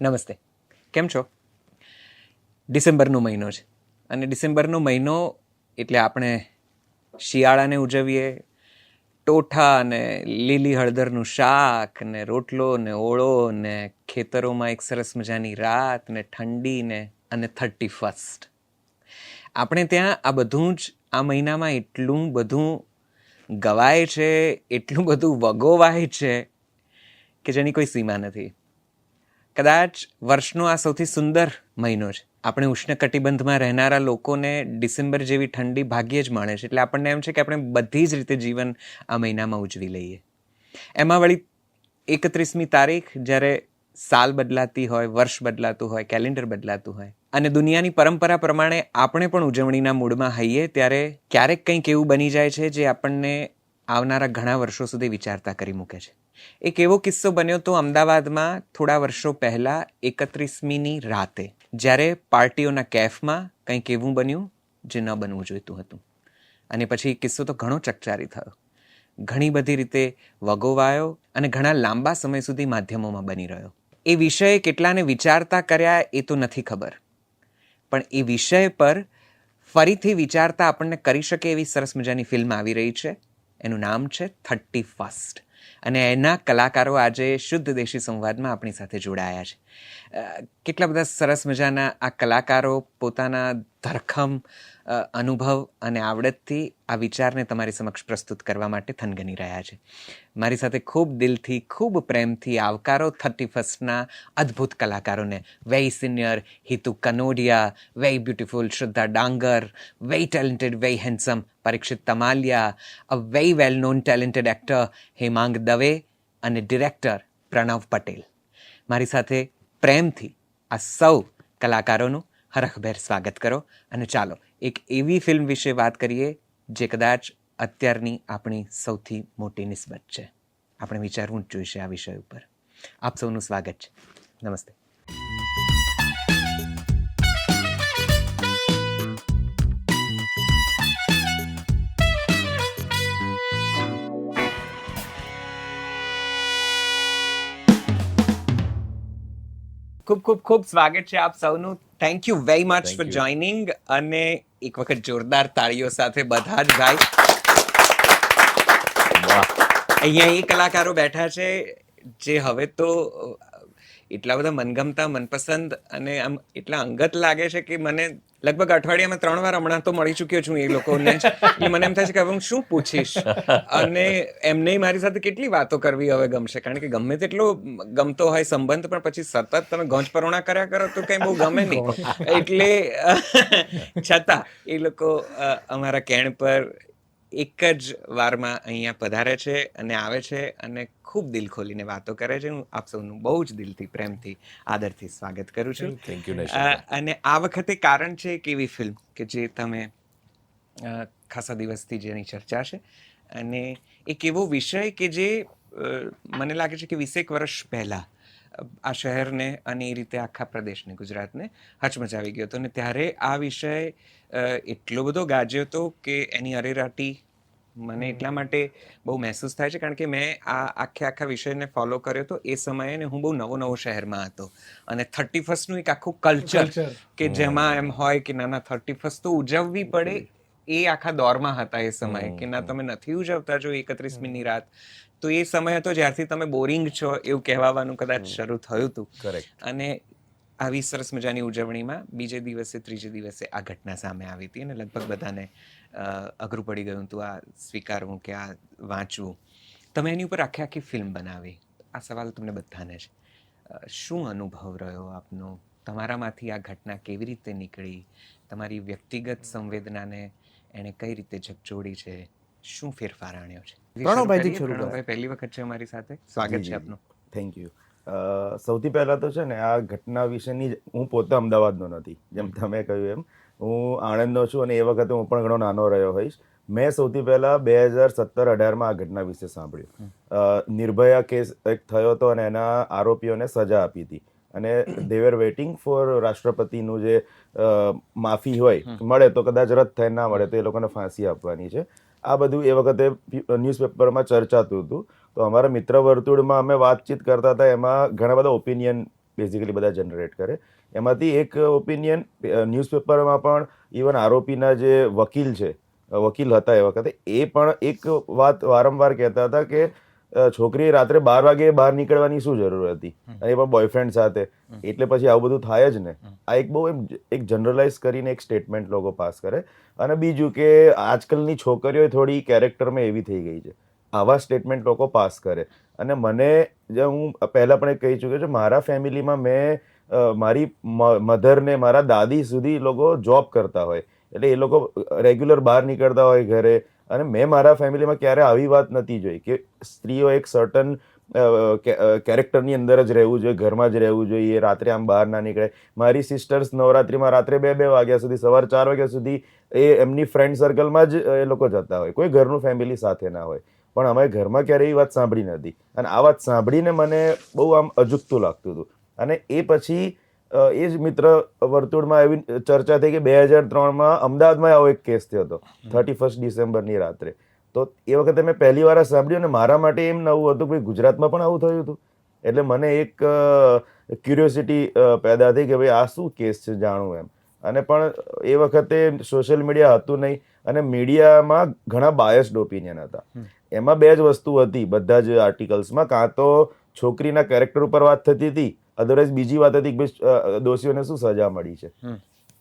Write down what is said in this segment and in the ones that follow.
નમસ્તે, કેમ છો? ડિસેમ્બરનો મહિનો છે અને ડિસેમ્બરનો મહિનો એટલે આપણે શિયાળાને ઉજવીએ, ટોઠા ને લીલી હળદરનું શાક ને રોટલો ને ઓળો ને ખેતરોમાં એક સરસ મજાની રાત ને ઠંડી ને અને 31st. આપણે ત્યાં આ બધું જ આ મહિનામાં એટલું બધું ગવાય છે, એટલું બધું વગોવાય છે કે જેની કોઈ સીમા નથી. કદાચ વર્ષનો આ સૌથી સુંદર મહિનો છે. આપણે ઉષ્ણકટિબંધમાં રહેનારા લોકોને ડિસેમ્બર જેવી ઠંડી ભાગ્યે જ મળે છે. એટલે આપણને એમ છે કે આપણે બધી જ રીતે જીવન આ મહિનામાં ઉજવી લઈએ. એમાં વળી 31મી તારીખ જ્યારે સાલ બદલાતી હોય, વર્ષ બદલાતું હોય, કેલેન્ડર બદલાતું હોય અને દુનિયાની પરંપરા પ્રમાણે આપણે પણ ઉજવણીના મૂડમાં હઈએ ત્યારે ક્યારેક કંઈક એવું બની જાય છે જે આપણને આવનારા ઘણા વર્ષો સુધી વિચારતા કરી મૂકે છે. એક એવો કિસ્સો બન્યો તો અમદાવાદમાં થોડા વર્ષો પહેલાં 31મીની રાતે, જ્યારે પાર્ટીઓના કેફમાં કંઈક એવું બન્યું જે ન બનવું જોઈતું હતું. અને પછી કિસ્સો તો ઘણો ચકચારી થયો, ઘણી બધી રીતે વગોવાયો અને ઘણા લાંબા સમય સુધી માધ્યમોમાં બની રહ્યો. એ વિષય કેટલાને વિચારતા કર્યા એ તો નથી ખબર, પણ એ વિષય પર ફરીથી વિચારતા આપણને કરી શકે એવી સરસ મજાની ફિલ્મ આવી રહી છે. એનું નામ છે 31st અને એના કલાકારો આજે શુદ્ધ દેશી સંવાદમાં આપણી સાથે જોડાયા છે. કેટલા બધા સરસ મજાના આ કલાકારો પોતાના ધરખમ અનુભવ અને આવડતથી આ વિચારને તમારી સમક્ષ પ્રસ્તુત કરવા માટે થનગની રહ્યા છે. મારી સાથે ખૂબ દિલથી, ખૂબ પ્રેમથી આવકારો 31stના અદ્ભુત કલાકારોને. Very senior Hitu Kanodia, very beautiful Shraddha Dangar, very talented, very handsome Parikshit Tamaliya, a very well known talented actor Hemang Dave અને ડિરેક્ટર પ્રણવ પટેલ. મારી સાથે પ્રેમથી આ સૌ કલાકારોનું હરખભેર સ્વાગત કરો અને ચાલો એક એવી ફિલ્મ વિશે વાત કરીએ જે કદાચ અત્યારની આપણી સૌથી મોટી નિસ્બત છે. આપણે વિચારવું જ જોઈશે આ વિષય ઉપર. આપ સૌનું સ્વાગત છે. નમસ્તે. ખૂબ ખૂબ ખૂબ સ્વાગત છે આપ સૌનું. Thank you very much for joining. અને એક વખત જોરદાર તાળીઓ સાથે બધા જ ભાઈ. અહીંયા એ કલાકારો બેઠા છે જે હવે તો એટલા બધા મનગમતા, મનપસંદ અને આમ એટલા અંગત લાગે છે કે મને લગભગ અઠવાડિયામાં 3 વાર હમણાં તો મળી ચૂક્યો છું એ લોકોને. એટલે મને એમ થાય છે કે હવે હું શું પૂછીશ અને એમને મારી સાથે કેટલી વાતો કરવી હવે ગમશે. કારણ કે ગમે તેટલો ગમતો હોય સંબંધ, પણ પછી સતત તમે ગોંચ પરોણા કર્યા કરો તો કંઈ બહુ ગમે નહીં. એટલે છતાં એ લોકો અમારા કેણ પર એક જ વારમાં અહીંયા પધારે છે અને આવે છે અને ખૂબ દિલ ખોલીને વાતો કરે છે. હું આપ સૌનું બહુ જ દિલથી, પ્રેમથી, આદરથી સ્વાગત કરું છું. Thank you. અને આ વખતે કારણ છે એક એવી ફિલ્મ કે જે તમે ખાસા દિવસથી જેની ચર્ચા છે અને એક એવો વિષય કે જે મને લાગે છે કે 20 વર્ષ પહેલાં આ શહેરને અને એ રીતે આખા પ્રદેશને, ગુજરાતને હચમચાવી ગયો હતો. અને ત્યારે આ વિષય એટલો બધો ગાજ્યો હતો કે એની અરેરાટી મને એટલા માટે બહુ મહેસૂસ થાય છે કારણ કે મેં આખા વિષયને ફોલો કર્યો હતો એ સમયે ને હું બહુ નવો શહેરમાં હતો. અને 31stનું એક આખું કલ્ચર કે જેમાં એમ હોય કે ના 31st તો ઉજવવી પડે, એ આખા દોરમાં હતા એ સમયે કે ના તમે નથી ઉજવતા જો 31મીની રાત, તો એ સમય હતો જ્યારથી તમે બોરિંગ છો એવું કહેવાનું કદાચ શરૂ થયું હતું. અને આવી સરસ મજાની ઉજવણીમાં બીજે દિવસે, ત્રીજે દિવસે આ ઘટના સામે આવી હતી અને લગભગ બધાને અઘરું પડી ગયું હતું આ સ્વીકારવું કે આ વાંચવું. તમે એની ઉપર આખી ફિલ્મ બનાવી. આ સવાલ તમને બધાને છે. શું અનુભવ રહ્યો આપનો? તમારામાંથી આ ઘટના કેવી રીતે નીકળી? તમારી વ્યક્તિગત સંવેદનાને એણે કઈ રીતે ઝકઝોડી છે? શું ફેરફાર આણ્યો છે? પ્રણવભાઈ પહેલી વખત છે અમારી સાથે. સ્વાગત છે આપનું. Thank you. સૌથી પહેલાં તો છે ને આ ઘટના વિશેની, હું પોતે અમદાવાદનો નથી, જેમ તમે કહ્યું એમ હું આણંદનો છું અને એ વખતે હું પણ ઘણો નાનો રહ્યો હોઈશ. મેં સૌથી પહેલાં 2017-18માં આ ઘટના વિશે સાંભળ્યું. નિર્ભયા કેસ એક થયો હતો અને એના આરોપીઓને સજા આપી હતી અને દે વેર વેઇટિંગ ફોર રાષ્ટ્રપતિનું જે માફી હોય, મળે તો કદાચ રદ થાય, ના મળે તો એ લોકોને ફાંસી આપવાની છે. આ બધું એ વખતે ન્યૂઝપેપરમાં ચર્ચાતું હતું. તો અમારા મિત્ર વર્તુળમાં અમે વાતચીત કરતા હતા, એમાં ઘણા બધા ઓપિનિયન બેઝિકલી બધા જનરેટ કરે. એમાંથી એક ઓપિનિયન ન્યૂઝપેપરમાં પણ ઇવન આરોપીના જે વકીલ હતા એ વખતે, એ પણ એક વાત વારંવાર કહેતા હતા કે છોકરી રાત્રે 12 વાગે બહાર નીકળવાની શું જરૂર હતી, અને એ પણ બોયફ્રેન્ડ સાથે, એટલે પછી આવું બધું થાય જ ને. આ એક બહુ એક જનરલાઇઝ કરીને એક સ્ટેટમેન્ટ લોકો પાસ કરે. અને બીજું કે આજકાલની છોકરીઓ થોડી કેરેક્ટરમાં એવી થઈ ગઈ છે, આવા સ્ટેટમેન્ટ લોકો પાસ કરે. અને મને, જે હું પહેલાં પણ કહી ચૂક્યો છું, મારા ફેમિલીમાં મેં મારી મધરને મારા દાદી સુધી લોકો જોબ કરતા હોય, એટલે એ લોકો રેગ્યુલર બહાર નીકળતા હોય ઘરે. અને મેં મારા ફેમિલીમાં ક્યારે આવી વાત નથી જોઈ કે સ્ત્રીઓ એક સર્ટન કેરેક્ટરની અંદર જ રહેવું જોઈએ, ઘરમાં જ રહેવું જોઈએ, રાત્રે આમ બહાર ના નીકળે. મારી સિસ્ટર્સ નવરાત્રિમાં રાત્રે 2 વાગ્યા સુધી, સવાર 4 વાગ્યા સુધી એ એમની ફ્રેન્ડ સર્કલમાં જ એ લોકો જતા હોય, કોઈ ઘરનું ફેમિલી સાથે ના હોય. પણ અમે ઘરમાં ક્યારેય એ વાત સાંભળી નથી. અને આ વાત સાંભળીને મને બહુ આમ અજુગતું લાગતું હતું. અને એ પછી એ જ મિત્ર વર્તુળમાં એવી ચર્ચા થઈ કે 2003માં અમદાવાદમાં આવો એક કેસ થયો હતો, 31 ડિસેમ્બરની રાત્રે. તો એ વખતે મેં પહેલી વાર સાંભળ્યું, અને મારા માટે એમ નવું હતું કે ગુજરાતમાં પણ આવું થયું હતું. એટલે મને એક ક્યુરિયોસિટી પેદા થઈ કે ભાઈ આ શું કેસ છે, જાણવું એમ. અને પણ એ વખતે સોશિયલ મીડિયા હતું નહીં, અને મીડિયામાં ઘણા બાયસ્ડ ઓપિનિયન હતા. એમાં 2 જ વસ્તુ હતી બધા જ આર્ટિકલ્સમાં, કાં તો છોકરીના કેરેક્ટર ઉપર વાત થતી હતી, અધરવાઇઝ બીજી વાત હતી કે દોષીઓને શું સજા મળી છે,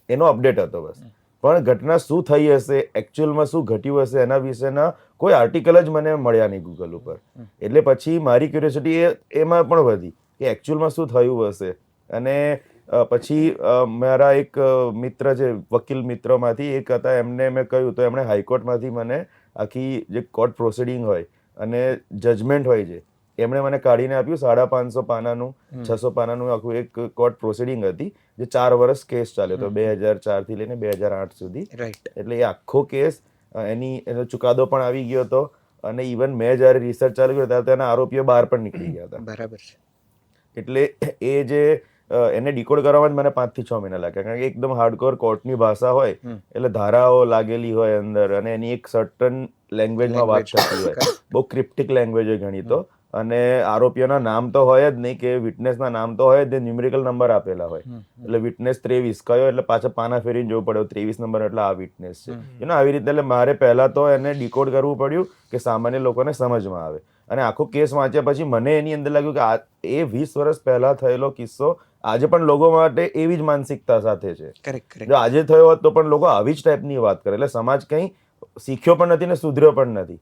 એનો અપડેટ હતો બસ. પણ ઘટના શું થઈ હશે, એકચ્યુઅલમાં શું ઘટ્યું હશે, એના વિશેના કોઈ આર્ટિકલ જ મને મળ્યા નહીં ગૂગલ ઉપર. એટલે પછી મારી ક્યુરિયોસિટી એમાં પણ વધી કે એકચ્યુઅલમાં શું થયું હશે. અને પછી મારા એક મિત્ર છે, વકીલ મિત્રોમાંથી એક હતા, એમને મેં કહ્યું, તો એમણે હાઈકોર્ટમાંથી મને આખી જે કોર્ટ પ્રોસિડિંગ હોય અને જજમેન્ટ હોય છે, એમણે મને કાઢીને આપ્યું. 550 પાનાનું, 600 પાનાનું આખું એક કોર્ટ પ્રોસિડિંગ હતી, જે 4 વર્ષ કેસ ચાલ્યો હતો, 2004 થી લઈને 2008 સુધી. એટલે એ આખો કેસ, એનો ચુકાદો પણ આવી ગયો હતો. અને ઇવન મેં જ્યારે રિસર્ચ ચાલુ કર્યો ત્યારે તેના આરોપીઓ બહાર પણ નીકળી ગયા હતા. બરાબર છે. એટલે એ જે એને ડીકોડ કરવામાં જ મને 5 થી 6 મહિના લાગ્યા, કારણ કે એકદમ હાર્ડકોર કોર્ટની ભાષા હોય, એટલે ધારાઓ લાગેલી હોય અંદર, અને એની એક સર્ટન લેંગ્વેજમાં વાત થતી હોય, બહુ ક્રિપ્ટિક લેંગ્વેજ હોય ઘણી તો. અને આરોપીઓના નામ તો હોય જ નહીં, કે વિટનેસના નામ તો હોય જ, ન્યુમેરિકલ નંબર આપેલા હોય. એટલે વિટનેસ 23 કયો, એટલે પાછા પાના ફેરીને જોવું પડે, 23 નંબર એટલે આ વિટનેસ છે, આવી રીતે. એટલે મારે પહેલા તો એને ડીકોડ કરવું પડ્યું કે સામાન્ય લોકોને સમજમાં આવે. અને આખો કેસ વાંચ્યા પછી મને એની અંદર લાગ્યું કે એ 20 વર્ષ પહેલા થયેલો કિસ્સો આજે પણ લોકો માટે એવી જ માનસિકતા સાથે છે. જો આજે થયો હોત તો પણ લોકો આવી જ ટાઈપની વાત કરે. એટલે સમાજ કંઈ શીખ્યો પણ નથી ને સુધર્યો પણ નથી.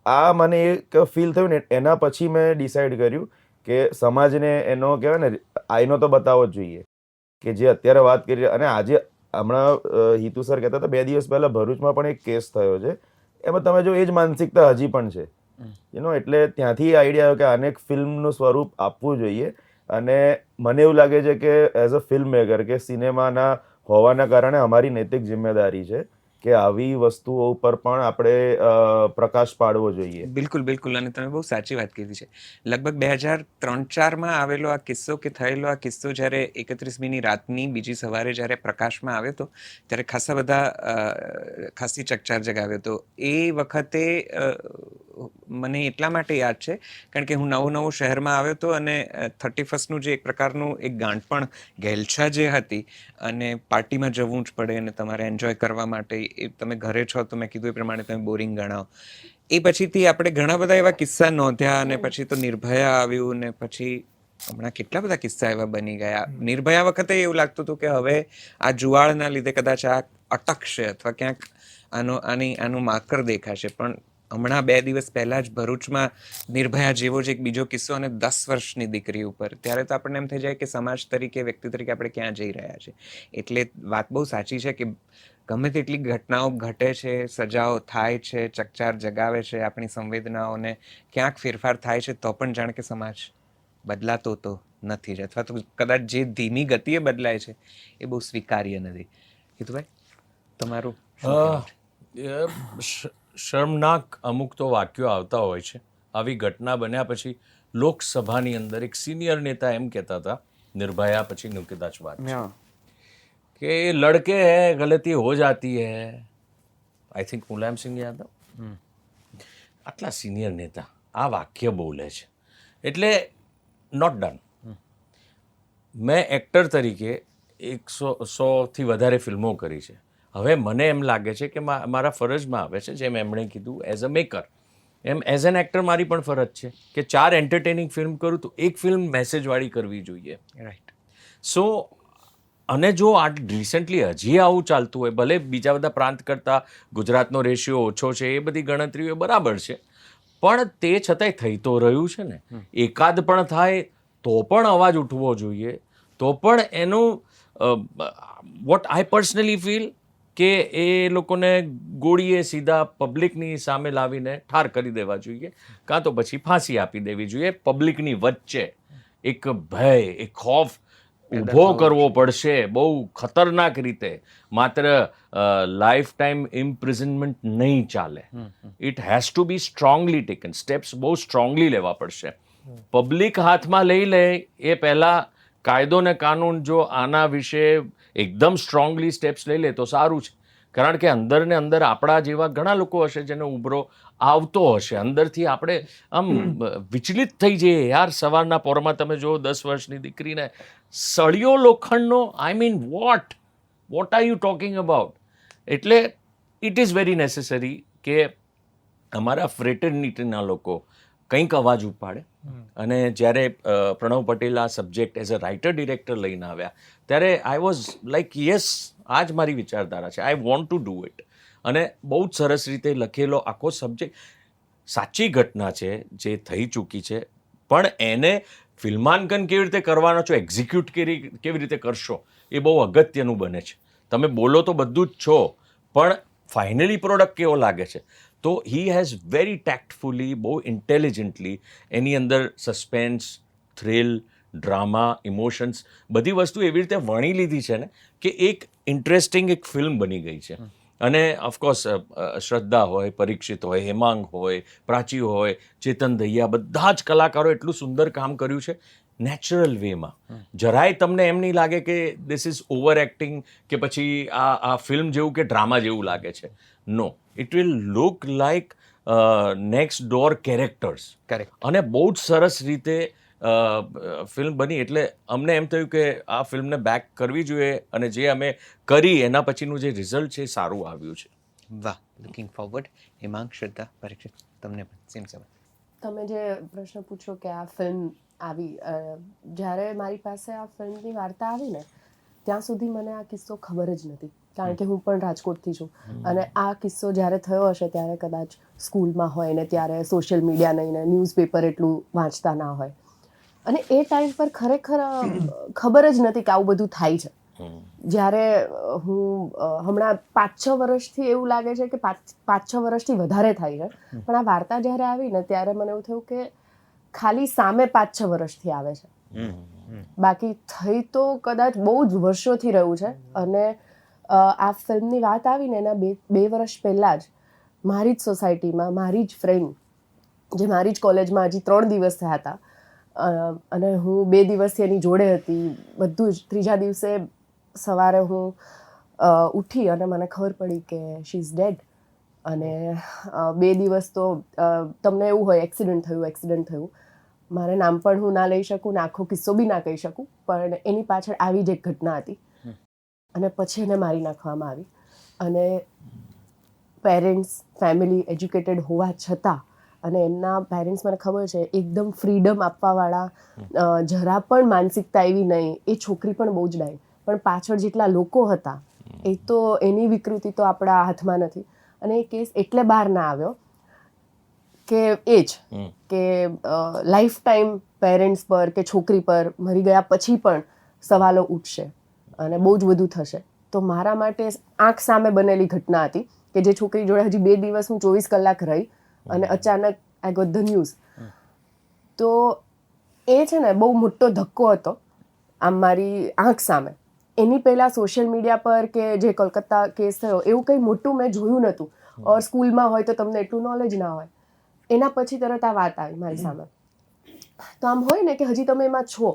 આ મને એક ફીલ થયું ને, એના પછી મેં ડિસાઈડ કર્યું કે સમાજને એનો કહેવાય ને આઈનો તો બતાવવો જ જોઈએ, કે જે અત્યારે વાત કરી. અને આજે હમણાં હિતુ સર કહેતા હતા, 2 દિવસ પહેલા ભરૂચમાં પણ એક કેસ થયો છે, એમાં તમે જો એ જ માનસિકતા હજી પણ છે. એટલે ત્યાંથી આઈડિયા આવ્યો કે આને એક ફિલ્મનું સ્વરૂપ આપવું જોઈએ. અને મને એવું લાગે છે કે એઝ અ ફિલ્મ મેકર, કે સિનેમાના હોવાના કારણે અમારી નૈતિક જિમ્મેદારી છે કે આવી વસ્તુઓ ઉપર પણ આપણે પ્રકાશ પાડવો જોઈએ. બિલકુલ બિલકુલ. અને તમે બહુ સાચી વાત કીધી છે. લગભગ 2003-4માં આવેલો આ કિસ્સો, કે થયેલો આ કિસ્સો, જ્યારે 31મીની રાતની બીજી સવારે જ્યારે પ્રકાશમાં આવ્યો હતો, ત્યારે ખાસી ચકચાર જગાવ્યો હતો. એ વખતે મને એટલા માટે યાદ છે કારણ કે હું નવો શહેરમાં આવ્યો હતો, અને 31નું જે એક પ્રકારનું એક ગાંઠપણ, ઘેલછા જે હતી, અને પાર્ટીમાં જવું જ પડે, અને તમારે એન્જોય કરવા માટે, એ તમે ઘરે છો તો મેં કીધું એ પ્રમાણે તમે બોરિંગ ગણાવો. એ પછીથી આપણે ઘણા બધા એવા કિસ્સા નોંધ્યા, અને પછી તો નિર્ભયા આવ્યું, ને પછી હમણાં કેટલા બધા કિસ્સા એવા બની ગયા. નિર્ભયા વખતે એવું લાગતું હતું કે હવે આ જુવાળના લીધે કદાચ આ અટકશે, અથવા ક્યાંક આનું માકર દેખાશે. પણ હમણાં 2 દિવસ પહેલા જ ભરૂચમાં નિર્ભયા જેવો જ એક બીજો કિસ્સો, અને 10 વર્ષની દીકરી ઉપર. ત્યારે તો આપણને એમ થઈ જાય કે સમાજ તરીકે, વ્યક્તિ તરીકે આપણે ક્યાં જઈ રહ્યા છે. એટલે વાત બહુ સાચી છે કે ગમે તેટલી ઘટનાઓ ઘટે છે, સજાઓ થાય છે, ચકચાર જગાવે છે આપણી સંવેદનાઓને, ક્યાંક ફેરફાર થાય છે, તો પણ જાણે કે સમાજ બદલાતો તો નથી જ, અથવા તો કદાચ જે ધીમી ગતિએ બદલાય છે એ બહુ સ્વીકાર્ય નથી. હિતુભાઈ, તમારું શર્મનાક અમુક તો વાક્યો આવતા હોય છે. આવી ઘટના બન્યા પછી લોકસભાની અંદર એક સિનિયર નેતા એમ કહેતા હતા, નિર્ભયા પછીનું કદાચ વાત છે, કે લડકે હૈ ગલતી હો જાતી હૈ. આઈ થિંક મુલાયમસિંહ યાદવ, આટલા સિનિયર નેતા આ વાક્ય બોલે છે, એટલે નોટ ડન. મેં એક્ટર તરીકે 100થી વધારે ફિલ્મો કરી છે. હવે મને એમ લાગે છે કે મારા ફરજમાં આવે છે, જેમ એમણે કીધું એઝ અ મેકર, એમ એઝ એન એક્ટર મારી પણ ફરજ છે કે 4 એન્ટરટેનિંગ ફિલ્મ કરું તો એક ફિલ્મ મેસેજવાળી કરવી જોઈએ. રાઈટ. સો અને જો આ રિસેન્ટલી હજી આવું ચાલતું હોય, ભલે બીજા બધા પ્રાંત કરતાં ગુજરાતનો રેશિયો ઓછો છે, એ બધી ગણતરીઓ બરાબર છે, પણ તે છતાંય થઈ તો રહ્યું છે ને. એકાદ પણ થાય તો પણ અવાજ ઉઠવો જોઈએ, તો પણ એનું વોટ આઈ પર્સનલી ફીલ કે એ લોકોને ગોળીએ સીધા પબ્લિકની સામે લાવીને ઠાર કરી દેવા જોઈએ, કાં તો પછી ફાંસી આપી દેવી જોઈએ. પબ્લિકની વચ્ચે એક ભય, એક ખોફ ઊભો કરવો પડશે બહુ ખતરનાક રીતે. માત્ર લાઈફ ટાઈમ ઇમ્પ્રિઝનમેન્ટ નહીં ચાલે. It has to be strongly taken. Steps બહુ સ્ટ્રોંગલી લેવા પડશે. પબ્લિક હાથમાં લઈ લે એ પહેલાં કાયદો ને કાનૂન જો આના વિશે એકદમ સ્ટ્રોંગલી સ્ટેપ્સ લઈ લે તો સારું છે. કારણ કે અંદર ને અંદર આપણા જેવા ઘણા લોકો હશે જેને ઉભરો આવતો હશે. અંદરથી આપણે આમ વિચલિત થઈ જઈએ યાર. સવારના પોરમાં તમે જો 10 વર્ષની દીકરીને સળિયો લોખંડનો, I mean what are you talking about? એટલે ઇટ ઇઝ વેરી નેસેસરી કે અમારા ફ્રેટર્નિટીના લોકો કંઈક અવાજ ઉપાડે. અને જ્યારે પ્રણવ પટેલ આ subject as a writer director લઈને આવ્યા ત્યારે આઈ વોઝ લાઈક યસ, આ જ મારી વિચારધારા છે, I want to do it. અને બહુ જ સરસ રીતે લખેલો આખો સબ્જેક્ટ સાચી ઘટના છે જે થઈ ચૂકી છે, પણ એને ફિલ્માંકન કેવી રીતે કરવાનો છો, એક્ઝિક્યુટ કેવી રીતે કરશો, એ બહુ અગત્યનું બને છે. તમે બોલો તો બધું જ છો, પણ ફાઇનલી પ્રોડક્ટ કેવો લાગે છે. તો હી હેઝ વેરી ટેક્ટફુલી, બહુ ઇન્ટેલિજન્ટલી એની અંદર સસ્પેન્સ, થ્રિલ, ડ્રામા, ઇમોશન્સ બધી વસ્તુ એવી રીતે વણી લીધી છે ને કે એક ઇન્ટરેસ્ટિંગ એક ફિલ્મ બની ગઈ છે. અને ઓફકોર્સ શ્રદ્ધા હોય, પરીક્ષિત હોય, હેમાંગ હોય, પ્રાચી હોય, ચેતન દહિયા, બધા જ કલાકારો એટલું સુંદર કામ કર્યું છે નેચરલ વેમાં. જરાય તમને એમ નહીં લાગે કે ધીસ ઇઝ ઓવર એક્ટિંગ કે પછી આ ફિલ્મ જેવું કે ડ્રામા જેવું લાગે છે. No, it will look like next door characters. Correct. અને બહુ જ સરસ રીતે ફિલ્મ બની. એટલે અમને એમ થયું કે આ ફિલ્મને બેક કરવી જોઈએ, અને જે અમે કરી એના પછીનું જે રિઝલ્ટ છે એ સારું આવ્યું છે. વાહ, લુકિંગ ફોરવર્ડ. હેમાંગ, શ્રદ્ધા, પરીક્ષિત, તમને પણ સેમ સેમ. તમે જે પ્રશ્ન પૂછો કે આ ફિલ્મ આવી, જ્યારે મારી પાસે આ ફિલ્મની વાર્તા આવી ને ત્યાં સુધી મને આ કિસ્સો ખબર જ નથી, કારણ કે હું પણ રાજકોટથી છું. અને આ કિસ્સો જ્યારે થયો હશે ત્યારે કદાચ સ્કૂલમાં હોય ને ત્યારે સોશિયલ મીડિયા નહીં ને ન્યૂઝપેપર એટલું વાંચતા ના હોય. અને એ ટાઈમ પર ખરેખર ખબર જ નથી કે આવું બધું થાય છે. જ્યારે હું હમણાં 5-6 વર્ષથી એવું લાગે છે કે 5-6 વર્ષથી વધારે થાય છે, પણ આ વાર્તા જ્યારે આવી ને ત્યારે મને એવું થયું કે ખાલી સામે 5-6 વર્ષથી આવે છે, બાકી થઈ તો કદાચ બહુ જ વર્ષોથી રહ્યું છે. અને આ ફિલ્મની વાત આવીને એના 2 વર્ષ પહેલાં જ મારી જ સોસાયટીમાં મારી જ ફ્રેન્ડ, જે મારી જ કોલેજમાં હજી 3 દિવસ થયા હતા, અને હું 2 દિવસથી એની જોડે હતી, બધું જ. ત્રીજા દિવસે સવારે હું ઉઠી અને મને ખબર પડી કે શી ઇઝ ડેડ. અને 2 દિવસ તો તમને એવું હોય એક્સિડન્ટ થયું. મારે નામ પણ હું ના લઈ શકું ને આખો કિસ્સો બી ના કહી શકું, પણ એની પાછળ આવી જ એક ઘટના હતી. અને પછી એને મારી નાખવામાં આવી. અને પેરેન્ટ્સ, ફેમિલી એજ્યુકેટેડ હોવા છતાં, અને એમના પેરેન્ટ્સ મને ખબર છે એકદમ ફ્રીડમ આપવાવાળા, જરા પણ માનસિકતા એવી નહીં. એ છોકરી પણ બહુ જ ડાય, પણ પાછળ જેટલા લોકો હતા એ તો એની વિકૃતિ તો આપણા હાથમાં નથી. અને એ કેસ એટલે બહાર ના આવ્યો કે એ જ કે લાઈફ ટાઈમ પેરેન્ટ્સ પર કે છોકરી પર મરી ગયા પછી પણ સવાલો ઉઠશે અને બહુ જ બધું થશે. તો મારા માટે આંખ સામે બનેલી ઘટના હતી કે જે છોકરી જોડે હજી 2 દિવસ હું 24 કલાક રહી અને અચાનક આઈ ગોટ ધ ન્યૂઝ. તો એ છે ને બહુ મોટો ધક્કો હતો આમ મારી આંખ સામે. એની પહેલાં સોશિયલ મીડિયા પર કે જે કોલકાતા કેસ થયો એવું કંઈ મોટું મેં જોયું નહોતું. ઓર સ્કૂલમાં હોય તો તમને એટલું નોલેજ ના હોય. એના પછી તરત આ વાત આવી મારી સામે. તો આમ હોય ને કે હજી તમે એમાં છો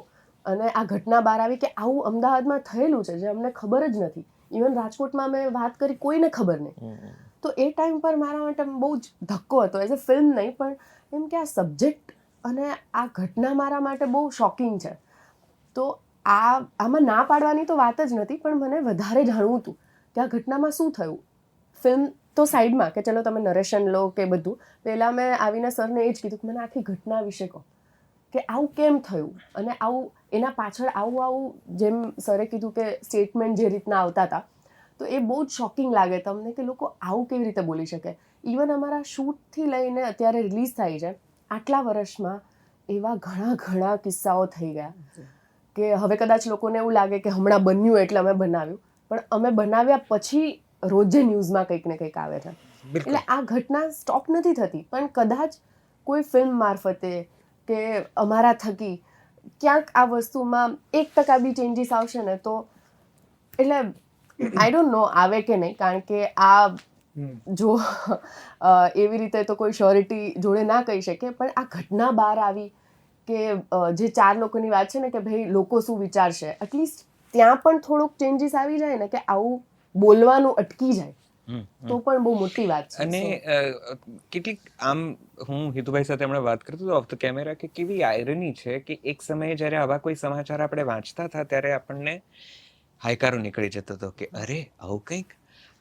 અને આ ઘટના બહાર આવી કે આવું અમદાવાદમાં થયેલું છે જે અમને ખબર જ નથી. ઇવન રાજકોટમાં મેં વાત કરી, કોઈને ખબર નહીં. તો એ ટાઈમ પર મારા માટે બહુ જ ધક્કો હતો. એઝ અ ફિલ્મ નહીં, પણ એમ કે આ સબ્જેક્ટ અને આ ઘટના મારા માટે બહુ શોકિંગ છે. તો આમાં ના પાડવાની તો વાત જ નથી, પણ મને વધારે જાણવું હતું કે આ ઘટનામાં શું થયું. ફિલ્મ તો સાઈડમાં કે ચલો તમે નરેશન લો કે બધું, પહેલાં મેં આવીને સરને એ જ કીધું કે મને આખી ઘટના વિશે કહો કે આવું કેમ થયું, અને આવું એના પાછળ આવું જેમ સરે કીધું કે સ્ટેટમેન્ટ જે રીતના આવતા હતા, તો એ બહુ જ શોકિંગ લાગે તમને કે લોકો આવું કેવી રીતે બોલી શકે. ઇવન અમારા શૂટથી લઈને અત્યારે રિલીઝ થાય છે આટલા વર્ષમાં એવા ઘણા કિસ્સાઓ થઈ ગયા કે હવે કદાચ લોકોને એવું લાગે કે હમણાં બન્યું એટલે અમે બનાવ્યું, પણ અમે બનાવ્યા પછી રોજે ન્યૂઝમાં કંઈક ને કંઈક આવે છે. એટલે આ ઘટના સ્ટોપ નથી થતી, પણ કદાચ કોઈ ફિલ્મ મારફતે કે અમારા થકી ક્યાંક આ વસ્તુમાં 1% બી ચેન્જીસ આવશે ને તો, એટલે આઈ ડોન્ટ નો આવે કે નહીં, કારણ કે આ જો એવી રીતે તો કોઈ શ્યોરિટી જોડે ના કહી શકે, પણ આ ઘટના બહાર આવી કે જે 4 લોકોની વાત છે ને કે ભાઈ લોકો શું વિચારશે, એટલીસ્ટ ત્યાં પણ થોડુંક ચેન્જીસ આવી જાય ને કે આવું બોલવાનું અટકી જાય તો પણ બહુ મોટી વાત છે. અને કેટલીક આમ હું હિતુભાઈ સાથે હમણાં વાત કરતો હતો ઓફ ધ કેમેરા કે કેવી આયરની છે કે એક સમયે જ્યારે આવા કોઈ સમાચાર આપણે વાંચતા હતા ત્યારે આપણને હાયકારો નીકળી જતો હતો કે અરે આવું કંઈક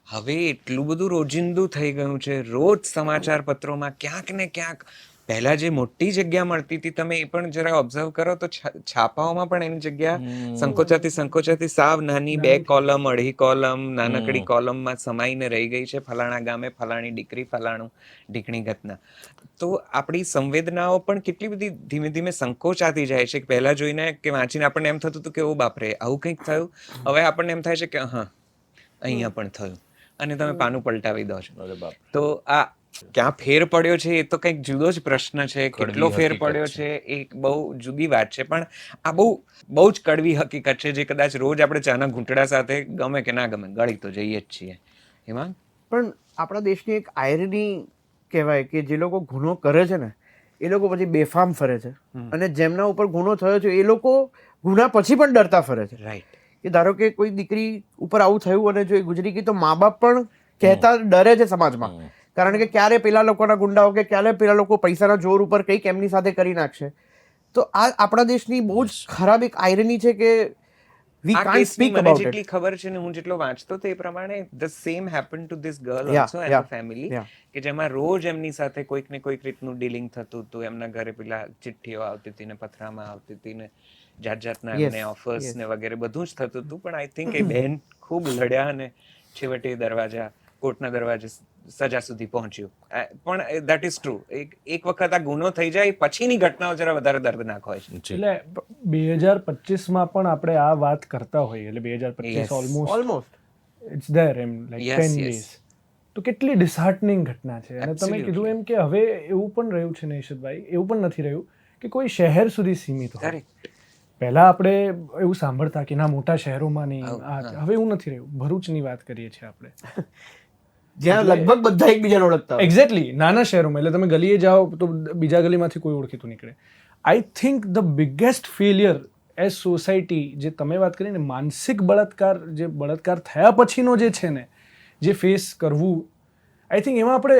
હવે એટલું બધું રોજિંદુ થઈ ગયું છે. રોજ સમાચાર પત્રોમાં ક્યાંક ને ક્યાંક પહેલા જે મોટી જગ્યા મળતી હતી, તમે એ પણ જરા ઓબ્ઝર્વ કરો તો છાપાઓમાં પણ એની જગ્યા સંકોચાતી સાવ નાની 2 કોલમ 2.5 કોલમ નાનકડી કોલમમાં સમાઈને રહી ગઈ છે. ફલાણા ગામે ફલાણી દીકરી ફલાણું ઢીકણી ઘટના. તો આપણી સંવેદનાઓ પણ કેટલી બધી ધીમે ધીમે સંકોચાતી જાય છે. પહેલા જોઈને કે વાંચીને આપણને એમ થતું હતું કે ઓ બાપરે આવું કંઈક થયું. હવે આપણને એમ થાય છે કે હા અહીંયા પણ થયું, અને તમે પાનું પલટાવી દો છો. તો આ ક્યાં ફેર પડ્યો છે એ તો કંઈક જુદો જ પ્રશ્ન છે. કેટલો ફેર પડ્યો છે એ બહુ જુદી વાત છે, પણ આ બહુ જ કડવી હકીકત છે જે કદાચ રોજ આપણે ચાના ઘૂંટડા સાથે ગમે કે ના ગમે ગળી તો જઈએ જ છીએ. એમાં પણ આપણા દેશની એક આયરની કહેવાય કે જે લોકો ગુનો કરે છે ને એ લોકો પછી બેફામ ફરે છે, અને જેમના ઉપર ગુનો થયો છે એ લોકો ગુના પછી પણ ડરતા ફરે છે. રાઈટ. કે ધારો કે કોઈ દીકરી ઉપર આવું થયું અને જો એ ગુજરી ગઈ તો મા બાપ પણ કહેતા ડરે છે સમાજમાં, કારણ કે ક્યારે પેલા લોકોના ગુંડાઓ કે ક્યારે પેલા લોકો પૈસાના જોર ઉપર કંઈક એમની સાથે કરી નાખશે. તો આ આપણા દેશની બહુ જ ખરાબ એક આયરની છે કે વી આ કાન્ટ કેસની સ્પીક મને અબાઉટ જેટલી ઇટ. ખબર છે ને હું જેટલો વાંચતો તો એ પ્રમાણે the same happen to this girl Yeah, also and yeah, the family, yeah. કે જેમાં રોજ એમની સાથે કોઈક ને કોઈક રીતનું ડીલિંગ થતું હતું. એમના ઘરે પેલા ચિઠ્ઠીઓ આવતી હતી ને પથરામાં આવતી હતી ને જાતના Yes, એમને ઓફર્સ yes. ને વગેરે બધું જ થતું હતું. પણ આઈ થિંક એ બહેન ખૂબ લડ્યા અને છેવટે કોર્ટના દરવાજે સજા સુધી પહોંચ્યું. પણ દેટ ઇઝ ટ્રુ. એક વખત આ ગુનો થઈ જાય પછીની ઘટનાઓ જરા વધારે દર્દનાક હોય છે. જી. એટલે 2025માં પણ આપણે આ વાત કરતા હોઈએ, એટલે 2025 Yes. Almost it's there um like Yes, 10 yes. days. તો કેટલી ડિસહાર્ટનિંગ ઘટના છે. અને તમે Absolutely. કીધું એમ કે હવે એવું પણ રહ્યું છે ને ઈશિતભાઈ, એવું પણ નથી રહ્યું કે કોઈ શહેર સુધી સીમિત હોય. Correct. પહેલા આપણે એવું સાંભળતા કે ના મોટા શહેરોમાં નહીં, હા. હવે એવું નથી રહ્યું. ભરૂચની વાત કરીએ છીએ આપણે. જ્યાં લગભગ બધા એકબીજાને ઓળખતા હોય. એક્ઝેક્ટલી, નાના શહેરોમાં એટલે તમે ગલીએ જાઓ તો બીજા ગલીમાંથી કોઈ ઓળખીતું નીકળે. I think the biggest failure as society, જે તમે વાત કરીને માનસિક બળાત્કાર, જે બળાત્કાર થયા પછીનો જે છે ને જે ફેસ કરવું, આઈ થિંક એમાં આપણે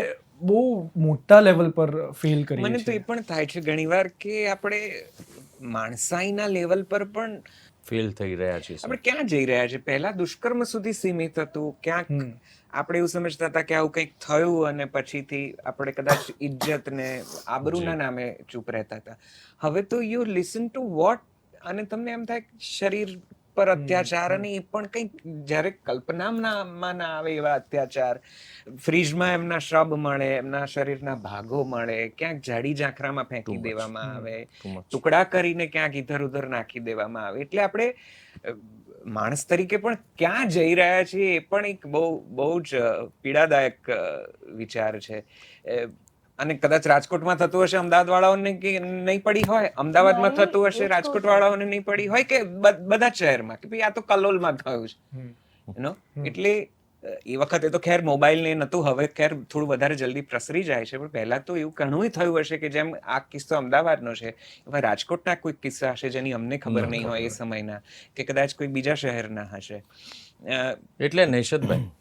બહુ મોટા લેવલ પર ફેલ કરીએ મને તો એ છીએ. પણ થાય છે ઘણીવાર કે આપણે માણસાઈના લેવલ પર પણ ફેલ થઈ રહ્યા છે આપણે ક્યાં જઈ રહ્યા છે. પહેલા દુષ્કર્મ સુધી સીમિત હતું. ક્યાંક આપણે એવું સમજતા હતા કે આવું કંઈક થયું અને પછીથી આપણે કદાચ ઇજ્જત ને આબરૂના નામે ચૂપ રહેતા હતા. હવે તો યુ લિસન ટુ વોટ, અને તમને એમ થાય કે શરીર પર અત્યાચાર, અને એ પણ કંઈક જ્યારે કલ્પનામાં ના આવે એવા અત્યાચાર. ફ્રીજમાં એમના શ્રબ મળે, એમના શરીરના ભાગો મળે, ક્યાંક જાડી ઝાંખરામાં ફેંકી દેવામાં આવે, ટુકડા કરીને ક્યાંક ઇધર ઉધર નાખી દેવામાં આવે. એટલે આપણે માણસ તરીકે પણ ક્યાં જઈ રહ્યા છીએ એ પણ એક બહુ જ પીડાદાયક વિચાર છે. અને કદાચ રાજકોટમાં થતું હશે અમદાવાદ વાળાઓને કે નહીં પડી હોય, અમદાવાદમાં થતું હશે રાજકોટ વાળાઓને નહીં પડી હોય, કે બધા શહેરમાં કે ભાઈ આ તો કલોલમાં થયું છે, યુ નો. એટલે એ વખતે તો ખેર મોબાઈલ ને નતું, હવે ખેર થોડું વધારે જલ્દી પ્રસરી જાય છે, પણ પહેલા તો એવું ઘણું થયું હશે કે જેમ આ કિસ્સો અમદાવાદનો છે એવા રાજકોટના કોઈ કિસ્સા હશે જેની અમને ખબર નહીં હોય એ સમયના, કે કદાચ કોઈ બીજા શહેરના હશે. એટલે નૈશદભાઈ,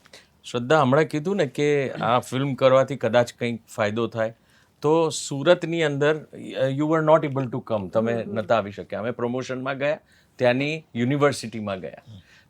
શ્રદ્ધા હમણાં કીધું ને કે આ ફિલ્મ કરવાથી કદાચ કંઈક ફાયદો થાય, તો સુરતની અંદર you were not able to come, તમે નહોતા આવી શક્યા. અમે પ્રમોશનમાં ગયા, ત્યાંની યુનિવર્સિટીમાં ગયા,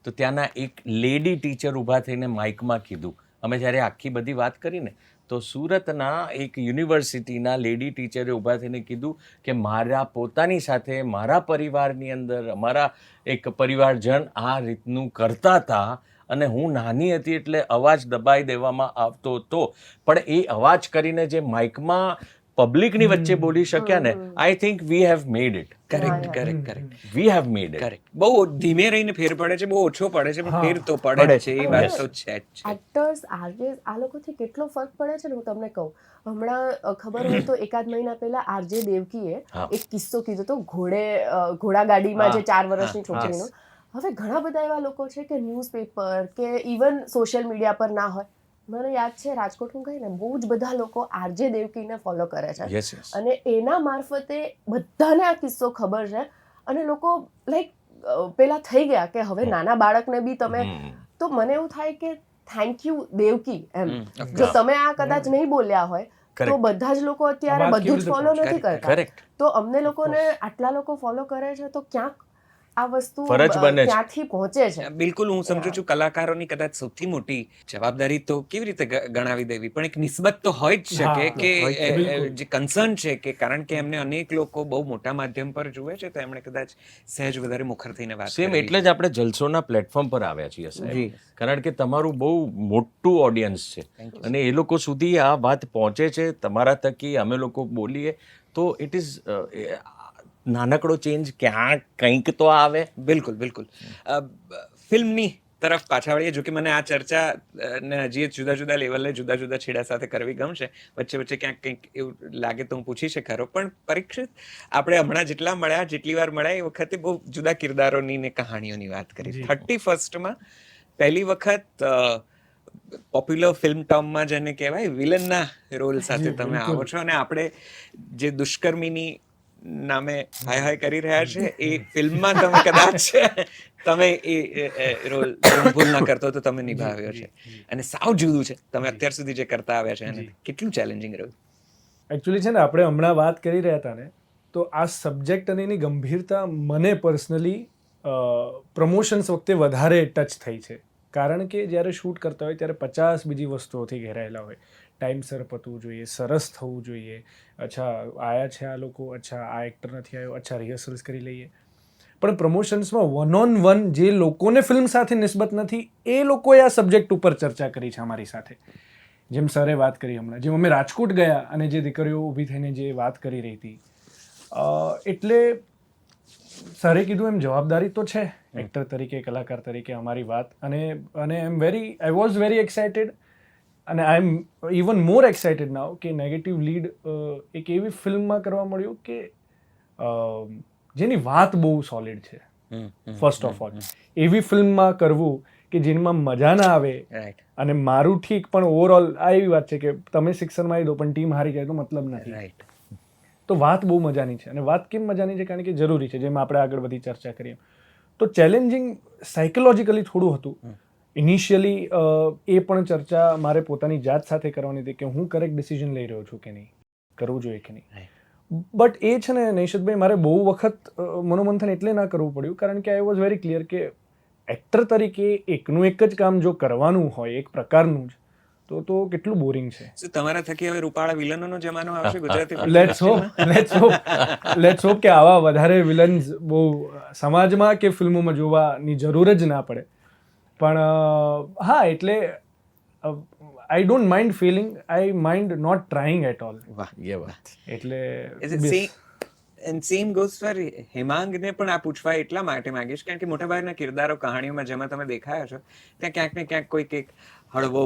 તો ત્યાંના એક લેડી ટીચર ઊભા થઈને માઇકમાં કીધું, અમે જ્યારે આખી બધી વાત કરીને, તો સુરતના એક યુનિવર્સિટીના લેડી ટીચરે ઊભા થઈને કીધું કે મારા પોતાની સાથે મારા પરિવારની અંદર અમારા એક પરિવારજન આ રીતનું કરતા હતા અને હું નાની હતી એટલે અવાજ દબાઈ દેવામાં આવતો હતો, પણ એ અવાજ કરીને જે માઇકમાં પબ્લિકની વચ્ચે બોલી શક્યા ને, આઈ think we have made it. Correct. We have made it. બહુ ધીમે રહીને ફેર પડે છે, બહુ ઓછો પડે છે, પણ ફેર તો પડે છે, એ વાત તો છે જ. એક્ટર્સ આરજે આ લોકોથી કેટલો ફરક પડે છે ને હું તમને કહું. હમણાં ખબર હોય તો એકાદ મહિના પહેલા આરજે દેવકીએ એક કિસ્સો કીધો તો ઘોડાગાડીમાં જે 4 વર્ષની છોકરીનો. હવે ઘણા બધા એવા લોકો છે કે ન્યૂઝપેપર કે ઇવન સોશિયલ મીડિયા પર ના હોય. મને યાદ છે રાજકોટ હું ગઈ ને, બહુ જ બધા લોકો આરજે દેવકીને ફોલો કરે છે Yes, yes. અને એના મારફતે બધાને આ કિસ્સો ખબર છે અને લોકો લાઈક પેલા થઈ ગયા કે હવે નાના બાળકને બી તમે, તો મને એવું થાય કે થેન્ક યુ દેવકી એમ. જો તમે આ કદાચ નહીં બોલ્યા હોય તો બધા જ લોકો અત્યારે આ વાત બધું જ કેવી ફોલો રીતે નથી કરતા. Correct. તો અમને લોકોને આટલા લોકો ફોલો કરે છે તો ક્યાંક આ વસ્તુ ફરજ બને છે. ક્યાંથી પહોંચે છે. બિલકુલ, હું સમજુ છું કલાકારોની કદાચ સૌથી મોટી જવાબદારી તો કેવી રીતે ગણાવી દેવી, પણ એક નિસ્બત તો હોય જ શકે કે જે કન્સર્ન છે કે કારણ કે એમને અનેક લોકો બહુ મોટા માધ્યમ પર જુએ છે, તો એમણે કદાચ સહેજ વધારે મુખર થઈને વાત સેમ કરવી. એટલે જ આપણે જલસોના પ્લેટફોર્મ પર આવ્યા છીએ સાહેબ, કારણ કે તમારું બહુ મોટું ઓડિયન્સ છે અને એ લોકો સુધી આ વાત પહોંચે છે તમારા થકી, અમે લોકો બોલીએ તો ઇટ ઇઝ નાનકડો ચેન્જ ક્યાંક કંઈક તો આવે. બિલકુલ બિલકુલ. ફિલ્મની તરફ પાછા વળીએ, જો કે મને આ ચર્ચા ને હજી જુદા જુદા લેવલે જુદા જુદા છેડા સાથે કરવી ગમશે, વચ્ચે વચ્ચે ક્યાંક કંઈક એવું લાગે તો હું પૂછી છે ખરો. પણ પરીક્ષિત, આપણે હમણાં જેટલા મળ્યા, જેટલી વાર મળ્યા, એ વખતે બહુ જુદા કિરદારોની ને કહાણીઓની વાત કરી. 31st પહેલી વખત પોપ્યુલર ફિલ્મ ટર્મમાં જેને કહેવાય વિલનના રોલ સાથે તમે આવો છો અને આપણે જે દુષ્કર્મીની નામે હાય હાય કરી રહ્યા છે એ ફિલ્મમાં તમે કદાચ તમે એ રોલ ભૂલ ના કરતો તો તમે નિભાવ્યો છે અને સાવ જુદું છે તમે અત્યાર સુધી જે કરતા આવ્યા છે એને. કેટલું ચેલેન્જિંગ રહ્યું? એકચ્યુઅલી છે ને, આપણે હમણાં વાત કરી રહ્યા હતા ને, તો આ સબ્જેક્ટ અને એની ગંભીરતા મને પર્સનલી પ્રમોશન્સ વખતે વધારે ટચ થઈ છે. કારણ કે જ્યારે શૂટ કરતા હોય ત્યારે 50 બીજી વસ્તુઓથી ઘેરાયેલા હોય. ટાઈમસર પતવું જોઈએ, સરસ થવું જોઈએ, અચ્છા આયા છે આ લોકો, અચ્છા આ એક્ટર નથી આવ્યો, અચ્છા રિહર્સલ્સ કરી લઈએ. પણ પ્રમોશન્સમાં 1-on-1 જે લોકોને ફિલ્મ સાથે નિસ્બત નથી, એ લોકોએ આ સબ્જેક્ટ ઉપર ચર્ચા કરી છે અમારી સાથે. જેમ સરે વાત કરી હમણાં, જેમ અમે રાજકોટ ગયા અને જે દીકરીઓ ઊભી થઈને જે વાત કરી રહી હતી, એટલે સરે કીધું એમ જવાબદારી તો છે એક્ટર તરીકે, કલાકાર તરીકે અમારી વાત. અને આઈ વોઝ વેરી એક્સાઇટેડ અને આઈ એમ ઇવન મોર એક્સાઇટેડ નાઉ કે નેગેટિવ લીડ એક એવી ફિલ્મમાં કરવા મળ્યું કે જેની વાત બહુ સોલિડ છે. ફર્સ્ટ ઓફ ઓલ એવી ફિલ્મમાં કરવું કે જેમાં મજા ના આવે, અને મારું ઠીક પણ ઓવરઓલ આ એવી વાત છે કે તમે સિક્સર મારી દો પણ ટીમ હારી જાય તો મતલબ નથી. રાઈટ. તો વાત બહુ મજાની છે. અને વાત કેમ મજાની છે? કારણ કે જરૂરી છે, જેમ આપણે આગળ બધી ચર્ચા કરીએ. તો ચેલેન્જિંગ સાયકોલોજીકલી થોડું હતું. ઇનિશિયલી એ પણ ચર્ચા મારે પોતાની જાત સાથે કરવાની હતી કે હું કરેક્ટ ડિસિઝન લઈ રહ્યો છું કે નહીં, કરવું જોઈએ કે નહીં. બટ એ છે ને નૈશદભાઈ, મારે બહુ વખત મનોમંથન એટલે ના કરવું પડ્યું કારણ કે આઈ વોઝ વેરી ક્લિયર કે એક્ટર તરીકે એકનું એક જ કામ જો કરવાનું હોય એક પ્રકારનું જ, તો કેટલું બોરિંગ છે. શું તમારા થકી હવે રૂપાળા વિલનોનો જમાનો આવશે ગુજરાતી? લેટ્સ હોપ કે આવા વધારે વિલન્સ બહુ સમાજમાં કે ફિલ્મોમાં જોવાની જરૂર જ ના પડે. પણ હા, એટલે I don't mind failing, I mind not trying at all. વાહ, એ વાત. એટલે સેમ ગોઝ ફોર હેમાંગને પણ આ પૂછવા એટલા માટે માંગીશ કારણ કે મોટાભાગના કિરદારો કહાણીઓમાં જેમાં તમે દેખાયા છો ત્યાં ક્યાંક ને ક્યાંક કોઈક એક હળવો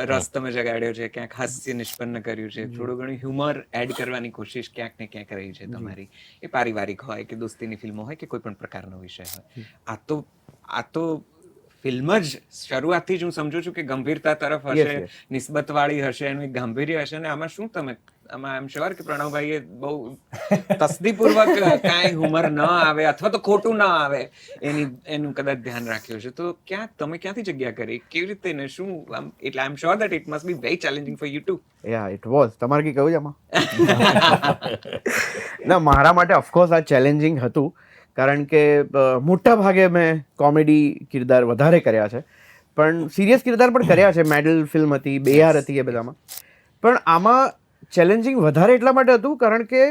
રસ તમે જગાડ્યો છે, ક્યાંક હાસ્ય નિષ્પન્ન કર્યું છે, થોડું ઘણું હ્યુમર એડ કરવાની કોશિશ ક્યાંક ને ક્યાંક રહી છે તમારી. એ પારિવારિક હોય કે દોસ્તીની ફિલ્મો હોય કે કોઈ પણ પ્રકારનો વિષય હોય. આ તો ફિલ્મ જ શરૂઆતથી જ હું સમજુ છું કે ગંભીરતા તરફ હશે, નિસ્બત વાળી હશે, એનું એક ગાંભીર્ય હશે. અને આમાં શું તમે આમાં આઈ એમ શ્યોર કે પ્રણવભાઈએ બહુ તસ્દીપૂર્વક કાંઈ હુમર ન આવે અથવા તો ખોટું ન આવે એનું કદાચ ધ્યાન રાખ્યું છે. તો તમે ક્યાંથી જગ્યા કરી, કેવી રીતે ને શું? એટલે I am sure that it must be very challenging for you too. Yeah it was. તમારે કંઈ કહ્યું છે આમાં? ના, મારા માટે ઓફકોર્સ આ ચેલેન્જિંગ હતું, કારણ કે મોટા ભાગે મેં કોમેડી કિરદાર વધારે કર્યા છે, પણ સિરિયસ કિરદાર પણ કર્યા છે. મેડલ ફિલ્મ હતી, બેહાર હતી, એ બધામાં. પણ આમાં ચેલેન્જિંગ વધારે એટલા માટે હતું કારણ કે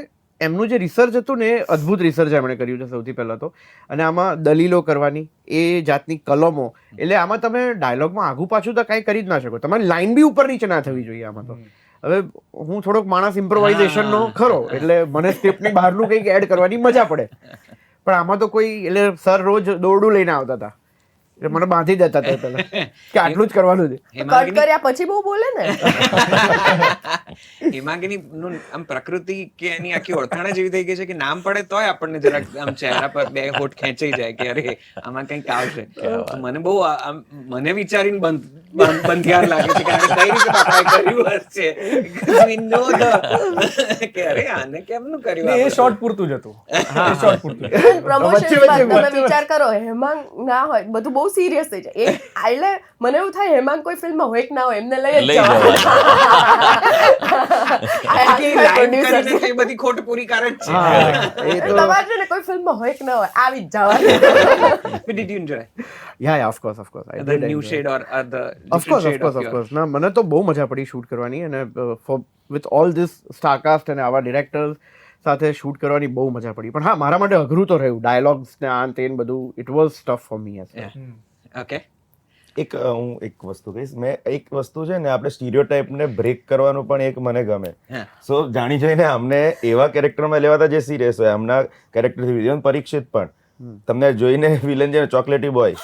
એમનું જે રિસર્ચ હતું ને એ અદ્ભુત રિસર્ચ એમણે કર્યું છે સૌથી પહેલાં તો. અને આમાં દલીલો કરવાની, એ જાતની કલમો, એટલે આમાં તમે ડાયલોગમાં આઘું પાછું તો કાંઈ કરી જ ના શકો. તમારી લાઈન બી ઉપર નીચે ના થવી જોઈએ આમાં તો. હવે હું થોડોક માણસ ઇમ્પ્રોવાઇઝેશનનો ખરો, એટલે મને સ્ક્રિપ્ટની બહારનું કંઈક એડ કરવાની મજા પડે. પણ આમાં તો કોઈ, એટલે સર રોજ દોરડું લઈને આવતા હતા, એટલે મને બાંધી દેતા હતા પહેલા કે આટલું જ કરવાનું છે. કટ કર્યા પછી બહુ બોલે ને. હેમાંગીની નું આમ પ્રકૃતિ કે એની આખી ઓળખાણ જ એવી થઈ ગઈ છે કે નામ પડે તોય આપણને જરાક આમ ચહેરા પર બે હોઠ ખેંચાઈ જાય કે અરે આમાં કંઈક આવશે. મને બહુ મને વિચારીને બંધિયાર લાગે છે કે આને કઈ રીતે બાપાએ કર્યું હશે. We know કે અરે આને કેમનું કર્યું? એ શોર્ટ પૂરતું જ હતું. એ શોર્ટ પૂરતું. પ્રમોશન તમે વિચાર કરો, હેમાંગ ના હોય, બધું બહુ સિરિયસ થઈ જાય. એટલે મને એવું થાય હેમાંગ કોઈ ફિલ્મમાં હોય કે ના હોય, એમને લઈ જ એ બધી ખોટ પૂરી કરે જ છે. તમારે છે ને કોઈ ફિલ્મમાં હોય કે ના હોય, આવી જ જવાનું. Did you enjoy yeah of course the new shade or the different shade of your? ના, મને તો બહુ મજા પડી શૂટ કરવાની, અને વિથ ઓલ ધીસ સ્ટારકાસ્ટ અને આવા ડિરેક્ટર્સ સાથે શૂટ કરવાની બહુ મજા પડી. પણ હા, મારા માટે અઘરું તો રહ્યું, ડાયલોગ્સ ને આ તે બધું. It was tough for me as well. Okay. હું એક વસ્તુ કહીશ. એક વસ્તુ છે ને, આપણે સ્ટીરિયોટાઇપને બ્રેક કરવાનું પણ એક મને ગમે. સો જાણી જોઈને અમને એવા કેરેક્ટરમાં લેવાતા જે સિરિયસ હોય. હમણાં કેરેક્ટર પરીક્ષિત પણ તમને જોઈને વિલન જે ચોકલેટી બોય,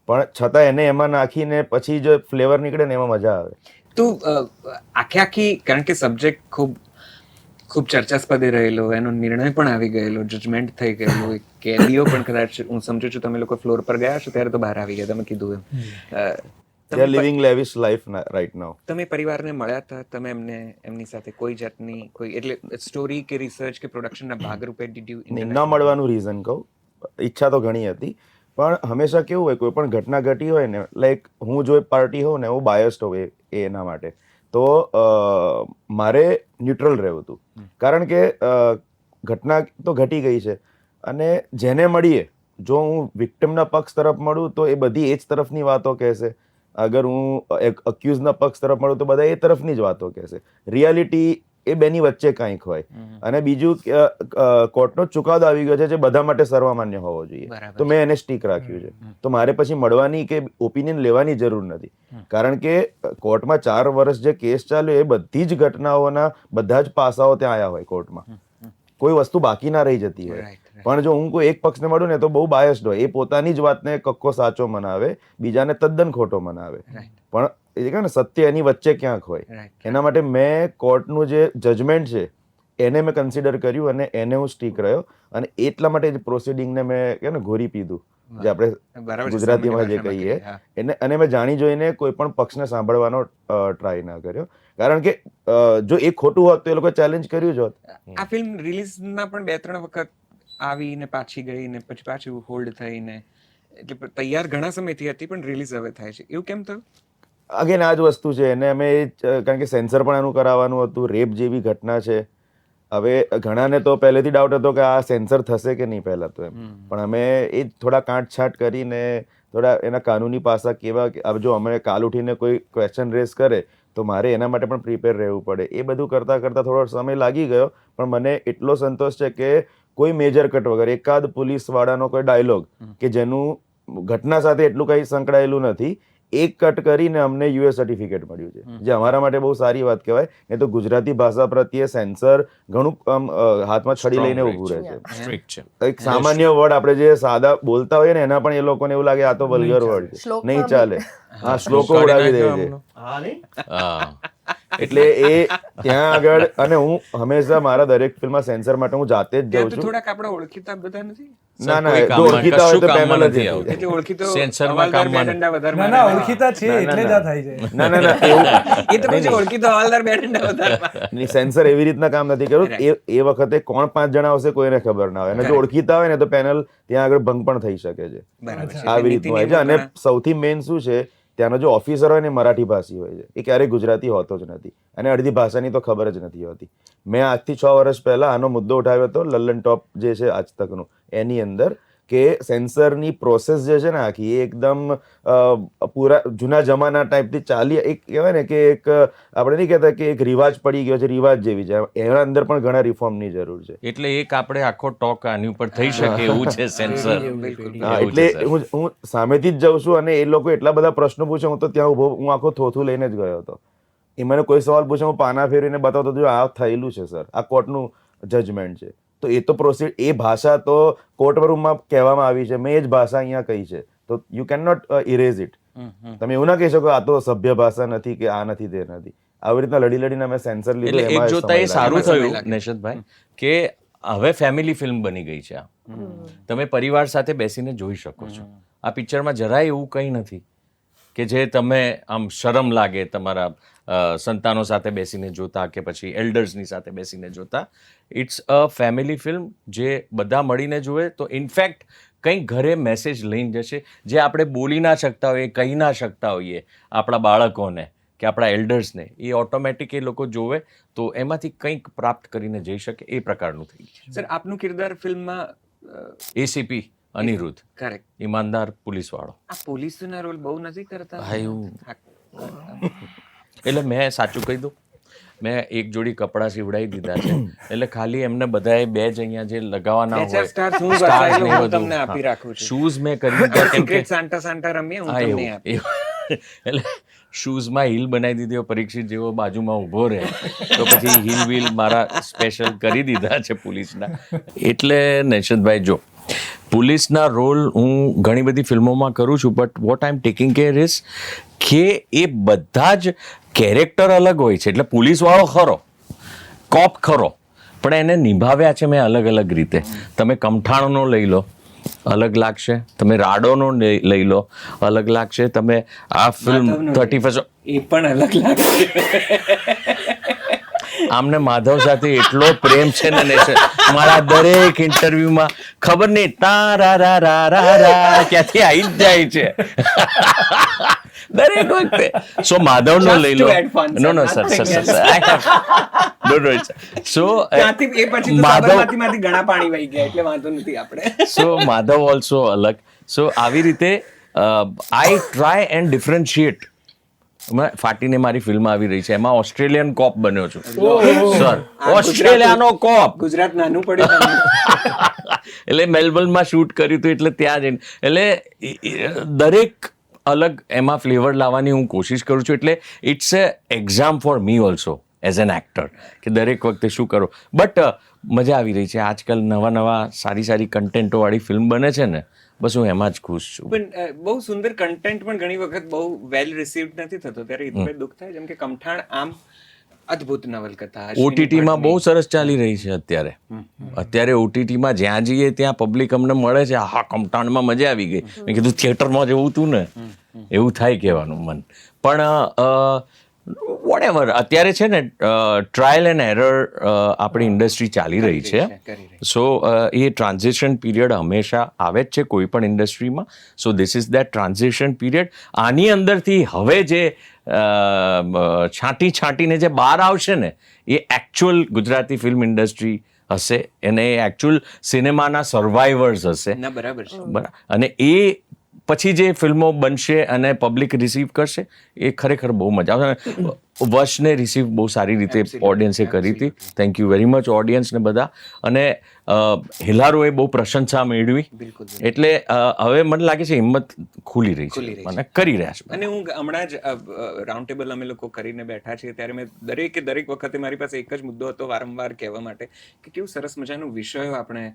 પણ છતાં એને એમાં નાખીને પછી જો ફ્લેવર નીકળે ને એમાં મજા આવે. તું આખી કારણ કે સબ્જેક્ટ ખૂબ ચર્ચાસ્પદે રહેલો, એનો નિર્ણય પણ આવી ગયેલો, જજમેન્ટ થઈ ગયેલું, કેદીઓ પણ કદાચ હું સમજુ છું તમે લોકો ફ્લોર પર ગયા છો ત્યારે તો બહાર આવી ગયા, તમે કીધું એમ. They are living lavish life right now. તમે પરિવારને મળ્યા હતા? તમે એમની સાથે કોઈ જાતની કોઈ એટલે સ્ટોરી કે રિસર્ચ કે પ્રોડક્શનના ભાગરૂપે ડીડ યુ ન મળવાનું રીઝન કહું, ઈચ્છા તો ઘણી હતી, પણ હંમેશા કેવું હોય, કોઈ પણ ઘટના ઘટી હોય ને, લાઈક હું જો પાર્ટી હોઉં ને, હું બાયસ્ડ હોય એના માટે, તો મારે ન્યુટ્રલ રહેવું હતું. કારણ કે ઘટના તો ઘટી ગઈ છે, અને જેને મળીએ, જો હું વિક્ટિમના પક્ષ તરફ મળું તો એ બધી એ જ તરફની વાતો કહેશે. અગર હું અક્યુઝના પક્ષ તરફ મળું તો બધા એ તરફની જ વાતો કહેશે. રિયાલિટી એ બેની વચ્ચે કંઈક હોય. અને બીજું, કોર્ટનો ચુકાદો આવી ગયો છે જે બધા માટે સર્વમાન્ય હોવો જોઈએ, તો મેં એને સ્ટીક રાખ્યું છે. તો મારે પછી મળવાની કે ઓપિનિયન લેવાની જરૂર નથી, કારણ કે કોર્ટમાં 4 વર્ષ જે કેસ ચાલ્યો એ બધી જ ઘટનાઓના બધા જ પાસાઓ ત્યાં આવ્યા હોય કોર્ટમાં. કોઈ વસ્તુ બાકી ના રહી જતી હોય. પણ જો હું કોઈ એક પક્ષને મળું ને તો બહુ બાયસ્ડ હોય, એ પોતાની જ વાતને કક્કો સાચો મનાવે, બીજાને તદ્દન ખોટો મનાવે. પણ એ કહે ને, સત્ય એની વચ્ચે ક્યાંક હોય. એના માટે મેં કોર્ટનું જે જજમેન્ટ છે એને મેં કન્સિડર કર્યું, અને એને હું સ્ટીક રહ્યો. અને એટલા માટે જ પ્રોસિડિંગને મેં કે ને ઘોરી પીધું, જે આપણે ગુજરાતીમાં જે કહીએ એને. અને મેં જાણી જોઈને કોઈ પણ પક્ષને સાંભળવાનો ટ્રાય ના કર્યો, કારણ કે જો એ ખોટું હોત તો એ લોકો ચેલેન્જ કર્યું જ હોત. આ ફિલ્મ રિલીઝમાં પણ 2-3 વખત આવીને પાછી ગઈ ને પછી પાછું હોલ્ડ થઈને, એટલે તૈયાર ઘણા સમયથી હતી પણ રિલીઝ હવે થાય છે, એવું કેમ થયું? અગેન આ જ વસ્તુ છે, એને અમે કારણ કે સેન્સર પણ એનું કરાવવાનું હતું. રેપ જેવી ઘટના છે. હવે ઘણાને તો પહેલેથી ડાઉટ હતો કે આ સેન્સર થશે કે નહીં પહેલા તો એમ, પણ અમે એ થોડા કાંટછાંટ કરીને થોડા એના કાનૂની પાસા કેવા, જો અમે કાલ ઉઠીને કોઈ ક્વેશ્ચન રેઝ કરે તો મારે એના માટે પણ પ્રિપેર રહેવું પડે. એ બધું કરતાં કરતાં થોડો સમય લાગી ગયો, પણ મને એટલો સંતોષ છે કે કોઈ મેજર કટ વગર એકાદ પોલીસવાળાનો કોઈ ડાયલોગ કે જેનું ઘટના સાથે એટલું કંઈ સંકળાયેલું નથી, એક કટ કરીને અમને યુએસ સર્ટિફિકેટ મળ્યું છે, જે અમારા માટે બહુ સારી વાત કહેવાય. નહીં તો ગુજરાતી ભાષા પ્રત્યે સેન્સર ઘણું હાથમાં છડી લઈને ઊભું રહે છે. એક સામાન્ય વર્ડ આપણે જે સાદા બોલતા હોઈએ ને એના પણ એ લોકોને એવું લાગે આ તો વલ્ગર વર્ડ છે, નહીં ચાલે. હા, શ્લોકો ઉડાવી દે છે. એટલે એ ત્યાં આગળ, અને હું હંમેશા મારા દરેક ફિલ્મમાં સેન્સર માટે હું જાતે જ ત્યાં જાઉં તો છું. થોડાક આપણા ઓળખીતા બધા નથી ના ના, કોઈ જો કામમાં ઓળખીતા હોય તો કશું કામમાં પેનલ જ નથી એટલી. આવતું. એટલે ઓળખીતો સેન્સરમાં હવાલદાર બે કામમાં ડંડા વધારે ના મારે. ના ઓળખીતા છે ના, એટલે જ ના. આ થાય છે. ના ના ના, એવું એ તો પછી ઓળખીતો હવાલદાર બે ડંડા વધારે મારે. નહીં, સેન્સર એવી રીતના કામ નથી કર્યું. એ વખતે કોણ 5 જણા આવશે કોઈને ખબર ના હોય, અને જો ઓળખીતા હોય ને તો પેનલ ત્યાં આગળ ભંગ પણ થઈ શકે છે. બરાબર છે. આવી રીતનું હોય છે. અને સૌથી મેઇન શું છે, ત્યાંનો જો ઓફિસર હોય ને એ મરાઠી ભાષી હોય છે, એ ક્યારેય ગુજરાતી હોતો જ નથી, અને અડધી ભાષાની તો ખબર જ નથી હોતી. મેં આજથી 6 વર્ષ પહેલા આનો મુદ્દો ઉઠાવ્યો હતો લલ્લન ટોપ જે છે આજ તકનું, એની અંદર કે સેન્સરની પ્રોસેસ જે છે ને આખી એ એકદમ પૂરા જૂના જમાના ટાઈપથી ચાલી, એક કહેવાય ને કે એક આપણે નહીં કહેતા કે એક રિવાજ પડી ગયો છે, રિવાજ જેવી છે, એના અંદર પણ ઘણા રિફોર્મની જરૂર છે. એટલે એક આપણે આખો ટોક આની ઉપર થઈ શકે એવું છે સેન્સર. હા, એટલે હું સામેથી જ જાઉં છું, અને એ લોકો એટલા બધા પ્રશ્નો પૂછે, હું તો ત્યાં ઉભો, હું આખો થોથું લઈને જ ગયો હતો. એ મને કોઈ સવાલ પૂછે, હું પાના ફેરવીને બતાવતો હતો, આ થયેલું છે સર, આ કોર્ટનું જજમેન્ટ છે. તો એ તો પ્રોસીડ, એ ભાષા તો કોર્ટ રૂમમાં કહેવામાં આવી છે, મેં એ જ ભાષા અહીંયા કહી છે, તો you can not erase it. તમે એવું ના કહી શકો આ તો સભ્ય ભાષા નથી કે આ નથી તે નથી. આવી રીતના લડી લડીને અમે સેન્સર લીધું. એટલે એક એમાં જોતા એ સમય સારું લાગ્યો. થયું નેશદભાઈ કે હવે ફેમિલી ફિલ્મ બની ગઈ છે આ. તમે પરિવાર સાથે બેસીને જોઈ શકો છો. આ પિક્ચરમાં જરાય એવું કંઈ નથી કે જે તમે આમ શરમ લાગે તમારા સંતાનો સાથે બેસીને જોતા કે પછી એલ્ડર્સની સાથે બેસીને જોતા. ઇટ્સ અ ફેમિલી ફિલ્મ જે બધા મળીને જુએ તો ઇનફેક્ટ કંઈક ઘરે મેસેજ લઈને જશે જે આપણે બોલી ના શકતા હોઈએ, કહી ના શકતા હોઈએ આપણા બાળકોને કે આપણા એલ્ડર્સને, એ ઓટોમેટિક એ લોકો જોવે તો એમાંથી કંઈક પ્રાપ્ત કરીને જઈ શકે એ પ્રકારનું થઈ ગયું. સર, આપનું કિરદાર ફિલ્મમાં એસીપી અનિરુદ્ધ, કરેક્ટ. ઈમાનદાર પોલીસવાળો. આ પોલીસના રોલ બહુ નથી કરતા. હા, એવું. એટલે મેં સાચું કહી દઉં, મેં એક જોડી કપડાં સીવડાવી દીધા છે, એટલે ખાલી એમને બધાએ બે જ અહીંયા જે લગાવવાના બે ચાર હોય stars હું stars બતાવેલો, ને હું બધું. તમને આપી હા. રાખું છું. શૂઝ મેં કરી દીધા કેમ કે સિક્રેટ સાન્ટા સાન્ટા રમીએ, હું હા, તમને એવું, આપી. એવું. એટલે શૂઝમાં હીલ બનાવી દીધી હોય, પરીક્ષિત જેવો બાજુમાં ઊભો રહે તો પછી હીલ વીલ મારા સ્પેશિયલ કરી દીધા છે પોલીસના. એટલે નૈશદભાઈ જો પોલીસના રોલ હું ઘણી બધી ફિલ્મોમાં કરું છું, but what I am taking care is કે એ બધા જ કેરેક્ટર અલગ હોય છે. એટલે પોલીસવાળો ખરો, કોપ ખરો, પણ એને નિભાવ્યા છે મેં અલગ અલગ રીતે. તમે કમઠાણનો લઈ લો, અલગ લાગશે. તમે રાડોનો લઈ લો, અલગ લાગશે. તમે આ ફિલ્મ 31 એ પણ અલગ લાગે. આમને માધવ સાથે એટલો પ્રેમ છે ને મારા દરેક ઇન્ટરવ્યુમાં ખબર નહીં તારા રા રા રા રા ક્યાંથી આવી જ જાય છે દરેક વખતે. સો માધવનો લઈ લો. નો સર સો ત્યાંથી એ પછી તો સાબરમતીમાંથી ઘણા પાણી વહી ગયા એટલે વાંધો નથી આપણે. સો માધવ ઓલ્સો અલગ. સો આવી રીતે આઈ ટ્રાય એન્ડ ડિફરન્શિએટ. ફાટીને મારી ફિલ્મ આવી રહી છે, એમાં ઓસ્ટ્રેલિયન કોપ બન્યો છું સર, ઓસ્ટ્રેલિયાનો કોપ. ગુજરાત નાનું પડ્યું તમને. એટલે મેલબર્નમાં શૂટ કર્યું હતું એટલે ત્યાં જઈને એટલે દરેક અલગ એમાં ફ્લેવર લાવવાની હું કોશિશ કરું છું. એટલે it's a exam for me also as an actor કે દરેક વખતે શું કરો. બટ મજા આવી રહી છે. આજકાલ નવા સારી સારી કન્ટેન્ટોવાળી ફિલ્મ બને છે ને, બસ હું એમાં જ ખુશ છું. પણ બહુ સુંદર કન્ટેન્ટ પણ ઘણી વખત બહુ વેલ રિસીવ્ડ નથી થતો, ત્યારે એ દુઃખ થાય. જેમ કે કમઠાણ આમ અદ્ભુત નવલકથા ઓટીટીમાં બહુ સરસ ચાલી રહી છે અત્યારે. અત્યારે ઓટીટીમાં જ્યાં જઈએ ત્યાં પબ્લિક અમને મળે છે, હા કમઠાણમાં મજા આવી ગઈ. મેં કીધું થિયેટરમાં જવું હતું ને, એવું થાય કહેવાનું મન. પણ વોટેવર અત્યારે છે ને ટ્રાયલ એન્ડ એરર આપણી ઇન્ડસ્ટ્રી ચાલી રહી છે. સો એ ટ્રાન્ઝિશન પીરિયડ હંમેશા આવે જ છે કોઈ પણ ઇન્ડસ્ટ્રીમાં. So this is that transition period. આની અંદરથી હવે જે છાંટીને જે બહાર આવશે ને એ એકચ્યુઅલ ગુજરાતી ફિલ્મ ઇન્ડસ્ટ્રી હશે, અને એકચ્યુઅલ સિનેમાના સર્વાઈવર્સ હશે. બરાબર છે. અને એ પછી જે ફિલ્મો બનશે અને પબ્લિક રિસીવ કરશે એ ખરેખર બહુ મજા આવશે. વર્ષને રિસીવ બહુ સારી રીતે ઓડિયન્સે કરી હતી. થેન્ક યુ વેરી મચ ઓડિયન્સને બધા. અને હિલારોએ બહુ પ્રશંસા મેળવી. એટલે હવે મને લાગે છે હિંમત ખુલી રહી છે અને કરી રહ્યા છે. અને હું હમણાં જ રાઉન્ડ ટેબલ અમે લોકો કરીને બેઠા છીએ ત્યારે મેં દરેક વખતે મારી પાસે એક જ મુદ્દો હતો વારંવાર કહેવા માટે કે કેવું સરસ મજાનું વિષયો આપણે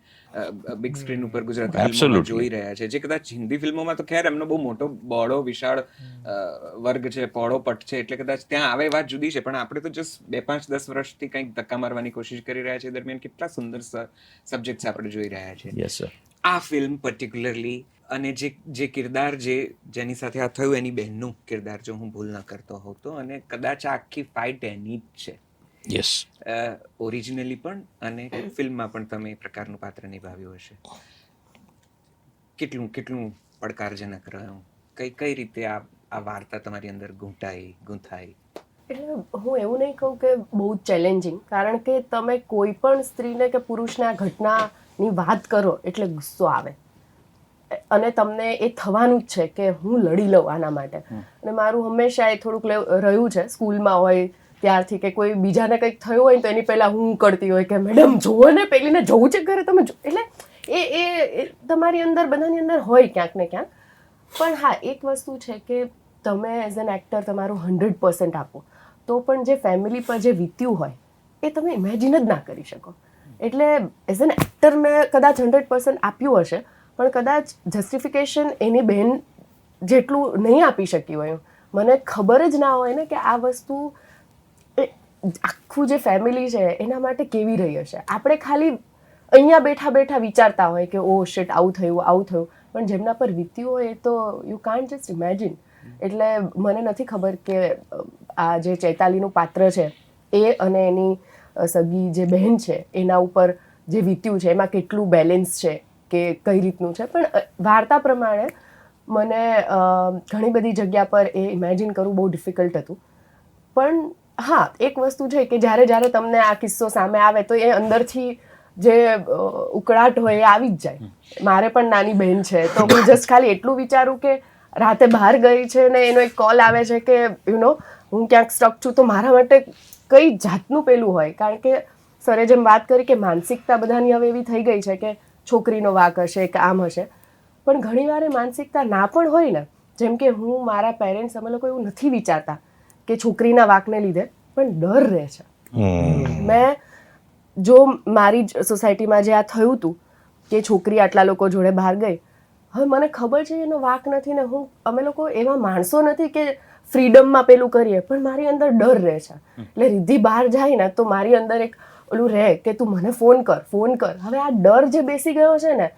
બિગ સ્ક્રીન ઉપર ગુજરાતી ફિલ્મોમાં જોઈ રહ્યા છે, જે કદાચ હિન્દી ફિલ્મોમાં તો ખેર એમનો બહુ મોટો બહોળો વિશાળ વર્ગ છે, પહોળો પટ છે, એટલે કદાચ ત્યાં આવે વાત જુદી છે, પણ આપણે તો જસ્ટ 2-5-10 વર્ષથી કંઈક ધક્કા મારવાની કોશિશ કરી રહ્યા છે. દરમિયાન કેટલા સુંદર સબ્જેક્ટ્સ આપણે જોઈ રહ્યા છે. Yes sir. આ ફિલ્મ પર્ટિક્યુલરલી અને જે કિરદાર જેની સાથે આ થયું એની બહેનનું કિરદાર, જો હું ભૂલ ન કરતો હોઉં તો, અને કદાચ આ આખી ફાઇટ એની જ છે યસ. ઓરિજિનલી પણ અને ફિલ્મમાં પણ તમે એ પ્રકારનું પાત્ર નિભાવ્યું હશે. કેટલું પડકારજનક રહ્યું? કઈ રીતે આ વાર્તા તમારી અંદર ગૂંથાઈ? એટલે હું એવું નહીં કહું કે બહુ જ ચેલેન્જિંગ, કારણ કે તમે કોઈ પણ સ્ત્રીને કે પુરુષને આ ઘટનાની વાત કરો એટલે ગુસ્સો આવે, અને તમને એ થવાનું જ છે કે હું લડી લઉં આના માટે. અને મારું હંમેશા એ થોડુંક રહ્યું છે, સ્કૂલમાં હોય ત્યારથી, કે કોઈ બીજાને કંઈક થયું હોય તો એની પહેલાં હું કરતી હોય કે મેડમ જુઓ ને, પેલીને જવું છે ઘરે, તમે એટલે એ તમારી અંદર, બધાની અંદર હોય ક્યાંક ને ક્યાંક. પણ હા, એક વસ્તુ છે કે તમે એઝ એન એક્ટર તમારું 100% આપો તો પણ જે ફેમિલી પર જે વીત્યું હોય એ તમે ઇમેજિન જ ના કરી શકો. એટલે એઝ એન એક્ટર મેં કદાચ 100% આપ્યું હશે, પણ કદાચ જસ્ટિફિકેશન એની બહેન જેટલું નહીં આપી શકી હોય. મને ખબર જ ના હોય ને કે આ વસ્તુ આખું જે ફેમિલી છે એના માટે કેવી રહી હશે. આપણે ખાલી અહીંયા બેઠા બેઠા વિચારતા હોય કે ઓ શિટ, આવું થયું, પણ જેમના પર વીત્યું હોય એ તો યુ કાન્ટ જસ્ટ ઇમેજિન. એટલે મને નથી ખબર કે આ જે ચૈતાલીનું પાત્ર છે એ અને એની સગી જે બહેન છે એના ઉપર જે વીત્યું છે એમાં કેટલું બેલેન્સ છે કે કઈ રીતનું છે. પણ વાર્તા પ્રમાણે મને ઘણી બધી જગ્યા પર એ ઇમેજિન કરવું બહુ ડિફિકલ્ટ હતું. પણ હા, એક વસ્તુ છે કે જ્યારે તમને આ કિસ્સો સામે આવે તો એ અંદરથી જે ઉકળાટ હોય એ આવી જ જાય. મારે પણ નાની બહેન છે, તો હું જસ્ટ ખાલી એટલું વિચારું કે રાતે બહાર ગઈ છે ને એનો એક કોલ આવે છે કે હું ક્યાંક સ્ટક છું, તો મારા માટે કઈ જાતનું પેલું હોય. કારણ કે સરે જેમ વાત કરી કે માનસિકતા બધાની હવે એવી થઈ ગઈ છે કે છોકરીનો વાંક હશે કે આમ હશે, પણ ઘણીવાર એ માનસિકતા ના પણ હોય ને. જેમ કે હું, મારા પેરેન્ટ્સ, અમે લોકો એવું નથી વિચારતા કે છોકરીના વાંકને લીધે પણ ડર રહે છે. મેં જો મારી જ સોસાયટીમાં જે આ થયું હતું કે છોકરી આટલા લોકો જોડે બહાર ગઈ, હવે મને ખબર છે એનો વાંક નથી ને, અમે લોકો એવા માણસો નથી કે ફ્રીડમમાં પેલું કરીએ, પણ મારી અંદર ડર રહે છે. એટલે રિદ્ધિ બહાર જાય ને તો મારી અંદર એક ઓલું રહે કે તું મને ફોન કર. હવે આ ડર જે બેસી ગયો છે ને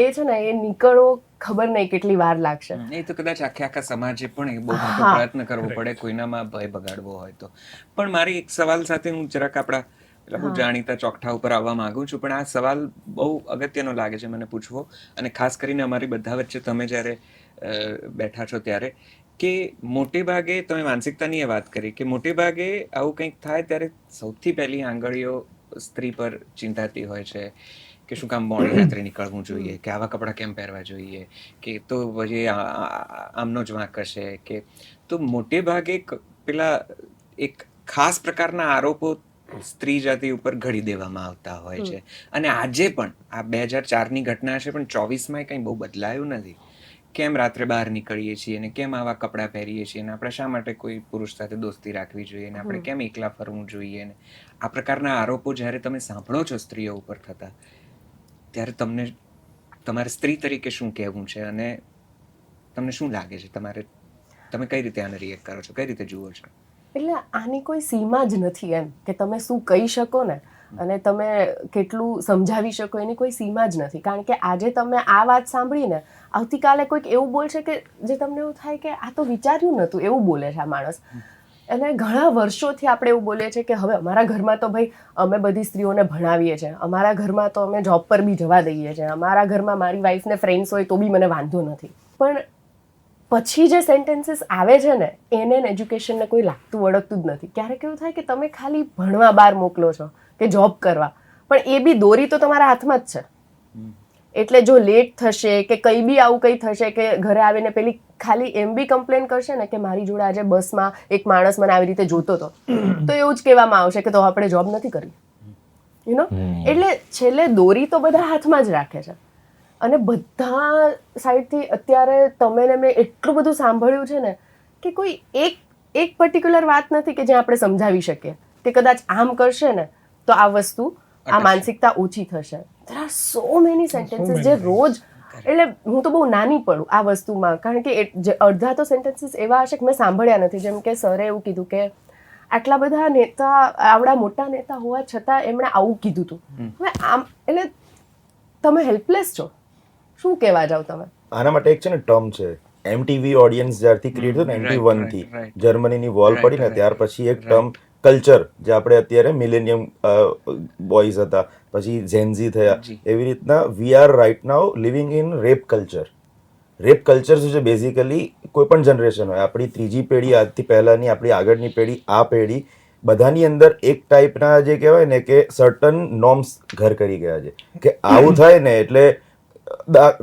એ છે ને, એ નીકળવો ખબર નહીં કેટલી વાર લાગશે. એ તો કદાચ આખા સમાજે પણ એ બહુ મોટો પ્રયત્ન કરવો પડે કોઈનામાં ભય બગાડવો હોય તો. પણ મારી એક સવાલ સાથે હું જરાક આપણા બહુ જાણીતા ચોકઠા ઉપર આવવા માંગુ છું, પણ આ સવાલ બહુ અગત્યનો લાગે છે મને પૂછવો, અને ખાસ કરીને અમારી બધા વચ્ચે તમે જ્યારે બેઠા છો ત્યારે, કે મોટે ભાગે તમે માનસિકતાની એ વાત કરી કે મોટે ભાગે આવું કંઈક થાય ત્યારે સૌથી પહેલી આંગળીઓ સ્ત્રી પર ચિંતાતી હોય છે કે શું કામ મોડી રાત્રે નીકળવું જોઈએ, કે આવા કપડાં કેમ પહેરવા જોઈએ, કે તો પછી આમનો જ વાંક હશે, કે તો મોટે ભાગે પેલા એક ખાસ પ્રકારના આરોપો સ્ત્રી જાતિ ઉપર ઘડી દેવામાં આવતા હોય છે. અને આજે પણ આ 2004ની ઘટના છે, પણ 24માં કંઈ બહુ બદલાયું નથી. કેમ રાત્રે બહાર નીકળીએ છીએ અને કેમ આવા કપડાં પહેરીએ છીએ, અને આપણે શા માટે કોઈ પુરુષ સાથે દોસ્તી રાખવી જોઈએ, અને આપણે કેમ એકલા ફરવું જોઈએ, ને આ પ્રકારના આરોપો જ્યારે તમે સાંભળો છો સ્ત્રીઓ ઉપર થતા, ત્યારે તમને તમારે સ્ત્રી તરીકે શું કહેવું છે, અને તમને શું લાગે છે? તમે કઈ રીતે આને રિએક્ટ કરો છો, કઈ રીતે જુઓ છો? એટલે આની કોઈ સીમા જ નથી એમ કે તમે શું કહી શકો ને અને તમે કેટલું સમજાવી શકો, એની કોઈ સીમા જ નથી. કારણ કે આજે તમે આ વાત સાંભળીને આવતીકાલે કોઈક એવું બોલશે કે જે તમને એવું થાય કે આ તો વિચાર્યું નહોતું, એવું બોલે છે આ માણસ. અને ઘણા વર્ષોથી આપણે એવું બોલીએ છીએ કે હવે અમારા ઘરમાં તો ભાઈ અમે બધી સ્ત્રીઓને ભણાવીએ છીએ, અમારા ઘરમાં તો અમે જોબ પર બી જવા દઈએ છીએ, અમારા ઘરમાં મારી વાઈફને ફ્રેન્ડ્સ હોય તો બી મને વાંધો નથી. પણ પછી જે સેન્ટેન્સીસ આવે છે ને એને એજ્યુકેશનને કોઈ લાગતું વળગતું જ નથી. ક્યારેક એવું થાય કે તમે ખાલી ભણવા બહાર મોકલો છો કે જોબ કરવા, પણ એ બી દોરી તો તમારા હાથમાં જ છે. એટલે જો લેટ થશે કે કંઈ બી આવું કંઈ થશે કે ઘરે આવીને પેલી ખાલી એમ બી કમ્પ્લેન કરશે ને કે મારી જોડે આજે બસમાં એક માણસ મને આવી રીતે જોતો હતો, તો એવું જ કહેવામાં આવશે કે તો આપણે જોબ નથી કરવી, એટલે છેલ્લે દોરી તો બધા હાથમાં જ રાખે છે. અને બધા સાઈડથી અત્યારે તમે ને મેં એટલું બધું સાંભળ્યું છે ને કે કોઈ એક પર્ટિક્યુલર વાત નથી કે જ્યાં આપણે સમજાવી શકીએ કે કદાચ આમ કરશે ને તો આ વસ્તુ, આ માનસિકતા ઓછી થશે. There are so many sentences જે રોજ એટલે હું તો બહુ નાની પડું આ વસ્તુમાં, કારણ કે અડધા તો સેન્ટેન્સીસ એવા હશે કે મેં સાંભળ્યા નથી. જેમ કે સરે એવું કીધું કે આટલા બધા નેતા, આવડા મોટા નેતા હોવા છતાં એમણે આવું કીધું હતું. હવે આમ એટલે તમે હેલ્પલેસ છો, શું કહેવા જાવ તમે? આના માટે એક છે ને ટર્મ છે, MTV ઓડિયન્સ જ્યારથી ક્રિએટ થયું ને 91 થી જર્મનીની વોલ પડી ને ત્યાર પછી એક ટર્મ કલ્ચર, જે આપણે અત્યારે મિલેનિયમ બોયઝ હતા, પછી ઝેન્ઝી થયા, એવી રીતના we are right now living in rap culture. Rap culture શું છે? બેઝિકલી કોઈ પણ જનરેશન હોય, આપણી ત્રીજી પેઢી આજથી પહેલાની, આપણી આગળની પેઢી, આ પેઢી, બધાની અંદર એક ટાઈપના જે કહેવાય ને કે સર્ટન નોર્મ્સ ઘર કરી ગયા છે કે આવું થાય ને એટલે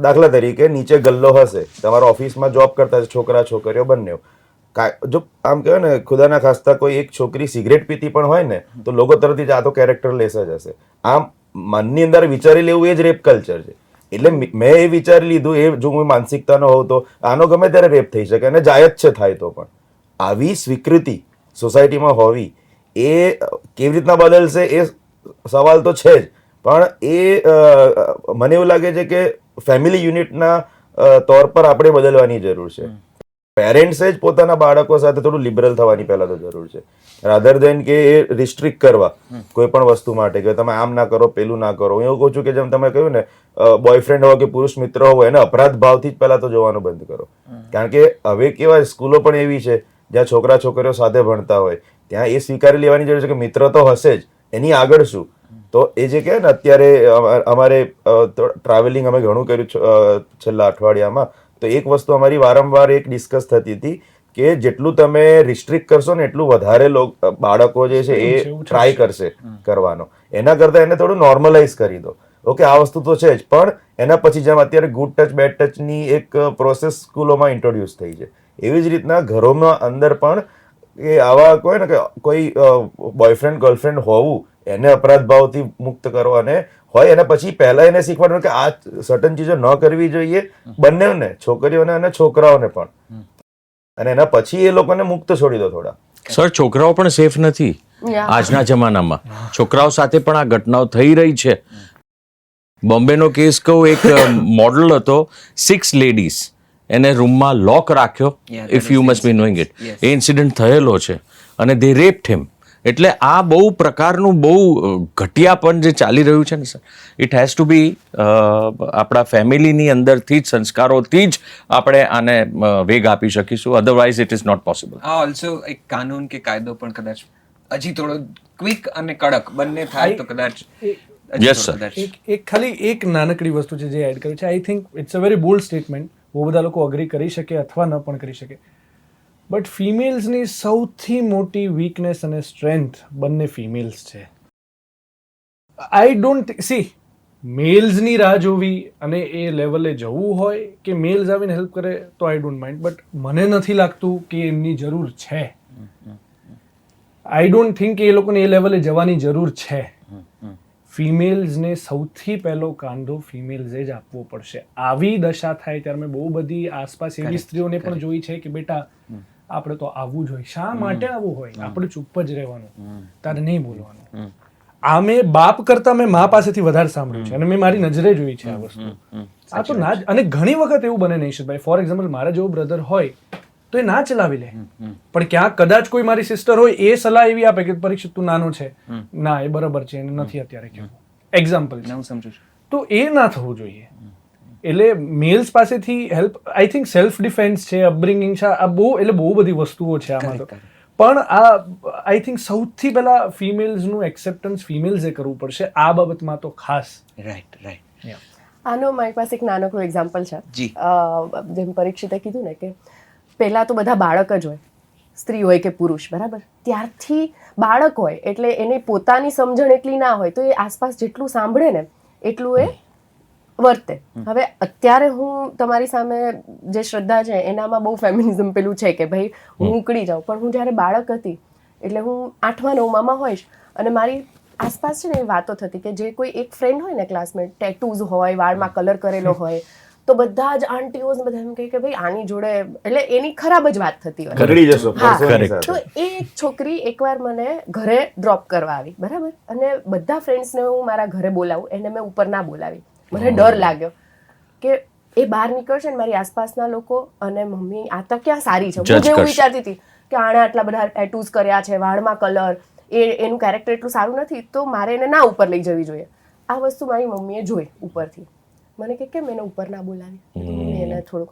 દાખલા તરીકે નીચે ગલ્લો હશે, તમારા ઓફિસમાં જોબ કરતા છોકરા છોકરીઓ બંને, જો આમ કહેવાય ને ખુદાના ખાસ્તા કોઈ એક છોકરી સિગરેટ પીતી પણ હોય ને તો લોકો તરફથી જ આ તો કેરેક્ટર લેસ જ હશે. આમ મનની અંદર વિચારી લેવું એ જ રેપ કલ્ચર છે. એટલે મેં એ વિચારી લીધું, એ જો હું માનસિકતાનો હોઉં તો આનો ગમે ત્યારે રેપ થઈ શકે અને જાય જ છે, થાય તો પણ આવી સ્વીકૃતિ સોસાયટીમાં હોવી એ કેવી રીતના બદલશે એ સવાલ તો છે જ, પણ એ મને એવું લાગે છે કે ફેમિલી યુનિટના તौर પર આપણે બદલવાની જરૂર છે. પેરેન્ટ્સે જ પોતાના બાળકો સાથે થોડું લિબરલ થવાની પહેલા તો જરૂર છે, રાધર દેન કે એ રિસ્ટ્રિક્ટ કરવા કોઈ પણ વસ્તુ માટે કે તમે આમ ના કરો, પેલું ના કરો. હું એવું કહું છું કે જેમ તમે કહ્યું ને, બોયફ્રેન્ડ હોય કે પુરુષ મિત્ર હોય એને અપરાધ ભાવથી જ પહેલા તો જોવાનું બંધ કરો. કારણ કે હવે કેવા સ્કૂલો પણ એવી છે જ્યાં છોકરા છોકરીઓ સાથે ભણતા હોય, ત્યાં એ સ્વીકારી લેવાની જરૂર છે કે મિત્ર તો હશે જ, એની આગળ શું. તો એ જે કહે ને, અત્યારે અમારે ટ્રાવેલિંગ અમે ઘણું કર્યું છેલ્લા અઠવાડિયામાં, તો એક વસ્તુ અમારી વારંવાર એક ડિસ્કસ થતી હતી કે જેટલું તમે રિસ્ટ્રિક્ટ કરશો ને એટલું વધારે બાળકો જે છે એ ટ્રાય કરશે કરવાનો. એના કરતાં એને થોડું નોર્મલાઇઝ કરી દો. ઓકે, આ વસ્તુ તો છે જ, પણ એના પછી જેમ અત્યારે ગુડ ટચ બેડ ટચની એક પ્રોસેસ સ્કૂલોમાં ઇન્ટ્રોડ્યુસ થઈ છે, એવી જ રીતના ઘરોમાં અંદર પણ એ આવા કોઈ ને કે કોઈ બોયફ્રેન્ડ ગર્લફ્રેન્ડ હોવું એને અપરાધ ભાવથી મુક્ત કરો, અને હોય એને પછી પહેલા એને શીખવાડવું કે આ સર્ટન ચીજો ન કરવી જોઈએ, બંનેને, છોકરીઓને અને છોકરાઓને પણ, અને એના પછી એ લોકોને મુક્ત છોડી દો થોડા. સર, છોકરાઓ પણ સેફ નથી આજના જમાનામાં. છોકરાઓ સાથે પણ આ ઘટનાઓ થઈ રહી છે. બોમ્બેનો કેસ કહું, એક મોડલ હતો, 6 લેડીઝ, એને રૂમમાં લોક રાખ્યો, if you must be knowing it. A incident થયેલો છે અને દે રેપ્ડ હિમ. એટલે આ બહુ પ્રકારનું બહુ ઘટિયાપણ જે ચાલી રહ્યું છે ને સર, ઇટ હેઝ ટુ બી આપણા ફેમિલીની અંદરથી જ, સંસ્કારોથી જ આપણે આને વેગ આપી શકીશું, otherwise it is not possible. આ ઓલ્સો એક કાનૂન કે કાયદો પણ કદાચ હજી થોડો ક્વિક અને કડક બંને થાય તો કદાચ. Yes sir. એક ખાલી એક નાનકડી વસ્તુ છે જે એડ કરી છે. I think it's a very bold statement. બહુ બધા લોકો અગ્રી કરી શકે અથવા ન પણ કરી શકે, બટ ફિમેલ્સની સૌથી મોટી વીકનેસ અને સ્ટ્રેન્થ બંને ફિમેલ્સ છે. આઈ ડોન્ટ સી મેલ્સની રાહ જોવી અને એ લેવલે જવું હોય કે મેલ્સ આવીને હેલ્પ કરે તો આઈ ડોન્ટ માઇન્ડ, બટ મને નથી લાગતું કે એમની જરૂર છે. આઈ ડોન્ટ થિંક એ લોકોને એ લેવલે જવાની જરૂર છે. ફિમેલ્સને સૌથી પહેલો કાંધો ફિમેલ્સે જ આપવો પડશે. આવી દશા થાય ત્યારે મેં બહુ બધી આસપાસ એવી સ્ત્રીઓને પણ જોઈ છે કે બેટા આપણે તો આવવું જ હોય. શા માટે આવવું હોય? આપણે ચૂપ જ રહેવાનું, તારે નહીં બોલવાનું. આ મેં બાપ કરતા મેં મા પાસેથી વધારે સાંભળ્યું છે અને મેં મારી નજરે જોઈ છે આ વસ્તુ. આ તો ના જ. અને ઘણી વખત એવું બને નૈશદભાઈ, ફોર એક્ઝામ્પલ મારા જેવો બ્રધર હોય તો એ ના ચલાવી લે, પણ ક્યાંક કદાચ કોઈ મારી સિસ્ટર હોય એ સલાહ એવી આપે કે પરીક્ષિત તું નાનો છે, ના એ બરાબર છે, એને નથી અત્યારે કહેવું. એક્ઝામ્પલ હું સમજુ છું. તો એ ના થવું જોઈએ. એટલે મેલ્સ પાસેથી help, I think self defence છે, અપબ્રિંગિંગ છે, આ બહુ એટલે બહુ બધી વસ્તુઓ છે આમાં તો. પણ આ આઈ થિંક સૌથી પહેલા ફિમેલ્સનું એક્સેપ્ટન્સ ફિમેલ્સે કરવું પડશે આ બાબતમાં તો ખાસ. Right right. આનો મારી પાસે એક નાનકડો એક્ઝામ્પલ છે. જી. જેમ પરીક્ષિતે કીધું ને કે પહેલાં તો બધા બાળક જ હોય, સ્ત્રી હોય કે પુરુષ, બરાબર? ત્યારથી બાળક હોય એટલે એને પોતાની સમજણ એટલી ના હોય, તો એ આસપાસ જેટલું સાંભળે ને એટલું એ વર્તે. હવે અત્યારે હું તમારી સામે જે શ્રદ્ધા છે એનામાં બહુ ફેમિનિઝમ પેલું છે કે ભાઈ હું ઉકળી જાઉં, પણ હું જ્યારે બાળક હતી એટલે હું 8મા 9મામાં હોઈશ અને મારી આસપાસ છે ને એ વાતો થતી કે જે કોઈ એક ફ્રેન્ડ હોય ને, ક્લાસમેટ, ટેટૂઝ હોય, વાળમાં કલર કરેલો હોય, તો બધા જ આંટીઓ બધા એમ કહે કે ભાઈ આની જોડે, એટલે એની ખરાબ જ વાત થતી હોય. ખગડી જશો પરસોની સાથે. તો એ એક છોકરી એકવાર મને ઘરે ડ્રોપ કરવા આવી, બરાબર? અને બધા ફ્રેન્ડ્સને હું મારા ઘરે બોલાવું, એને મેં ઉપર ના બોલાવી. મને ડર લાગ્યો કે એ બહાર નીકળશે ને મારી આસપાસના લોકો અને મમ્મી આ તો ક્યાં સારી છે, Judge હું જેવું કરશે. વિચારતી હતી કે આણે આટલા બધા ટેટૂઝ કર્યા છે, વાળમાં કલર, એનું કેરેક્ટર એટલું સારું નથી, તો મારે એને ના ઉપર લઈ જવી જોઈએ. આ વસ્તુ મારી મમ્મીએ જોઈ ઉપરથી. મને કે કેમ એને ઉપર ના બોલાવી? મમ્મી એને થોડુંક,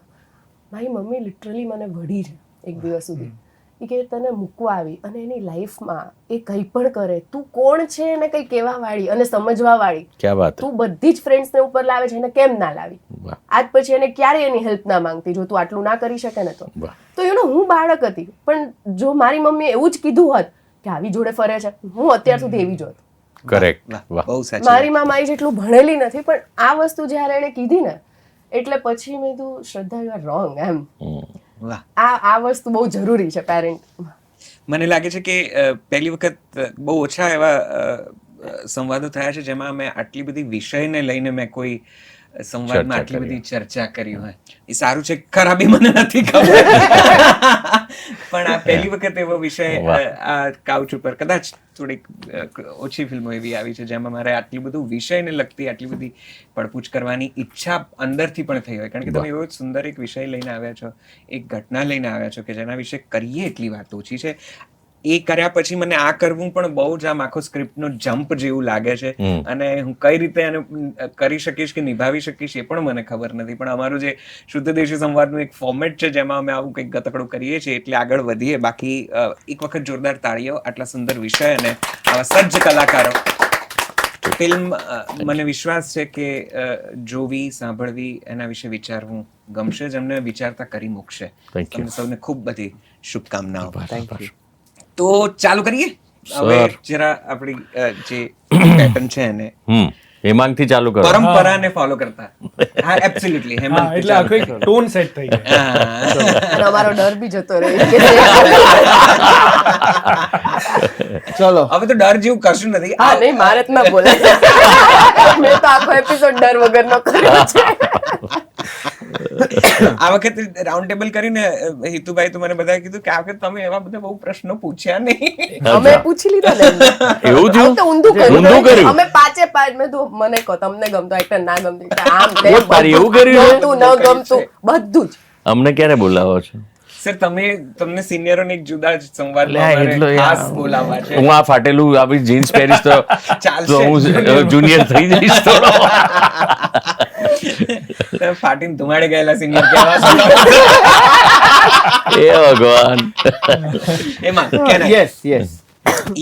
મારી મમ્મી લિટરલી મને વઢી છે એક દિવસ સુધી. એ કે તને મૂકવા આવી અને એની લાઈફમાં એ કંઈ પણ કરે, તું કોણ છે એને કંઈ કહેવા વાળી અને સમજવા વાળી, ક્યાં વાત તું બધી જ ફ્રેન્ડ્સને ઉપર લાવે છે, એને કેમ ના લાવી? વાહ. આજ પછી એને ક્યારે એની હેલ્પ ના માંગતી, જો તું આટલું ના કરી શકે ને તો. વાહ. તો હું બાળક હતી, પણ જો મારી મમ્મીએ એવું જ કીધું હોત કે આવી જોડે ફરે છે, હું અત્યાર સુધી એવી જ હોત. કરેક્ટ વાહ, વાહ બહુ સાચી મારી માં મારી જેટલું ભણેલી નથી, પણ આ વસ્તુ જ્યારે એણે કીધી ને એટલે પછી મેં કીધું શ્રદ્ધા યુ આર રોંગ એમ. વાહ. આ વસ્તુ બહુ જરૂરી છે પેરેન્ટ. મને લાગે છે કે પહેલી વખત બહુ ઓછા એવા સંવાદો થયા છે જેમાં મેં આટલી બધી વિષયને લઈને મેં કોઈ સંવાદમાં આટલી ચર્ચા બધી ચર્ચા કરી હોય. એ સારું છે, ખરાબી મને નથી ખબર, પણ આ પહેલી વખત એવો વિષય આ કાઉચ ઉપર, કદાચ થોડીક ઓછી ફિલ્મો એવી આવી છે જેમાં મારે આટલું બધું વિષયને લગતી આટલી બધી પડપૂછ કરવાની ઈચ્છા અંદરથી પણ થઈ હોય, કારણ કે તમે એવો સુંદર એક વિષય લઈને આવ્યા છો, એક ઘટના લઈને આવ્યા છો કે જેના વિશે કરીએ એટલી વાત ઓછી છે. એ કર્યા પછી મને આ કરવું પણ બહુ જ આમ આખો સ્ક્રિપ્ટનો જમ્પ જેવું લાગે છે, અને હું કઈ રીતે એને કરી શકીશ કે નિભાવી શકીશ એ પણ મને ખબર નથી. પણ અમારું જે શુદ્ધ દેશી સંવાદનું એક ફોર્મેટ છે જેમાં અમે આવું કંઈક ગતકડું કરીએ છીએ, એટલે આગળ વધીએ. બાકી એક વખત જોરદાર તાળીઓ આટલા સુંદર વિષય અને આવા સજ્જ કલાકારો. ફિલ્મ મને વિશ્વાસ છે કે જોવી, સાંભળવી, એના વિશે વિચારવું ગમશે જ, અમને વિચારતા કરી મૂકશે. Thank you. તમને સૌને ખૂબ બધી શુભકામનાઓ. Thank you. તો ચાલુ કરીએ હવે. Sir. જરા આપણી જે પેટર્ન છે એને હેમાંગથી ચાલુ કરો પરંપરાને ફોલો કરતા. હા, એબ્સોલ્યુટલી હા, હેમંત એટલે આખો એક ટોન સેટ થઈ ગયો. અને અમારો ડર બી જતો રહે કે ચલો હવે તો ડર જેવું કશું નથી. હા નહીં, મારે જ ના બોલાય. મેં તો આખો એપિસોડ ડર વગરનો કર્યો છે. આ વખતે રાઉન્ડ ટેબલ કરીને હિતુભાઈ તો મને બધાએ કીધું કે આ વખતે તમે એવા બધા બહુ પ્રશ્નો પૂછ્યા નહીં. અમે પૂછી લીધા ને એમને. એવું થયું? આમ તો ઊંધું કર્યું. ઊંધું કર્યું? અમે પાંચે પાંચ મેં તો મને કહો તમને ગમતો એક્ટર ના ગમતું કે આમ તેમ ઓ, તારે એવું બધું કર્યું છે? ગમતું ન ગમતું બધું જ. અમને ક્યારે બોલાવો છો સર તમને સિનિયરોને એક જુદા જ સંવાદમાં લે, અમારે એટલો ખાસ યાર. બોલાવવા છે. હું આ ફાટેલું આવી જીન્સ પહેરીશ તો ચાલશે. તો હું જુનિયર થઈ જઈશ થોડો તમે ફાટીને ધુમાડે ગયેલા સિનિયર કેવા છો? એ ભગવાન એમાં can I? Yes yes.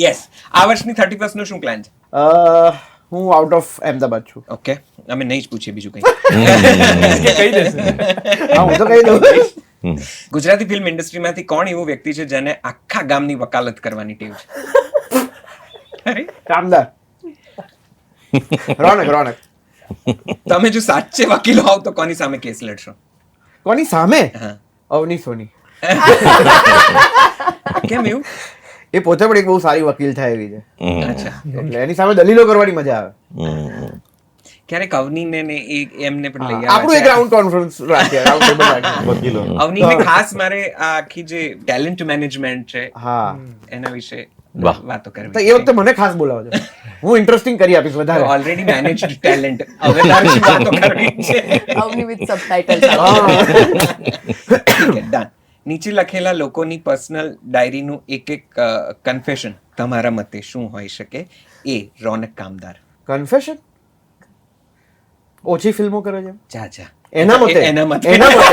Yes. આ વર્ષની 31st નું શું પ્લાન છે? હું આઉટ ઓફ અમદાવાદ છું. ઓકે, અમે નહીં જ પૂછીએ બીજું કંઈ. કહી દેશે. હા, હું તો કહી દઉં. ગુજરાતી ફિલ્મ ઇન્ડસ્ટ્રીમાંથી કોણ એવું વ્યક્તિ છે જેને આખા ગામની વકાલત કરવાની ટેવ છે? અરે, કામદાર. રોનક. તમે જો સાચે વકીલ હોવ તો કોની સામે કેસ લડશો? કોની સામે? હા. અવની સોની. કેમ એવું? એ પોતે પણ એક બહુ સારી વકીલ થાય એવી છે, અચ્છા. એટલે એની સામે દલીલો કરવાની મજા આવે. ક્યારેક અવનીને ને એમને પણ લઈ આપણું એક આવ્યા છે. રાઉન્ડ કોન્ફરન્સ રાખીએ, રાઉન્ડ ટેબલ રાખીએ. વકીલો અવનીને ખાસ મારે આ આખી જે ટેલેન્ટ મેનેજમેન્ટ છે હા, એના વિશે વાહ. વાતો તો કરવી એ વખતે મને ખાસ બોલાવજો, હું ઇન્ટરેસ્ટિંગ કરી આપીશ વધારે. ઓલરેડી મેનેજ્ડ ટેલેન્ટ, હવે તારે શું વાતો કરવી છે? Avni with subtitle. ડન. નીચે લખેલા લોકોની પર્સનલ ડાયરીનું એક કન્ફેશન તમારા મતે શું હોઈ શકે? એ રોનક કામદાર. કન્ફેશન ઓછી ફિલ્મો કરે છે જા એના મતે? એના મતે. એના મતે.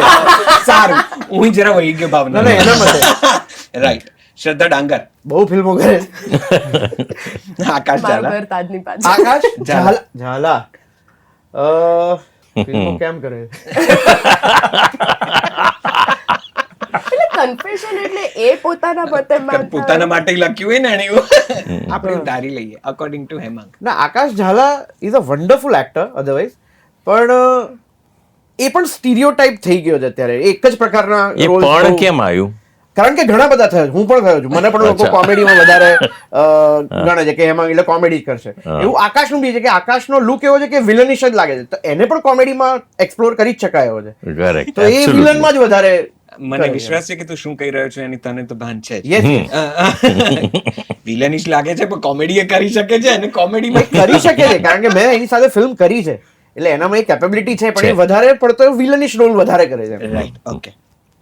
સારું, હું જરા વહી ગયો ના ભાવના. ના, એના મતે રાઈટ. શ્રદ્ધા ડાંગર. બહુ ફિલ્મો કરે છે. આકાશ મારું ઝાલા. ઘર તાજની પાછળ. આકાશ ઝાલા. ઝાલા ફિલ્મો કેમ કરે? કન્ફેશન એટલે એ પોતાના મતે પોતાના માટે લખ્યું હોય ને એને એવું આપણે ધારી લઈએ અકોર્ડિંગ ટુ હેમાંગ. ના, Akash Jhala is a wonderful actor otherwise, પણ એ પણ સ્ટીરિયોટાઇપ થઈ ગયો છે અત્યારે, એક જ પ્રકારના એ roles પણ બહુ- કેમ આવ્યું કારણ કે ઘણા બધા થયા છે, હું પણ થયો છું, મને પણ લોકો અચ્છા. કોમેડીમાં વધારે ગણે છે કે એમાં એટલે કોમેડી જ કરશે. એવું આકાશનું બી છે કે આકાશનો લુક એવો છે કે વિલનિશ જ લાગે છે, તો એને પણ કોમેડીમાં એક્સપ્લોર કરી જ શકાય એવો છે, કરેક્ટ તો એ વિલનમાં જ વધારે મને વિશ્વાસ છે કે તું શું કહી રહ્યો છે એની તને તો ભાન છે જ. યસ વિલનિશ લાગે છે પણ કોમેડી એ કરી શકે છે અને કોમેડીમાં કરી શકે છે, કારણ કે મેં એની સાથે ફિલ્મ કરી છે, એટલે એનામાં એ કેપેબિલિટી છે પણ એ વધારે પડતો વિલનિશ રોલ વધારે કરે છે. Right, okay.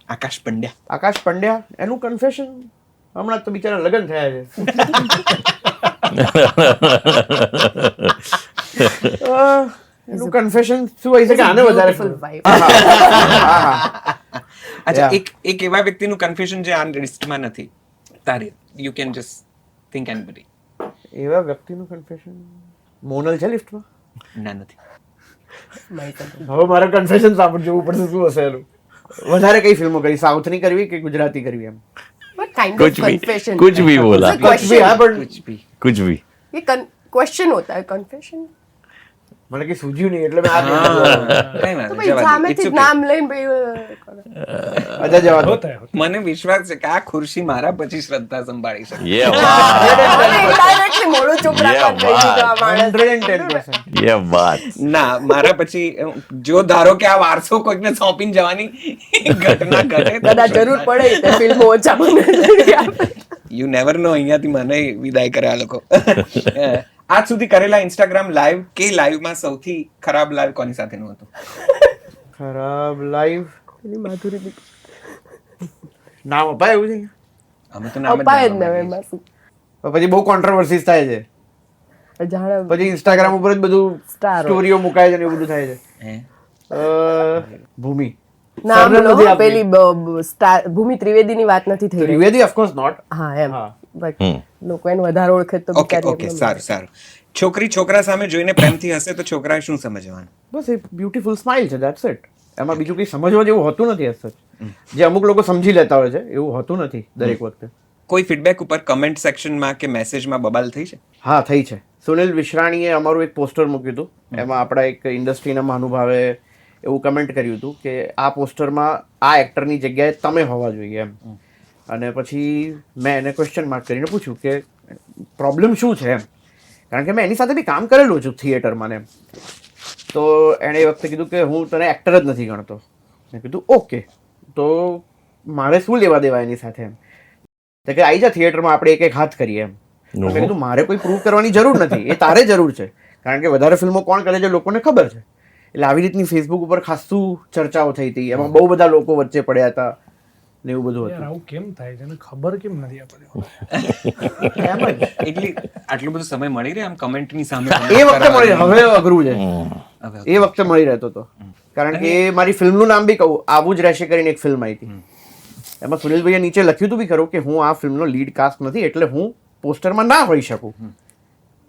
આકાશ પંડ્યા. આકાશ પંડ્યા એનું કન્ફેશન હમણાં તો બિચારા લગ્ન થયા છે. એનું કન્ફેશન શું હોય છે કે આને વધારે Beautiful vibe. અચ્છા, Yeah. એક એવા વ્યક્તિનું કન્ફ્યુઝન જે આ લિસ્ટમાં નથી તારી, you can just think anybody. એવા વ્યક્તિનું કન્ફેશન મોનલ છે લિફ્ટમાં. ના, નથી. હવે મારે કન્ફેશન સાંભળ જોવું પડશે શું હશે એનું. વધારે કઈ ફિલ્મો કરી, સાઉથની કરવી કે ગુજરાતી કરવી એમ? What kind कुछ of भी confession? कुछ भी बोला It's a question. હા પણ कुछ भी. कुछ भी ये क्वेश्चन होता है कन्फेशन. મને કઈ સૂઝ્યું નહીં એટલે મેં આ કઈ વાંધો તો નહીં, ભાઈ જવા દે. સામેથી It's જ okay. નામ લઈને ભાઈ અચ્છા જવા દો. હોતા હૈ. મને વિશ્વાસ છે કે આ ખુરશી મારા પછી શ્રદ્ધા સંભાળી શકે. ये बात ઇનડાયરેક્ટલી મોડું ચૂપ રાખવાનું કહી દીધું આ માણસ. 110%. ये बात ના, મારા પછી જો ધારો કે આ વારસો કોઈકને સોંપીને જવાની ઘટના ઘટે કદાચ જરૂર પડે તો ફિલ્મ ઓછા બને. યુ નેવર નો. અહીંયાથી મને વિદાય કરે આ લોકો. આજ સુધી કરેલા ઇન્સ્ટાગ્રામ લાઈવ કે લાઈવમાં સૌથી ખરાબ લાઈવ કોની સાથેનું હતું? ખરાબ લાઈવ પેલી માધુરી દીક્ષિત. નામ અપાય એવું છે અમે તો નામ જ અપાય જ ને જાણવા એમાં શું. તો પછી બહુ કોન્ટ્રોવર્સીસ થાય છે. જાણે પછી ઇન્સ્ટાગ્રામ ઉપર જ બધું Star હોય. સ્ટોરીઓ મુકાય છે ને એવું બધું થાય છે. હે? ભૂમિ નામ સરનામું લો, નથી આપી. પેલી ભૂમિ ત્રિવેદીની વાત નથી થઈ રહી. Trivedi of course not. હા એમ હા. But લોકો એને વધારે ઓળખે તો ઓકે, ઓકે, સારું, સારું. છોકરી છોકરા સામે જોઈને પ્રેમથી હશે તો છોકરાએ શું સમજવાનું? બસ એ બ્યુટીફુલ સ્માઇલ છે, ધેટ્સ ઇટ. એમાં બીજું કંઈ સમજવા જેવું હોતું નથી as such. જે અમુક લોકો સમજી લેતા હોય છે એવું હોતું નથી દરેક વખતે. કોઈ ફીડબેક ઉપર કમેન્ટ સેક્શનમાં કે મેસેજમાં બબાલ થઈ છે? હા થઈ છે. સુનિલ વિશ્રાણીએ અમારું એક પોસ્ટર મૂક્યું હતું. એમાં આપણા એક ઇન્ડસ્ટ્રીના મહાનુભાવે એવું કમેન્ટ કર્યું હતું કે આ પોસ્ટરમાં આ એક્ટરની જગ્યાએ તમે હોવા જોઈએ એમ. અને પછી મેં એને ક્વેશ્ચન માર્ક કરીને પૂછ્યું કે પ્રોબ્લેમ શું છે એમ, કારણ કે મેં એની સાથે બી કામ કરેલું છું થિયેટરમાં ને એમ. તો એણે એ વખતે કીધું કે હું તને એક્ટર જ નથી ગણતો. મેં કીધું ઓકે, તો મારે શું લેવા દેવા એની સાથે એમ. તો કે આવી જા થિયેટરમાં આપણે એક એક હાથ કરીએ એમ. મેં કીધું મારે કોઈ પ્રૂવ કરવાની જરૂર નથી, એ તારે જરૂર છે, કારણ કે વધારે ફિલ્મો કોણ કરે છે લોકોને ખબર છે. એટલે આવી રીતની ફેસબુક ઉપર ખાસું ચર્ચાઓ થઈ હતી, એમાં બહુ બધા લોકો વચ્ચે પડ્યા હતા ને એવું બધું યાર હતું. આવું કેમ થાય છે એને ખબર કેમ નથી આપણને? એમ જ. એટલી આટલો બધો સમય મળી રહે આમ કમેન્ટની સામે એ વખતે મળી, હવે અઘરું છે. હવે એ વખતે મળી રહેતો હતો, કારણ કે એ મારી ફિલ્મનું નામ બી કહું, આવું જ રહેશે કરીને એક ફિલ્મ આવી હતી. એમાં સુનિલભાઈએ નીચે લખ્યું હતું બી ખરું કે હું આ ફિલ્મનો લીડ કાસ્ટ નથી એટલે હું પોસ્ટરમાં ના હોઈ શકું,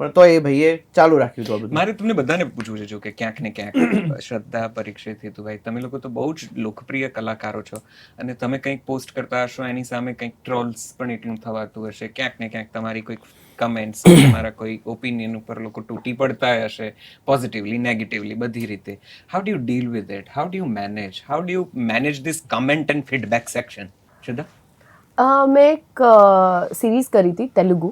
પણ તો એ ભાઈએ ચાલુ રાખ્યું હતું આ બધું. મારે તમને બધાને પૂછવું છે જો કે ક્યાંક ને ક્યાંક શ્રદ્ધા, પરીક્ષિત, હેતુભાઈ, તમે લોકો તો બહુ જ લોકપ્રિય કલાકારો છો અને તમે કંઈક પોસ્ટ કરતા હશો એની સામે કંઈક ટ્રોલ્સ પણ એટલું થવાતું હશે. ક્યાંક ને ક્યાંક તમારી કોઈક કમેન્ટ્સ, તમારા કોઈ ઓપિનિયન ઉપર લોકો તૂટી પડતા હશે, પોઝિટિવલી, નેગેટિવલી, બધી રીતે. How do you deal with it? How do you manage? How do you manage this comment and feedback section? શ્રદ્ધા? મેં એક સિરીઝ કરી હતી તેલુગુ,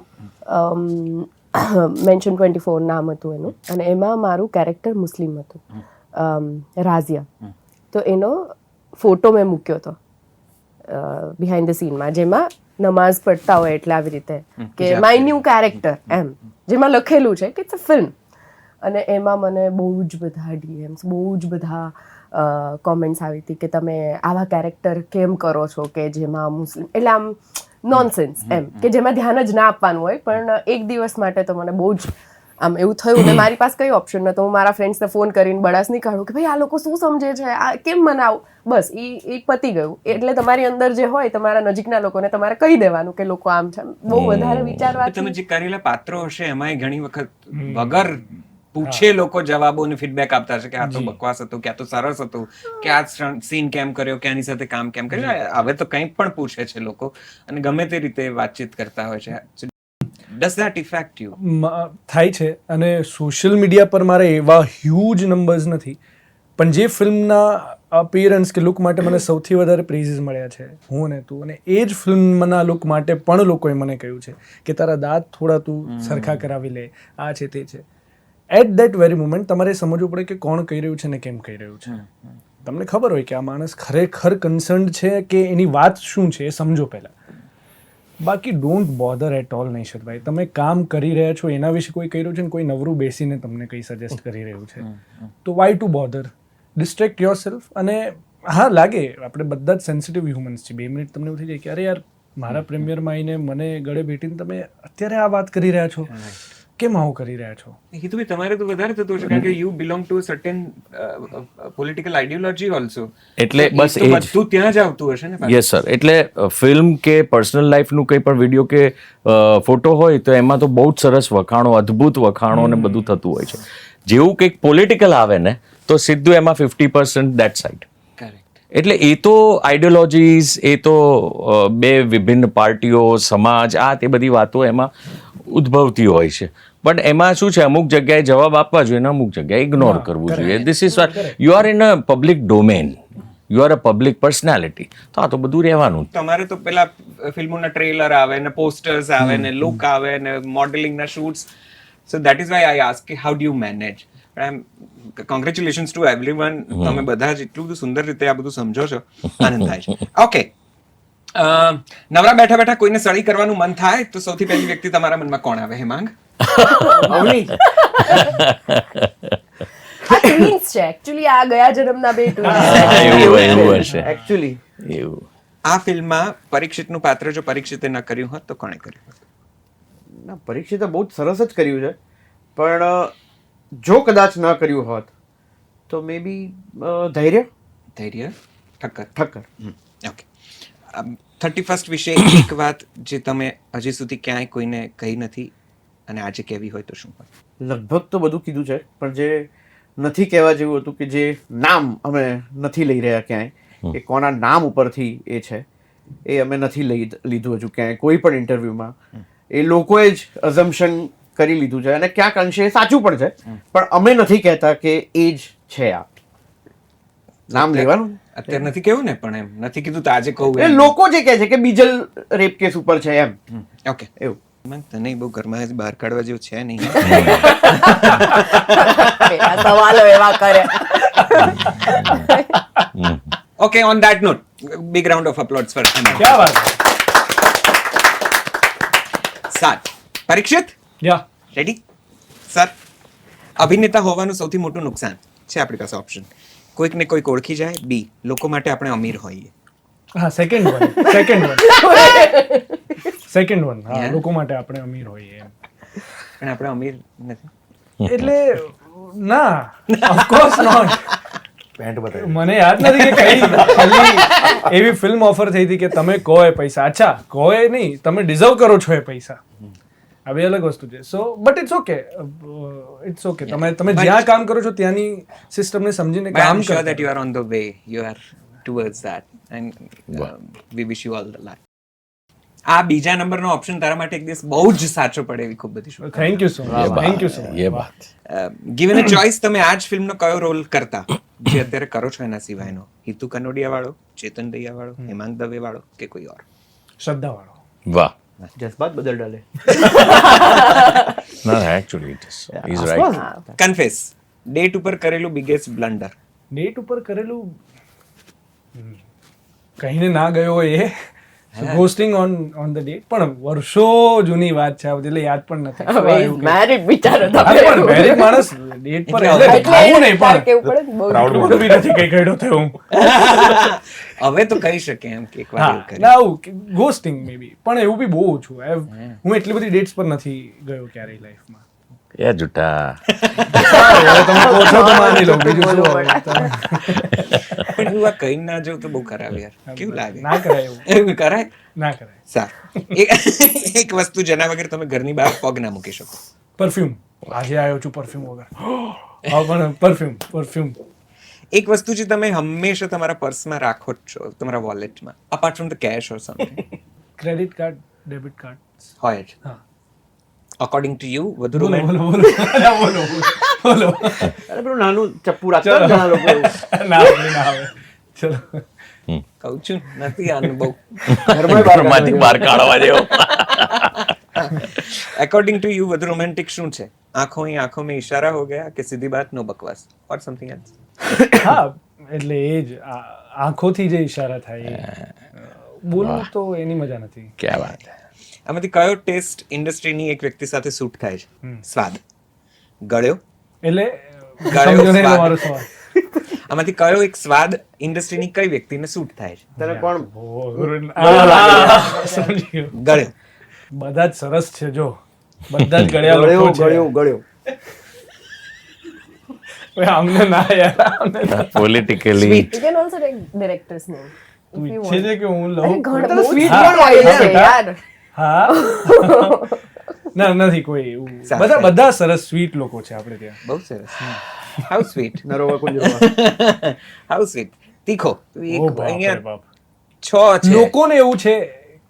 મેન્શન 24 નામ હતું એનું, અને એમાં મારું કેરેક્ટર મુસ્લિમ હતું, રાઝિયા. તો એનો ફોટો મેં મૂક્યો હતો બિહાઇન્ડ ધ સીનમાં, જેમાં નમાઝ પડતા હોય એટલે આવી રીતે કે માય ન્યૂ કેરેક્ટર એમ, જેમાં લખેલું છે કે ઇટ્સ અ ફિલ્મ. અને એમાં મને બહુ જ બધા ડીએમ્સ, બહુ જ બધા કોમેન્ટ્સ આવી હતી કે તમે આવા કેરેક્ટર કેમ કરો છો કે જેમાં મુસ્લિમ, એટલે આમ નોનસેન્સ એમ, કે જેમાં ધ્યાન જ ના આપવાનું હોય. પણ એક દિવસ માટે તો મને બહુ જ આમ એવું થયું ને મારી પાસે કઈ ઓપ્શન નહોતો. હું મારા ફ્રેન્ડ્સને ફોન કરીને બડાસ નહીં કાઢું કે ભાઈ આ લોકો શું સમજે છે, આ કેમ મને આવું. બસ એ પતી ગયું. એટલે તમારી અંદર જે હોય તમારા નજીકના લોકોને તમારે કહી દેવાનું કે લોકો આમ છે. બહુ વધારે વિચારવાથી તમે જે કરેલા પાત્રો હશે એમાં ઘણી વખત વગર પૂછે લોકો જવાબો અને ફીડબેક આપતા હશે કે આ તો બકવાસ હતું, કે આ તો સરસ હતું, કે આ સીન કેમ કર્યો, કે આની સાથે કામ કેમ કર્યું. હવે તો કંઈ પણ પૂછે છે લોકો અને ગમે તે રીતે વાતચીત કરતા હોય છે. Does that effect you? થાય છે. અને સોશિયલ મીડિયા પર મારે એવા હ્યુજ નંબર્સ નથી, પણ જે ફિલ્મના અપિયરન્સ કે લુક માટે મને સૌથી વધારે પ્રેઝિસ મળ્યા છે, હું અને તું, અને એ જ ફિલ્મના લુક માટે પણ લોકોએ મને કહ્યું છે કે તારા દાંત થોડા તું સરખા કરાવી લે, આ છે તે છે. એટ દેટ વેરી મોમેન્ટ તમારે સમજવું પડે કે કોણ કહી રહ્યું છે ને કેમ કહી રહ્યું છે. તમને ખબર હોય કે આ માણસ ખરેખર કન્સર્ન્ડ છે કે એની વાત શું છે એ સમજો પહેલાં. બાકી ડોન્ટ બોધર એટ ઓલ નૈશદભાઈ. તમે કામ કરી રહ્યા છો એના વિશે કોઈ કહી રહ્યું છે ને કોઈ નવરું બેસીને તમને કંઈ સજેસ્ટ કરી રહ્યું છે, તો why to bother? Distract yourself. અને હા, લાગે આપણે બધા જ સેન્સિટિવ હ્યુમન્સ છીએ. 2 મિનિટ તમને એવું થઈ જાય કે અરે યાર, મારા પ્રીમિયરમાં આવીને મને ગળે ભેટીને તમે અત્યારે આ વાત કરી રહ્યા છો, કેમ આવું કરી રહ્યા છો? એ તો તમારે તો વધારે થતું હશે, કારણ કે you belong to certain political ideology also. એટલે બસ એ જ. બધું ત્યાં જ આવતું હશે ને. Yes sir. એટલે ફિલ્મ કે પર્સનલ લાઈફનું કંઈ પણ વિડીયો કે ફોટો હોય તો એમાં તો બહુ જ સરસ વખાણો, અદ્ભુત વખાણો ને બધું થતું હોય છે. જેવું કંઈક પોલિટિકલ આવે ને તો સીધું એમાં 50% દેટ સાઇડ. એટલે એ તો આઈડિયોલોજીસ, એ તો બે વિભિન્ન પાર્ટીઓ, સમાજ, આ તે બધી વાતો એમાં ઉદ્ભવતી હોય છે. પણ એમાં શું છે, અમુક જગ્યાએ જવાબ આપવા જોઈએ ને અમુક જગ્યાએ ઇગ્નોર કરવું જોઈએ. This is you are in a public domain, you are a public personality, તો આ તો બધું રહેવાનું. તમારે તો પેલા ફિલ્મોના ટ્રેલર આવે ને, પોસ્ટર્સ આવે ને, લુક આવે ને, મોડેલિંગના shoots. So that is why I ask કે how do you manage. Congratulations to everyone. તમે બધા જ એટલું બધું સુંદર રીતે આ બધું સમજો છો, આનંદ થાય છે. ઓકે, નવરા બેઠા બેઠા કોઈને સળી કરવાનું મન થાય તો સૌથી પહેલી વ્યક્તિ તમારા મનમાં કોણ આવે? હેમાંગ? અવની. આ ટ્વિન્સ છે એકચ્યુઅલી, આ ગયા જન્મના બે ટ્વિન્સ. એવું હશે એકચ્યુઅલી એવું. આ ફિલ્મમાં પરીક્ષિતનું પાત્ર જો પરીક્ષિતે ન કર્યું હોત તો કોણે કર્યું હોત? ના, પરીક્ષિતે બહુ જ સરસ જ કર્યું છે, પણ જો કદાચ ન કર્યું હોત તો મે બી ધૈર્ય ઠક્કર. ઠક્કર. ઓકે, 31st વિશે એક વાત જે તમે હજી સુધી ક્યાંય કોઈને કહી નથી અને આજે કહેવી હોય તો શું હોય? લગભગ તો બધું કીધું છે, પણ જે નથી કહેવા જેવું હતું કે જે નામ અમે નથી લઈ રહ્યા ક્યાંય, કે કોના નામ ઉપરથી એ છે, એ અમે નથી લીધું હજુ ક્યાંય કોઈ પણ ઇન્ટરવ્યુમાં. એ લોકોએ જ અઝમ્પશન કરી લીધું છે અને ક્યાંક અંશે સાચું પણ છે, પણ અમે નથી કહેતા કે એ જ છે. આ નામ લેવાનું અત્યારે નથી કેવું ને, પણ એમ નથી કીધું તો આજે કહું. એ લોકો જે કહે છે કે બીજલ રેપ કેસ ઉપર છે એમ. ઓકે, એવું તને બહુ ઘરમાં બહાર કાઢવા જેવું છે નહીં. સવાલો એવા કરે. Okay, on that note, big round of applause for Hemang. ક્યાં વાત? 7. પરીક્ષિત, યા રેડી? સર, અભિનેતા હોવાનું સૌથી મોટું નુકસાન છે આપણી પાસે ઓપ્શન. કોઈક ને કોઈક ઓળખી જાય. બી, લોકો માટે આપણે અમીર હોઈએ. હા, સેકન્ડ વન. હા, લોકો માટે આપણે અમીર હોઈએ એમ. પણ આપણે અમીર નથી. એટલે ના, ઓફકોર્સ નોટ. પેન્ટ બતાવી. મને યાદ નથી કે કઈ ખાલી એવી ફિલ્મ ઓફર થઈ હતી કે તમે કહો એ પૈસા, અચ્છા કહો એ નહીં, તમે ડિઝર્વ કરો છો એ પૈસા. આ બે અલગ વસ્તુ છે. So but it's okay. તમે જ્યાં કામ કરો છો ત્યાંની સિસ્ટમને સમજીને But I'm કામ sure કરો. that you are on the way. You are towards that. And we wish you all the luck. આ બીજા નંબરનો ઓપ્શન તારા માટે એક દિવસ બહુ જ સાચો પડે એવી ખૂબ બધી શુભકામનાઓ. Thank you so much. Thank you so much. ये बात. ગિવન અ ચોઇસ, તમે આ જ ફિલ્મનો કયો રોલ કરતા જે અત્યારે કરો છો એના સિવાયનો? હિતુ કનોડિયા વાળો, ચેતન દૈયા વાળો, હેમાંગ દવે વાળો કે કોઈ ઓર? શ્રદ્ધા વાળો. વાહ. જજ્બાત બદલ ડાલે. ના, actually it is. He's right. Confess, date ઉપર કરેલું બિગેસ્ટ બ્લન્ડર. ડેટ ઉપર કરેલું કહીને ના ગયો હોય એ ઘોસ્ટિંગ ઓન ધ ડેટ, પણ વર્ષો જૂની વાત છે આ બધી, એટલે યાદ પણ નથી. મેરિડ બિચારો હા, પણ married માણસ ડેટ પર એટલે આવું નહીં, પણ કેવું પડે ને, બહુ એટલું બી નથી કઈ કર્યો થયો હું. હવે તો કહી શકે એમ કે એકવાર એવું હા, કરી. ના આવું ઘોસ્ટિંગ મે બી, પણ એવું બી બહુ ઓછું. હું એટલી બધી ડેટ્સ પર નથી ગયો ક્યારેય લાઈફમાં. એ જૂઠા. હવે તમે કહો છો તો માની લો, બીજું શું હવે? પણ હું આ કઈ ના જવું તો બહુ ખરાબ યાર. કેવું લાગે? ના કરાય એવું. એવું કરાય? ના કરાય. સારું. એક વસ્તુ જેના વગર તમે ઘરની બહાર પગ ના મૂકી શકો. પરફ્યુમ. આજે આવ્યો છું પરફ્યુમ વગર. હા, પણ પરફ્યુમ. એક વસ્તુ જે તમે હંમેશા તમારા પર્સમાં રાખો જ છો, તમારા વોલેટમાં, apart from the cash or something. Credit card, debit card. હોય જ. હા. અકોર્ડિંગ ટુ યુ વધુ બોલો romantic? બોલો. અરે પેલું નાનું ચપ્પુ રાખતા હોય ઘણા લોકો એવું. ના આવે. ચલો. કહું છું નથી આ અનુભવ. ઘરમાંથી બહાર કાઢવા જેવો. અકોર્ડિંગ ટુ યુ વધુ રોમેન્ટિક શું છે? આંખો ही आंखों में इशारा हो गया कि सीधी बात नो बकवास और समथिंग एल्स? હા, એટલે એ જ આંખોથી જે ઈશારા થાય એ. બોલવું તો એની મજા નથી. क्या बात है. આમાંથી કયો ટેસ્ટ ઇન્ડસ્ટ્રીની એક વ્યક્તિ સાથે સૂટ થાય છે? સ્વાદ, ગળ્યો, એટલે ગળ્યો સમજો નહીં સ્વાદ. તમારો સવાલ. આમાંથી કયો એક સ્વાદ ઇન્ડસ્ટ્રીની કઈ વ્યક્તિને સૂટ થાય છે? તને કોણ સમજી ગયો. ગળ્યો. બધા જ સરસ છે જો, બધા જ ગળ્યા લોકો છે. ગળ્યું હવે અમને ના યાર, અમને ના. Politically You can also take director's name. તું if you ઈચ્છે want. છે કે હું અરે લઉં? ઘણા બહુ sweet જ પણ હોય છે છે. યાર. હા ના નથી કોઈ એવું. સાચું. બધા સરસ સ્વીટ લોકો છે આપણે ત્યાં. બહુ સરસ. હાઉ સ્વીટ, નરોવા કુંજરોવા હાઉ સ્વીટ. તીખો. ઓ બાપ રે અહીંયા બાપ. 6 છે. લોકોને એવું છે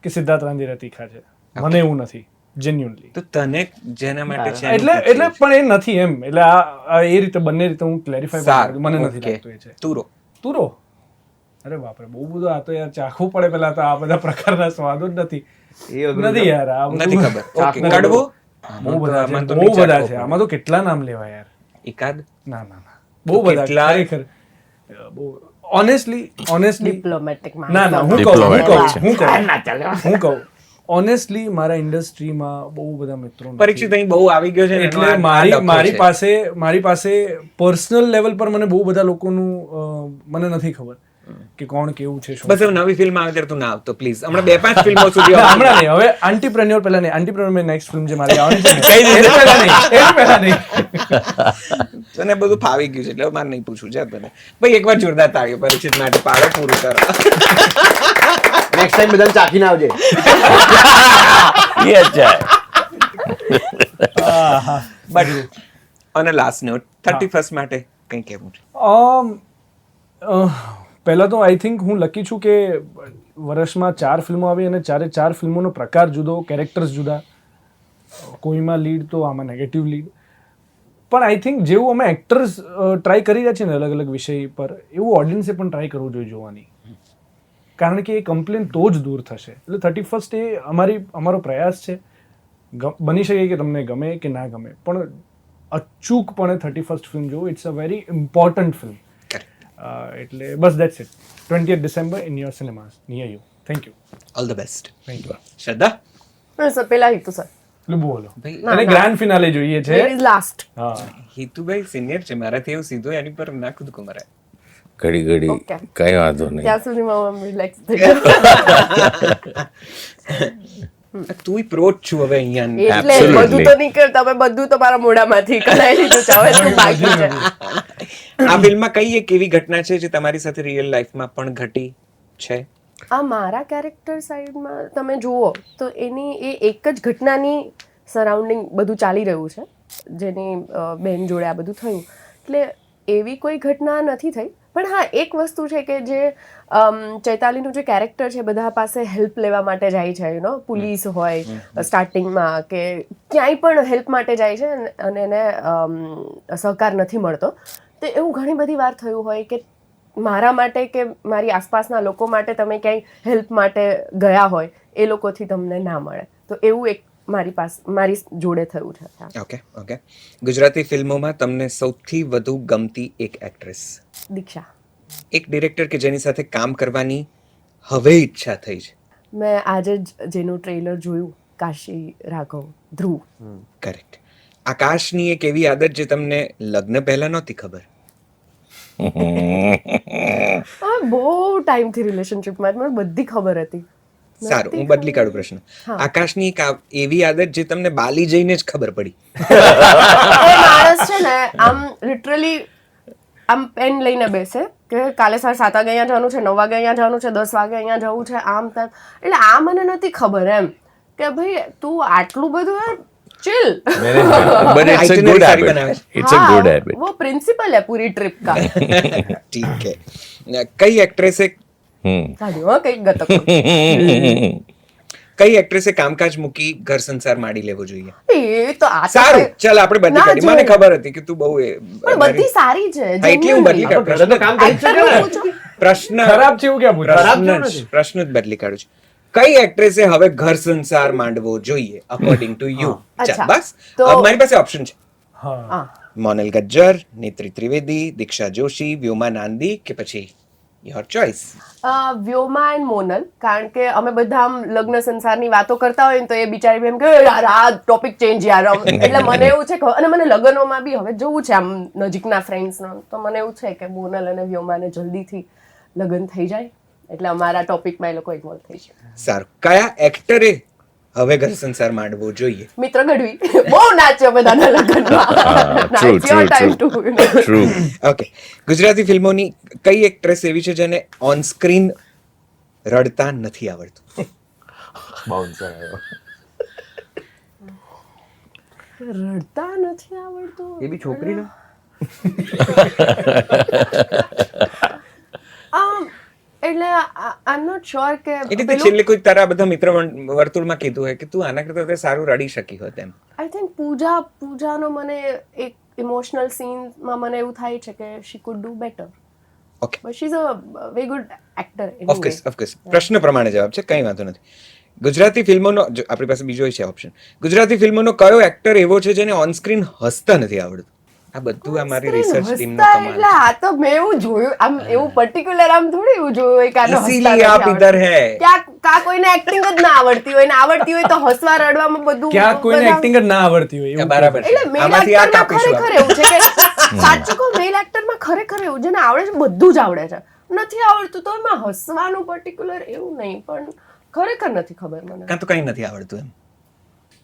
કે સિદ્ધાર્થ રાંદેરા તીખા છે, મને એવું નથી જેન્યુઅનલી. તો તને જેના માટે છે એટલે પણ એ નથી એમ, એટલે આ એ રીતે બંને રીતે હું ક્લેરિફાઈ સારું, મને નથી okay. લાગતું એ છે. તુરો. તુરો, અરે બાપરે બહુ બધું, આ તો યાર ચાખવું પડે પેલા તો, આ બધા પ્રકારના સ્વાદો જ નથી નથી યાર, આ બધું નથી ખબર. Okay. નથી. કડવો. બહુ બધા છે, આમાં તો બહુ નહીં બધા ચાખવો છે, પડે. આમાં તો કેટલા નામ લેવા યાર. એકાદ. ના ના ના બહુ બધા કેટલાય? ખરેખર બહુ ઓનેસ્ટલી Diplomatic man. ના ના હું Diplomat કહું હું કહું ઓનેસ્ટલી મારા ઇન્ડસ્ટ્રીમાં બહુ બધા મિત્રો નથી. પરીક્ષિત અહીં બહુ આવી ગયો છે ને એનો એટલે આ મારી ડખો છે. મારી પાસે પર્સનલ લેવલ પર મને બહુ બધા લોકોનું મને નથી ખબર કે કોણ કેવું છે શું. બસ હવે નવી ફિલ્મ આવે ત્યારે તું ના આવતો પ્લીઝ. હમણાં 2-5 ફિલ્મો સુધી ના, આવવાની. હમણાં નહીં, હવે આંટીપ્રેન્યોર પહેલા નહીં, આંટીપ્રેન્યોર મેં નેક્સ્ટ ફિલ્મ જે મારી આવવાની છે ને, એની પહેલા નહીં, એની પહેલા નહીં. તને બધું ફાવી ગયું છે એટલે હવે મારે નહીં પૂછવું છે તને. ભાઈ એકવાર જોરદાર તાળીઓ પરીક્ષિત માટે પાડો, પૂરું કરો. નેક્સ્ટ ટાઈમ બધાને ચાખીને આવજે. But on a last not 31st માટે કંઈ કહેવું છે? પહેલા તો આઈ થિંક હું લકી છું કે વર્ષમાં 4 ફિલ્મો આવી અને 4 ફિલ્મોનો પ્રકાર જુદો, કેરેક્ટર્સ જુદા, કોઈમાં લીડ તો આમાં નેગેટિવ લીડ. પણ આઈ થિંક જેવું અમે એક્ટર્સ ટ્રાય કરી રહ્યા છીએ ને અલગ અલગ વિષય પર, એવું ઓડિયન્સે પણ ટ્રાય કરવું જોઈએ જોવાની, કારણ કે એ કમ્પ્લેન તો જ દૂર થશે. એટલે 31st એ અમારો પ્રયાસ છે. બની શકે કે તમને ગમે કે ના ગમે, પણ અચૂકપણે 31st ફિલ્મ જોવું. It's a very important film. એટલે બસ that's it. 20th December in your cinemas near you. Thank you. All the best. Thank you. Shraddha. Sir પેલા હિતુ સર. એટલે બોલો, ભાઈ અને ગ્રાન્ડ ફિનાલે જોઈએ છે. It is last. હા હિતુભાઈ સિનિયર છે મારાથી, એવું સીધું એની પર ના કૂદકો મરાય. ઘડી Okay. કઈ વાંધો નહીં. ત્યાં સુધીમાં રિલેક્સ થઈ ગયો. તુંય પ્રો જ છું હવે અહીંયા. એટલે Absolutely. બધું તો નહીં કરતા, તમે બધું તો મારા મોઢામાંથી કઢાઈ લીધું છે, હવે શું બાકી છે? આ ફિલ્મમાં કઈ એક એવી ઘટના છે જે તમારી સાથે રિયલ લાઈફમાં પણ ઘટી છે? આ મારા કેરેક્ટર સાઈડમાં તમે જુઓ તો એની એ એક જ ઘટનાની સરાઉન્ડિંગ બધું ચાલી રહ્યું છે, જેની બેન જોડે આ બધું થયું. એટલે એવી કોઈ ઘટના નથી થઈ. પણ હા, એક વસ્તુ છે કે જે ચૈતાલીનું જે કેરેક્ટર છે બધા પાસે હેલ્પ લેવા માટે જાય છે, યુ નો, પોલીસ હોય સ્ટાર્ટિંગમાં કે ક્યાંય પણ હેલ્પ માટે જાય છે અને એને સહકાર નથી મળતો. તો એવું ઘણી બધી વાર થયું હોય કે મારા માટે કે મારી આસપાસના લોકો માટે તમે ક્યાંય હેલ્પ માટે ગયા હોય, એ લોકોથી તમને ના મળે. તો એવું એક મારી જોડે થયું છે. ઓકે. ગુજરાતી ફિલ્મોમાં તમને સૌથી વધુ ગમતી એક એક્ટ્રેસ? દીક્ષા. એક ડિરેક્ટર કે જેની સાથે કામ કરવાની હવે ઈચ્છા થઈ છે? મેં આજે જ જેનું ટ્રેલર જોયું, કાશી રાઘવ, ધ્રુવ. કરેક્ટ. આકાશની એક એવી આદત જે તમને લગ્ન પહેલા નહોતી ખબર? બહુ ટાઈમથી રિલેશનશિપમાં મને બધી ખબર હતી. સારું, હું બદલી કાઢું પ્રશ્ન. આકાશની એક એવી આદત જે તમને બાલી જઈને જ ખબર પડી? એ માણસ છે ને આમ લિટરલી આમ પેન લઈને બેસે કે કાલે સર 7 વાગે અહીંયા જવાનું છે, 9 વાગે અહીંયા જવાનું છે, 10 વાગે અહીંયા જવું છે, આમ તેમ. એટલે આ મને નથી ખબર એમ કે ભાઈ તું આટલું બધું chill but it's a good सारी habit. बनावे. It's a good habit. वो प्रिंसिपल है पूरी ट्रिप का. ठीक है. कई एक्ट्रेसे કાઢ્યો કઈ ગતક. કઈ એક્ટ્રેસે કામકાજ મૂકી ઘર સંસાર માંડી લેવો જોઈએ? એ તો આ તો સારું, ચાલ આપણે બદલી ના કાઢી. મને જોઈએ. ખબર હતી કે તું બહુ પણ બધી સારી છે. હા, એટલે હું બદલી કાઢું. ઘરે તો કામ કરી જ શકે ને. પ્રશ્ન ખરાબ છે એવું ક્યાં પૂછ્યું? પ્રશ્ન જ બદલી કાઢું છું. કઈ એક્ટ્રેસે હવે ઘર સંસાર માંડવો જોઈએ અકોર્ડિંગ ટુ યુ? ચાલ અચ્છા. બસ. તો- મારી પાસે ઓપ્શન છે. હા મોનલ ગજ્જર, નેત્રી ત્રિવેદી, દીક્ષા જોશી, વ્યોમા નાંદી કે પછી your choice. Vyoma and Monel, કારણ કે અમે બધા આમ લગ્ન સંસારની વાતો કરતા હોય ને તો એ બિચારી એમ કે યાર આ ટોપિક ચેન્જ યાર એટલે મને એવું છે કે અને મને લગ્નોમાં બી હવે જોવું છે આમ નજીકના ફ્રેન્ડ્સનો, તો મને એવું છે કે મોનલ અને વ્યોમાને જલ્દીથી લગ્ન થઈ જાય એટલે અમારા ટોપિકમાં એ લોકો ઇન્વોલ્વ થઈ જાય. સારું. કયા એક્ટરે હવે ઘર સંસાર માંડવો જોઈએ? મિત્ર ગઢવી બહુ નાચ્યો બધાના લગ્નમાં. Now it's your time to, you know. True. Okay. Gujarati ફિલ્મોની કઈ એક્ટ્રેસ એવી છે જેને ઓન સ્ક્રીન રડતા નથી આવડતું? બાઉન્સર આવ્યો. રડતા નથી આવડતું એ બી છોકરીને એટલે આઈ એમ નોટ શ્યોર કે એટલે તે છેલ્લે કોઈ તારા બધા મિત્ર વર્તુળમાં કીધું હોય કે તું આના કરતા તે સારું રડી શકી હોત એમ? આઈ થિંક પૂજાનો મને એક ઇમોશનલ સીનમાં મને એવું થાય છે કે she could do better. Okay. But she is a very good actor. Of course. પ્રશ્ન પ્રમાણે જવાબ છે, કંઈ વાંધો નથી. ગુજરાતી ફિલ્મોનો આપણી પાસે બીજો છે ઓપ્શન. ગુજરાતી ફિલ્મોનો કયો એક્ટર એવો છે જેને ઓન સ્ક્રીન હસતા નથી આવડતું? આ બધું આ મારી રિસર્ચ ટીમનો કમાલ એટલે આ તો મેં એવું જોયું આમ એવું પર્ટિક્યુલર આમ થોડી એવું જોયું હોય કે આનો હસતા ઇસીલિए નથી આપ ઇધર આવડતું. હે. ક્યાં કોઈને એક્ટિંગ જ ના આવડતી હોય ને આવડતી હોય તો હસવા રડવામાં બધું ક્યાં કોઈને બધા- એક્ટિંગ જ ના આવડતી હોય એવું બરાબર છે. એટલે મેલ આમાંથી આ એક્ટરમાં કાપીશું ખરેખર એવું છે કે સાચું કહું મેલ એક્ટરમાં ખરેખર એવું જેને આવડે છે બધું જ આવડે છે, નથી આવડતું તો એમાં હસવાનું પર્ટિક્યુલર એવું નહીં, પણ ખરેખર નથી ખબર મને. કાં તો કંઈ નથી આવડતું એમ.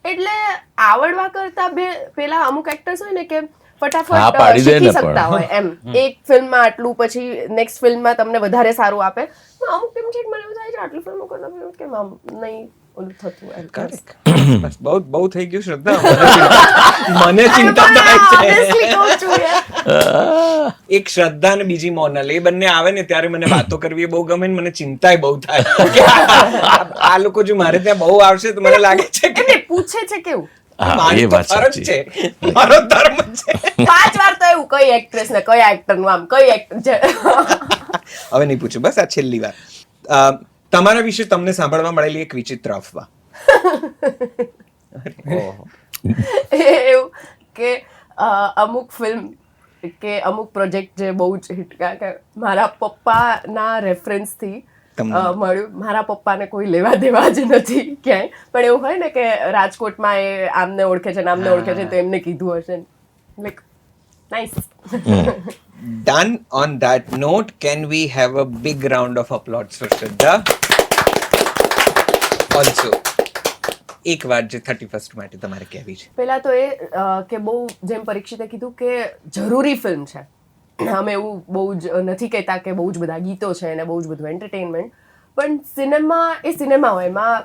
એટલે આવડવા કરતા પેલા અમુક એક્ટર્સ હોય ને કે હા, ફટાફટ પાડી દે ને શીખી પણ. શકતા હોય એમ એક ફિલ્મમાં આટલું પછી નેક્સ્ટ ફિલ્મમાં તમને વધારે સારું આપે. અમુક ટાઈમ છે મને એવું થાય છે આટલી ફિલ્મો કરતા પછી કેમ આમ નહીં ઓલું થતું એમ. બસ બહુ થઈ ગયું શ્રદ્ધા. મને ચિંતા થાય છે. Honestly કહું છું યાર. એક શ્રદ્ધા અને બીજી મોનલ, એ બંને આવે ને ત્યારે મને વાતો કરવી એ બહુ ગમે ને મને ચિંતાય બહુ થાય કે આ લોકો જો મારે ત્યાં બહુ આવશે તો મને લાગે છે કે એટલે પૂછે છે કેવું હા, મારી એ તો વાત ફરજ સાચી. છે, મારો ધર્મ છે. 5 વાર તો એવું કઈ એક્ટ્રેસ ને કયા એક્ટર નું આમ કઈ એક્ટર છે. હવે નહીં પૂછું, બસ આ છેલ્લી વાર. તમારા વિશે તમને સાંભળવા મળેલી એક વિચિત્ર અફવા. એવું કે અમુક ફિલ્મ કે અમુક પ્રોજેક્ટ જે બહુ જ હિટ કે મારા પપ્પાના રેફરન્સથી મળ્યું. મારા પપ્પાને કોઈ લેવા દેવા જ નથી ક્યાંય, પણ એવું હોય ને કે રાજકોટમાં એ આમને ઓળખે છે ને આમને ઓળખે છે તો એમને કીધું હશે like nice. Done on that note, can we have a big round of applause for Shraddha? Also, એક વાત જે 31st માટે તમારે કહેવી છે. પહેલા તો એ કે બહુ જેમ પરીક્ષિતે કીધું કે જરૂરી ફિલ્મ છે. અમે એવું બહુ જ નથી કહેતા કે બહુ જ બધા ગીતો છે અને બહુ જ બધું એન્ટરટેનમેન્ટ, પણ સિનેમા એ સિનેમા હોય, એમાં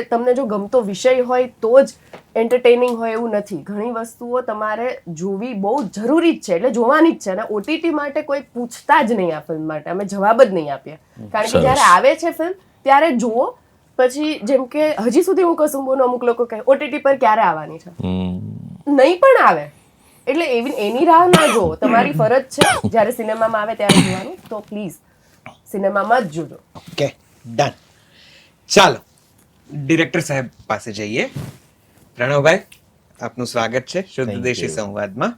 તમને જો ગમતો વિષય હોય તો જ એન્ટરટેનિંગ હોય એવું નથી. ઘણી વસ્તુઓ તમારે જોવી બહુ જરૂરી જ છે એટલે જોવાની જ છે. અને ઓટીટી માટે કોઈ પૂછતા જ નહીં આ ફિલ્મ માટે, અમે જવાબ જ નહીં આપીએ, કારણ કે જ્યારે આવે છે ફિલ્મ ત્યારે જુઓ. પછી જેમ કે હજી સુધી હું કશું બોલું, અમુક લોકો કહે ઓટીટી પર ક્યારે આવવાની છે, નહીં પણ આવે એટલે એની રાહ ના જુઓ. તમારી ફરજ છે જ્યારે સિનેમામાં આવે ત્યારે જોવાનું, તો પ્લીઝ સિનેમામાં જ જોજો. Okay, done. ચાલો ડિરેક્ટર સાહેબ પાસે જઈએ. પ્રણવભાઈ, આપનું સ્વાગત છે શુદ્ધ દેશી સંવાદમાં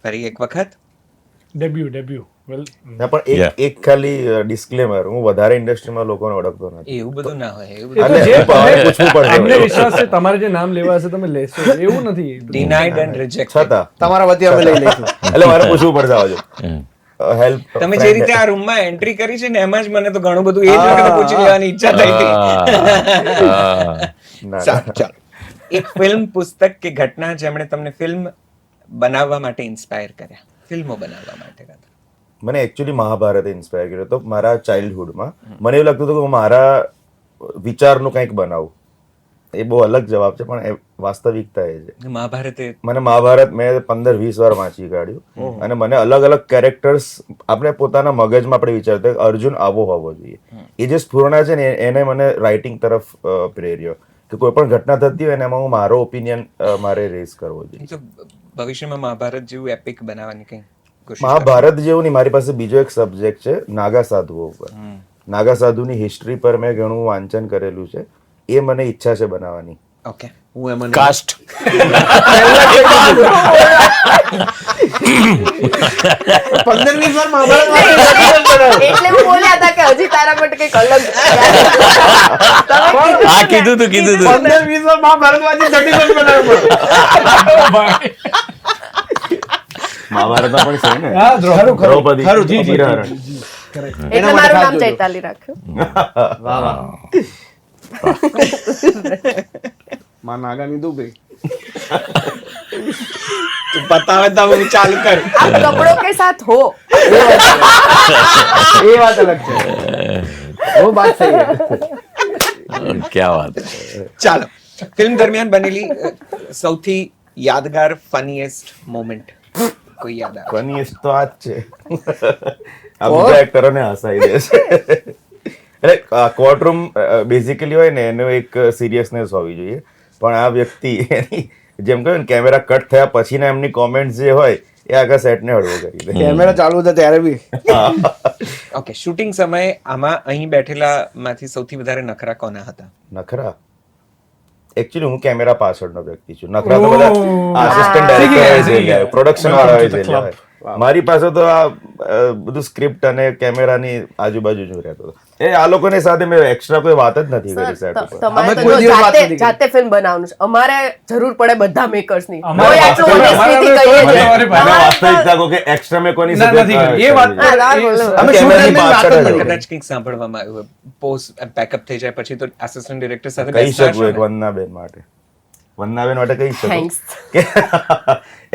ફરી એક વખત. ડેબ્યુ વેલ ના પણ એક ખાલી ડિસ્ક્લેમર, હું વધારે ઇન્ડસ્ટ્રીમાં લોકોને ઓળખતો નથી. એવું બધું ના હોય, એવું એટલે જે મારે પૂછવું પડશે અમને વિશ્વાસ છે તમારે જે નામ લેવા હશે તમે લેશો, એવું નથી. Denied and reject. છતાં તમારા વતી અમે લઈ લઈશું. એટલે મારે પૂછવું પડશે આવજો હેલ્પ. તમે જે રીતે આ રૂમમાં એન્ટ્રી કરી છે ને એમાં જ મને તો ઘણું બધું એ જ વખતે પૂછી લેવાની ઈચ્છા થઈ હતી. સારું, ચાલો. એક ફિલ્મ, પુસ્તક કે ઘટના જેમણે તમને ફિલ્મ બનાવવા માટે ઇન્સ્પાયર કર્યા, ફિલ્મો બનાવવા માટે? મને એકચ્યુઅલી મહાભારત ઇન્સ્પાયર કર્યો હતો મારા ચાઇલ્ડહુડમાં. મને એવું લાગતું હતું કે હું મારા વિચારનું કંઈક બનાવું. એ બહુ અલગ જવાબ છે પણ એ વાસ્તવિકતા એ છે. મહાભારત મને મહાભારત મેં 15-20 વાર વાંચી કાઢ્યું અને મને અલગ અલગ કેરેક્ટર્સ આપણે પોતાના મગજમાં આપણે વિચારતા કે અર્જુન આવો હોવો જોઈએ. એ જે સ્ફૂર્ણા છે ને એને મને રાઇટિંગ તરફ પ્રેર્યો કે કોઈ પણ ઘટના થતી હોય ને એમાં હું મારો ઓપિનિયન મારે રેઝ કરવો જોઈએ. તો ભવિષ્યમાં મહાભારત જેવું એપિક બનાવવાની કંઈ મહાભારત જેવું નહીં, મારી પાસે બીજો એક સબ્જેક્ટ છે નાગા સાધુઓ ઉપર. નાગા સાધુની હિસ્ટ્રી પર મેં ઘણું વાંચન કરેલું છે, એ મને ઈચ્છા છે બનાવવાની. ઓકે હું એમાં કાસ્ટ 15-20 વાર મહાભારત વાંચી. એટલે હું બોલ્યા હતા કે હજી તારા માટે કંઈક અલગ હા કીધું તું 15-20 વાર મહાભારત વાંચી 30 બનાવ્યું. મહાભારતમાં પણ છે ને હા ખરું ખરું દ્રૌપદી ખરું, જી, જી, ચિરહરણ. એટલે મારું નામ ચૈતાલી રાખ્યું. વાહ વાહ. માં નાગાની દુબઈ. તું બતાવે તો હું ચાલુ કર. આપ કપડો કે સાથ હો. એ વાત અલગ છે. वो बात सही है. ક્યાં વાત ચાલો ફિલ્મ દરમિયાન બનેલી સૌથી યાદગાર ફનીએસ્ટ મોમેન્ટ કોઈ યાદ આવે? ફનીએસ્ટ તો આ જ છે. આ બધા એક્ટરોને હસાઈ દે છે. એટલે કોર્ટરૂમ બેઝિકલી હોય ને એનો એક સિરિયસનેસ હોવી જોઈએ, પણ આ વ્યક્તિ જેમ કહ્યું ને કેમેરા કટ થયા પછીના એમની કોમેન્ટ્સ જે હોય એ આખા સેટને હળવો કરી દે. કેમેરા ચાલુ હતા ત્યારે બી. ઓકે શૂટિંગ સમયે આમાં અહીં બેઠેલા માંથી સૌથી વધારે નખરા કોના હતા? નખરા એકચ્યુઅલી હું કેમેરા પાછળનો વ્યક્તિ છું. નખરા તો બધા આસિસ્ટન્ટ ડાયરેક્ટર પ્રોડક્શન વાળાએ જેલ્યા હોય. મારી પાસે તો આ બધું સ્ક્રિપ્ટ અને કેમેરાની આજુબાજુ જ રહેતો હતો. એ આ લોકોની સાથે મેં એક્સ્ટ્રા કોઈ વાત જ નથી કરી સેટ ઉપર. તમારે અમે તો કોઈ જો દિવસ વાત જાતે નથી કરી. જાતે ફિલ્મ બનાવવાનું છે. અમારે જરૂર પડે બધા મેકર્સની. અમારે કોઈ આટલું honestly થી કહીએ છે. અમારે મને વાસ્તવિકતા કહો કે એક્સ્ટ્રા મેં કોની ના, સાથે નથી કરી. એ વાત હા, ના, બોલો. અમે કેમેરાની શૂટ પાછળ જ વાત જ હોય. કદાચ કંઈક સાંભળવામાં આવ્યું પોસ્ટ પેકઅપ થઈ જાય પછી તો આસિસ્ટન્ટ ડિરેક્ટર સાથે કહી બેસતા શકું હશો એક ને? વંદનાબેન માટે કહી શકું Thanks. કે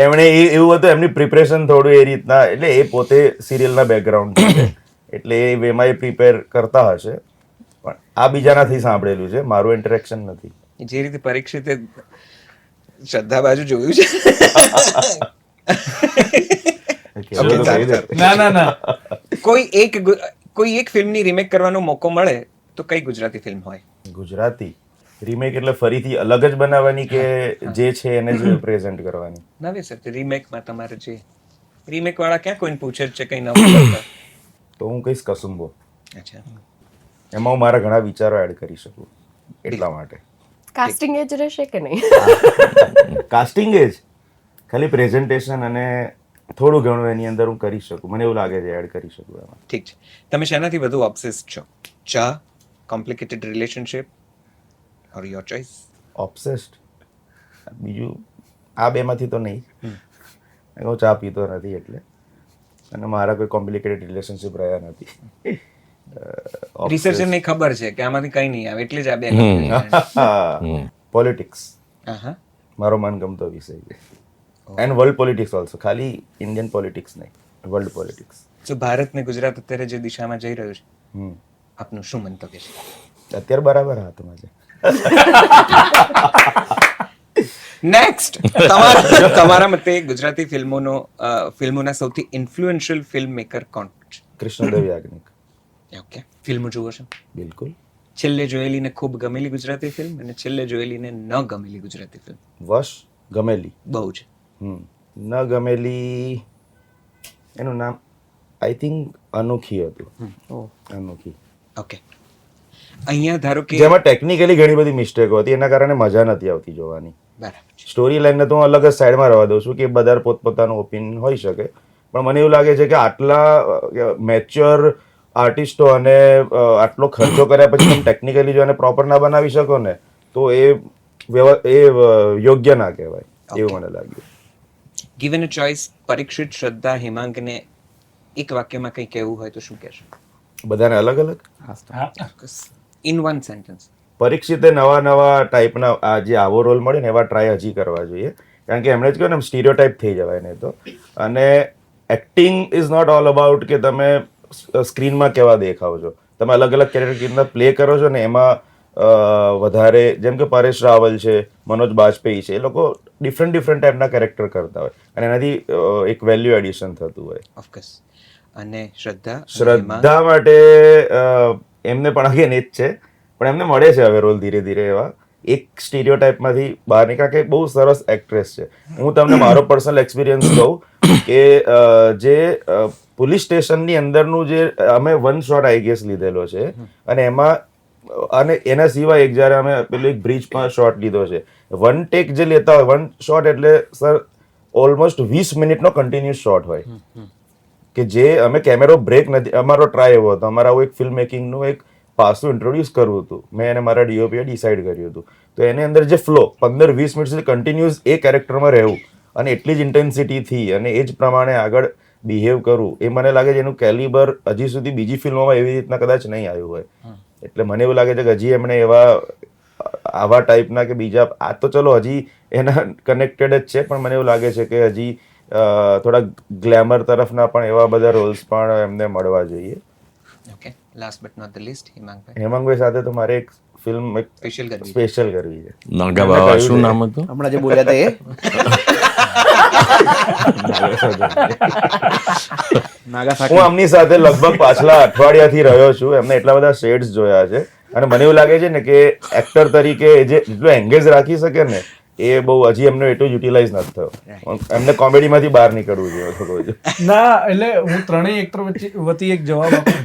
એમણે એવું હતું એમની પ્રિપરેશન થોડું એ રીતના, એટલે એ પોતે સિરિયલના બેકગ્રાઉન્ડ છે એટલે એ વેમાં એ પ્રિપેર કરતા હશે, પણ આ બીજાનાથી સાંભળેલું છે, મારું ઇન્ટરેક્શન નથી. જે રીતે પરીક્ષિતે શ્રદ્ધા બાજુ જોયું છે કહેવું તો કહી દે. ના કોઈ એક ફિલ્મની રીમેક કરવાનો મોકો મળે તો કઈ ગુજરાતી ફિલ્મ હોય? ગુજરાતી રીમેક એટલે ફરીથી અલગ જ બનાવવાની કે જે છે એને જ પ્રેઝન્ટ કરવાની? નવે સર રીમેકમાં તમારે જે રીમેક વાળા ક્યાં કોઈને પૂછે જ છે કઈ નવું કરતા? તો હું કહીશ કસુંબો. અચ્છા એમાં હું મારા ઘણા વિચારો એડ કરી શકું એટલા માટે. કાસ્ટિંગ એજ રહેશે કે નહીં? કાસ્ટિંગ જ ખાલી પ્રેઝન્ટેશન અને થોડું ઘણું એની અંદર હું કરી શકું, મને એવું લાગે છે એડ કરી શકું એમાં. ઠીક છે. તમે શેનાથી વધુ ઓબ્સેસ્ડ છો? ચા, complicated relationship or your choice? Obsessed બીજું આ બેમાંથી તો નહીં. હું ચા પીતો નથી એટલે, અને મારા કોઈ કોમ્પ્લિકેટેડ રિલેશનશિપ રહ્યા નથી. રિસર્ચરને ખબર છે કે આમાંથી કઈ નહીં આવે એટલે જ આ બે પોલિટિક્સ આહા મારો મનગમતો વિષય છે, એન્ડ વર્લ્ડ પોલિટિક્સ ઓલ્સો, ખાલી ઇન્ડિયન પોલિટિક્સ નહીં, વર્લ્ડ પોલિટિક્સ. જો ભારત ને ગુજરાત અત્યારે જે દિશામાં જઈ રહ્યું છે હમ આપનું શું મંતવ્ય છે? અત્યારે બરાબર હાથમાં છે. નેક્સ્ટ તમારા મતે ગુજરાતી ફિલ્મોના સૌથી ઇન્ફ્લુએન્શિયલ ફિલ્મ મેકર કોણ છે? કૃષ્ણદેવ યાજ્ઞિક. ઓકે ફિલ્મો જુઓ છો? બિલકુલ. છેલ્લે જોયેલી ને ખૂબ ગમેલી ગુજરાતી ફિલ્મ અને છેલ્લે જોયેલી ને ન ગમેલી ગુજરાતી ફિલ્મ? વશ ગમેલી. બહુ જ ન ગમેલી એનું નામ આઈ થિંક અનોખી હતું. અનોખી. ઓકે અહીંયા ધારો કે જેમાં ટેકનિકલી ઘણી બધી મિસ્ટેકો હતી, એના કારણે મજા નથી આવતી જોવાની. બરાબર છે. સ્ટોરી લાઈનને તો હું અલગ જ સાઈડમાં રહેવા દઉં છું કે બધા પોતપોતાનું ઓપિનિયન હોઈ શકે, પણ મને એવું લાગે છે કે આટલા મેચ્યોર આર્ટિસ્ટો અને આટલો ખર્ચો કર્યા પછી તમે ટેકનિકલી જો એને પ્રોપર ના બનાવી શકો ને તો એ યોગ્ય ના કહેવાય, એવું મને લાગ્યું. ગિવન અ ચોઇસ પરીક્ષિત, શ્રદ્ધા, હેમાંગને એક વાક્યમાં કંઈ કહેવું હોય તો શું કહેશો? બધાને અલગ અલગ. In one sentence. પરીક્ષિતે નવા ટાઈપના આ જે આવો રોલ મળે ને એવા ટ્રાય હજી કરવા જોઈએ, કારણ કે એમણે જ કહ્યું ને સ્ટીરિયોટાઈપ થઈ જવાય નહીં તો. અને acting is not all about કે તમે સ્ક્રીનમાં કેવા દેખાવ છો, તમે અલગ અલગ કેરેક્ટર પ્લે કરો છો ને એમાં વધારે, જેમ કે પરેશ રાવલ છે, મનોજ બાજપેયી છે, એ લોકો ડિફરન્ટ ટાઈપના કેરેક્ટર કરતા હોય અને એનાથી એક વેલ્યુ એડિશન થતું હોય. ઓફકોર્સ. અને શ્રદ્ધા માટે એમને પણ અગેન એ જ છે, પણ એમને મળે છે હવે રોલ ધીરે ધીરે એવા એક સ્ટીરિયોટાઈપમાંથી બહાર નીકળ્યા કે બહુ સરસ એક્ટ્રેસ છે. હું તમને મારો પર્સનલ એક્સપિરિયન્સ કહું કે જે પોલીસ સ્ટેશનની અંદરનું જે અમે વન શોટ આઈ ગેસ લીધેલો છે અને એમાં અને એના સિવાય એક જ્યારે અમે પેલું એક બ્રિજમાં શોટ લીધો છે, વન ટેક જે લેતા હોય, વન શોટ એટલે સર ઓલમોસ્ટ 20 મિનિટનો કન્ટિન્યુઅસ શોટ હોય, કે જે અમે કેમેરો બ્રેક નથી, અમારો ટ્રાય એવો હતો, અમારે આવું એક ફિલ્મ મેકિંગનું એક પાસું ઇન્ટ્રોડ્યુસ કરવું હતું, મેં અને મારા ડીઓપીએ ડિસાઇડ કર્યું હતું. તો એની અંદર જે ફ્લો 15-20 મિનિટ સુધી કન્ટિન્યુઅસ એ કેરેક્ટરમાં રહેવું અને એટલી જ ઇન્ટેન્સિટીથી અને એ જ પ્રમાણે આગળ બિહેવ કરવું, એ મને લાગે છે એનું કેલિબર હજી સુધી બીજી ફિલ્મોમાં એવી રીતના કદાચ નહીં આવ્યું હોય. એટલે મને એવું લાગે છે કે હજી એમણે આવા ટાઈપના કે બીજા, આ તો ચલો હજી એના કનેક્ટેડ જ છે, પણ મને એવું લાગે છે કે હજી થોડા ગ્લેમર તરફના પણ એવા બધા રોલ્સ પણ એમને મળવા જોઈએ. Okay, last but not the least, Hemangbhai સાથે તો મારે એક ફિલ્મ સ્પેશિયલ કરવી છે. નાગા બાવા શું નામ હતું? હમણાં જે બોલ્યા હતા એ હું આમની સાથે લગભગ પાછલા અઠવાડિયાથી રહ્યો છું, એમને એટલા બધા શેડ્સ જોયા છે અને મને એવું લાગે છે ને કે એક્ટર તરીકે જે જેટલું એંગેજ રાખી શકે ને એ બહુ હજી એમનો એટલું યુટિલાઇઝ નથી થયો. એમને કોમેડીમાંથી બહાર નીકળવું જોઈએ. ના, એટલે હું ત્રણેય એક્ટર વતી એક જવાબ આપું